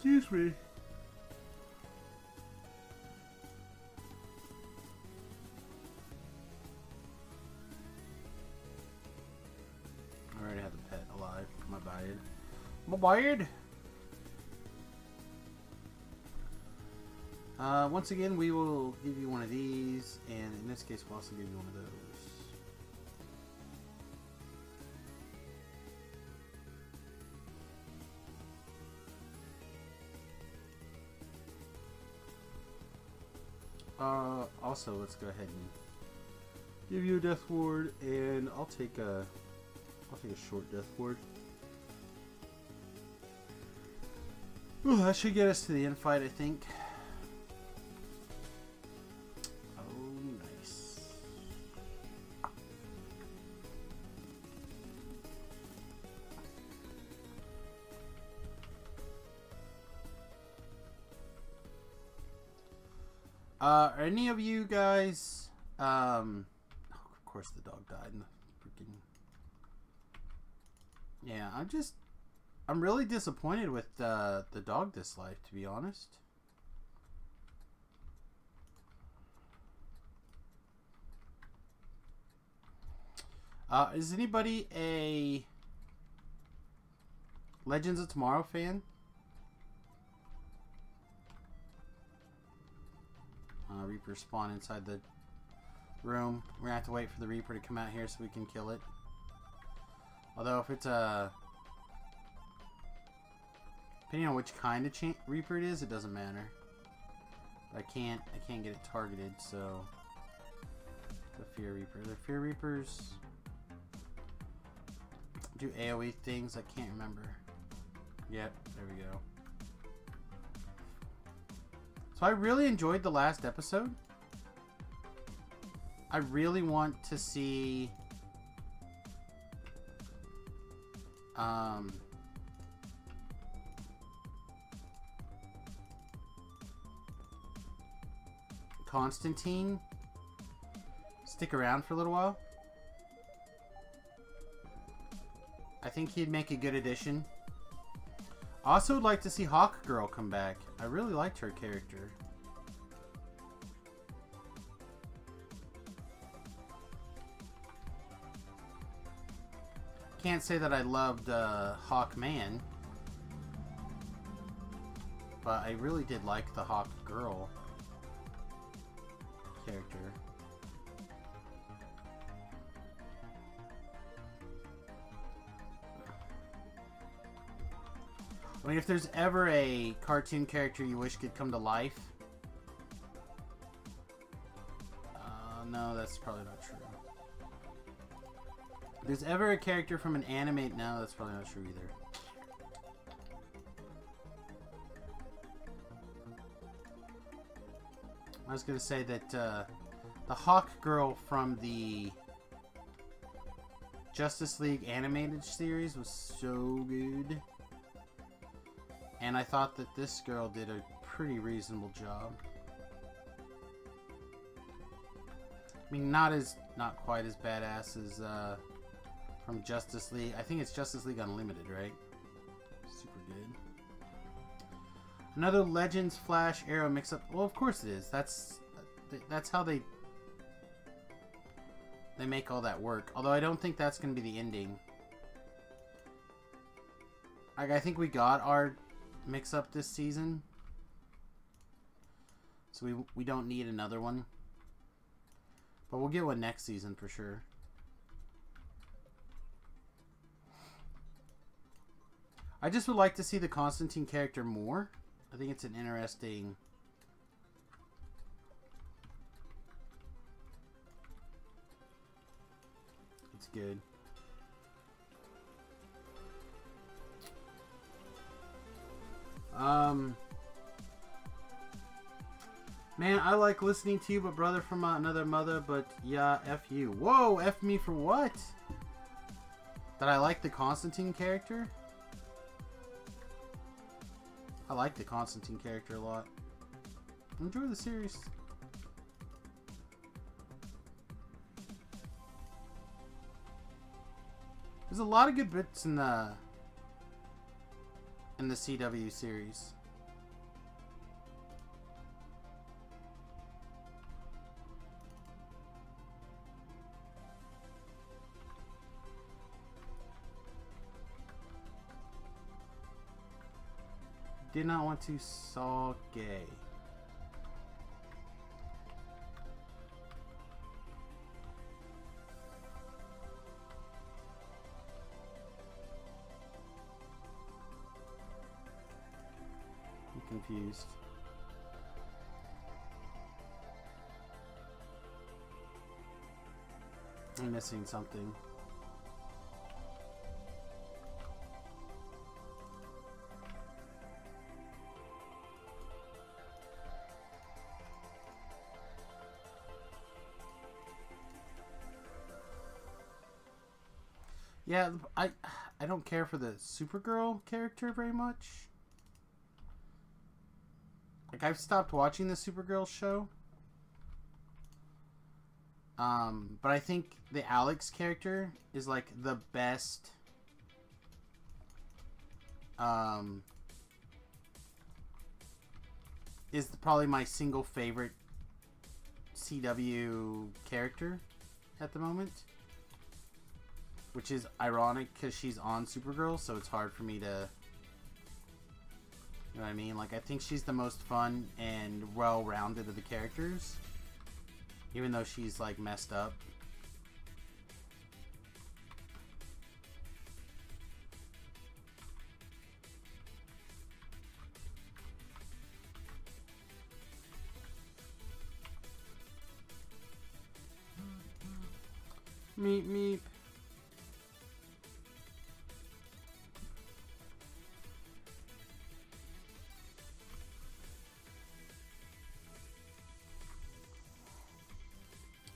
B: Excuse me. I already have the pet alive. My bad. My bad. Once again, we will give you one of these, and in this case, we'll also give you one of those. Also, let's go ahead and give you a death ward, and I'll take a short death ward. Ooh, that should get us to the end fight, I think. Oh, nice. Are any of you guys, of course the dog died in the freaking, yeah, I'm really disappointed with the dog this life, to be honest. Is anybody a Legends of Tomorrow fan? Reaper spawn inside the room. We're gonna have to wait for the Reaper to come out here so we can kill it. Although if it's a, depending on which kind of Reaper it is, it doesn't matter. But I can't get it targeted, so the Fear Reaper. The Fear Reapers do AoE things. I can't remember. Yep, there we go. So I really enjoyed the last episode. I really want to see Constantine stick around for a little while. I think he'd make a good addition. I also would like to see Hawk Girl come back. I really liked her character. Can't say that I loved Hawk Man, But I really did like the Hawk Girl character. I mean, if there's ever a cartoon character you wish could come to life... no, that's probably not true. If there's ever a character from an anime... No, that's probably not true either. I was going to say that the Hawk Girl from the Justice League animated series was so good. And I thought that this girl did a pretty reasonable job. I mean, not quite as badass as from Justice League. I think it's Justice League Unlimited, right? Super good. Another Legends Flash Arrow mix-up. Well, of course it is. That's how they make all that work. Although I don't think that's going to be the ending. Like, I think we got our mix-up this season, so we don't need another one. But we'll get one next season for sure. I just would like to see the Constantine character more. I think it's an interesting... It's good. Man, I like listening to you, but brother from another mother, but yeah, F you. Whoa, F me for what? That I like the Constantine character? I like the Constantine character a lot. Enjoy the series. There's a lot of good bits in the CW series. Did not want to saw gay. I'm confused. I'm missing something. Yeah, I don't care for the Supergirl character very much. Like, I've stopped watching the Supergirl show. But I think the Alex character is, like, the best, is probably my single favorite CW character at the moment. Which is ironic because she's on Supergirl, so it's hard for me to... You know what I mean? Like, I think she's the most fun and well-rounded of the characters. Even though she's, like, messed up. Meep, meep.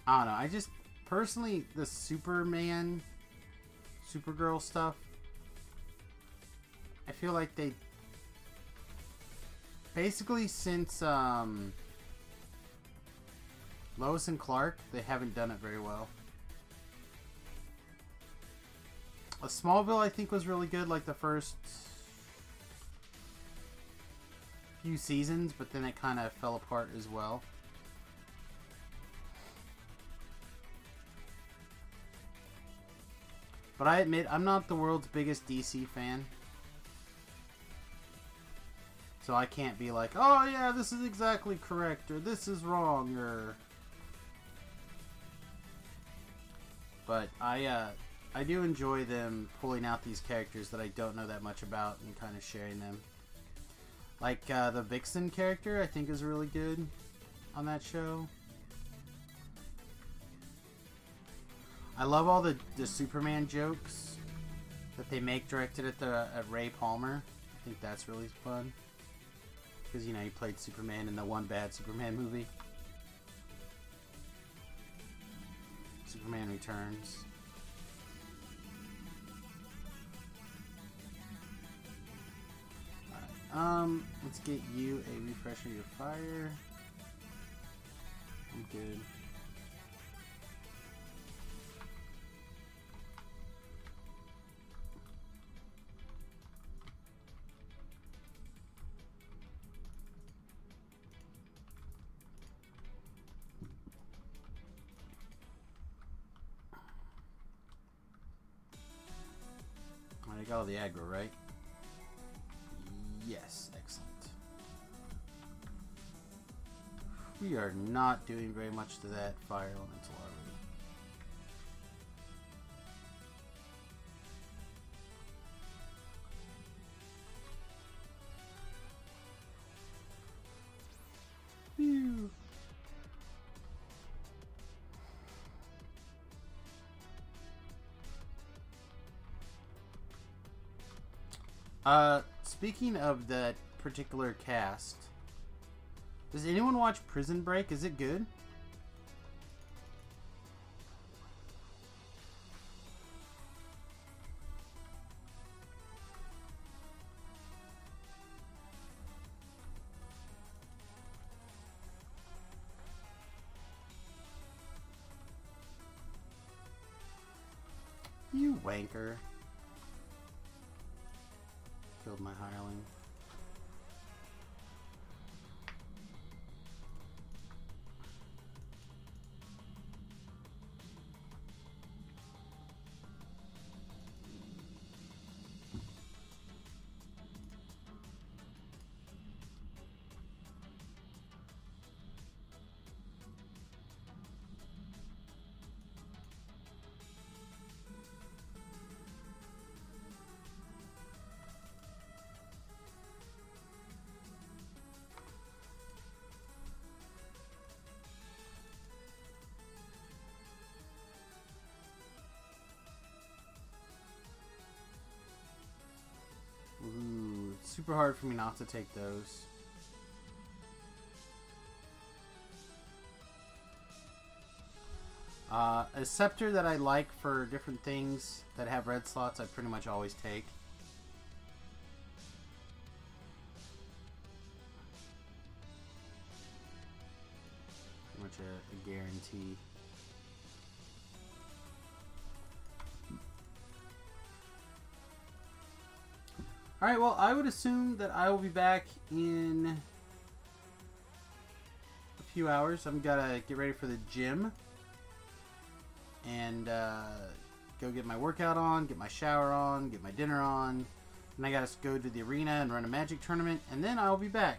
B: I don't know. I just personally, the Superman, Supergirl stuff, I feel like they basically since Lois and Clark, they haven't done it very well. Smallville, I think, was really good, like the first few seasons, but then it kind of fell apart as well. But I admit, I'm not the world's biggest DC fan. So I can't be like, oh yeah, this is exactly correct, or this is wrong, or... But I do enjoy them pulling out these characters that I don't know that much about and kind of sharing them. Like the Vixen character, I think is really good on that show. I love all the Superman jokes that they make directed at Ray Palmer. I think that's really fun. Because, you know, he played Superman in the one bad Superman movie. Superman Returns. Alright, let's get you a refresher of your fire. I'm good. I got all the aggro, right? Yes, excellent. We are not doing very much to that fire elemental, are we? Phew. Speaking of that particular cast, does anyone watch Prison Break? Is it good? You wanker. Killed my hireling. Ooh, it's super hard for me not to take those. A scepter that I like for different things that have red slots, I pretty much always take. Pretty much a guarantee. Alright, well, I would assume that I will be back in a few hours. I'm gonna get ready for the gym and go get my workout on, get my shower on, get my dinner on. And I gotta go to the arena and run a magic tournament, and then I'll be back.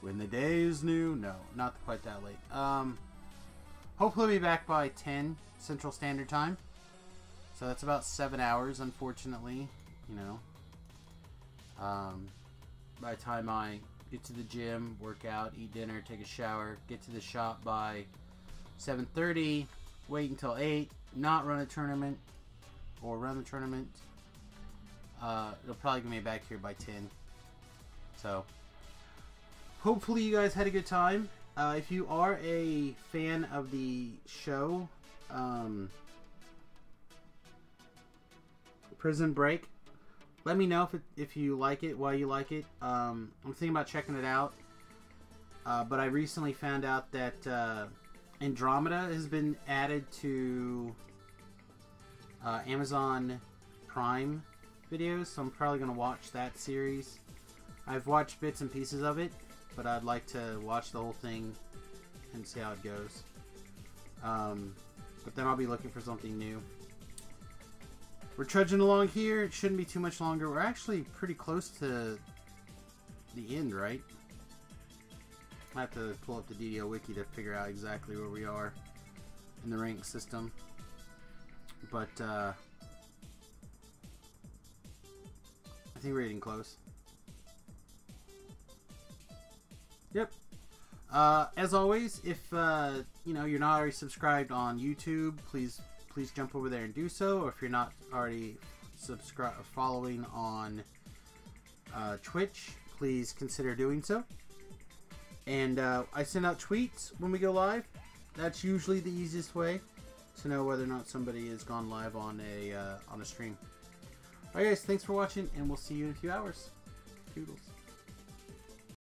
B: When the day is new. No, not quite that late. Hopefully I'll be back by 10 Central Standard Time. So that's about 7 hours, unfortunately, you know. By the time I get to the gym, work out, eat dinner, take a shower, get to the shop by 7:30, wait until 8, not run a tournament, or run the tournament, it'll probably get me back here by 10. So, hopefully you guys had a good time. If you are a fan of the show, Prison Break, let me know if you like it, why you like it. I'm thinking about checking it out. But I recently found out that Andromeda has been added to Amazon Prime videos, so I'm probably going to watch that series. I've watched bits and pieces of it, but I'd like to watch the whole thing and see how it goes. But then I'll be looking for something new. We're trudging along here. It shouldn't be too much longer. We're actually pretty close to the end, right? I have to pull up the DDO wiki to figure out exactly where we are in the rank system. But I think we're getting close. Yep. As always, if you know, you're not already subscribed on YouTube, please jump over there and do so. Or if you're not already following on Twitch, please consider doing so. And I send out tweets when we go live. That's usually the easiest way to know whether or not somebody has gone live on a stream. Alright guys, thanks for watching, and we'll see you in a few hours. Toodles.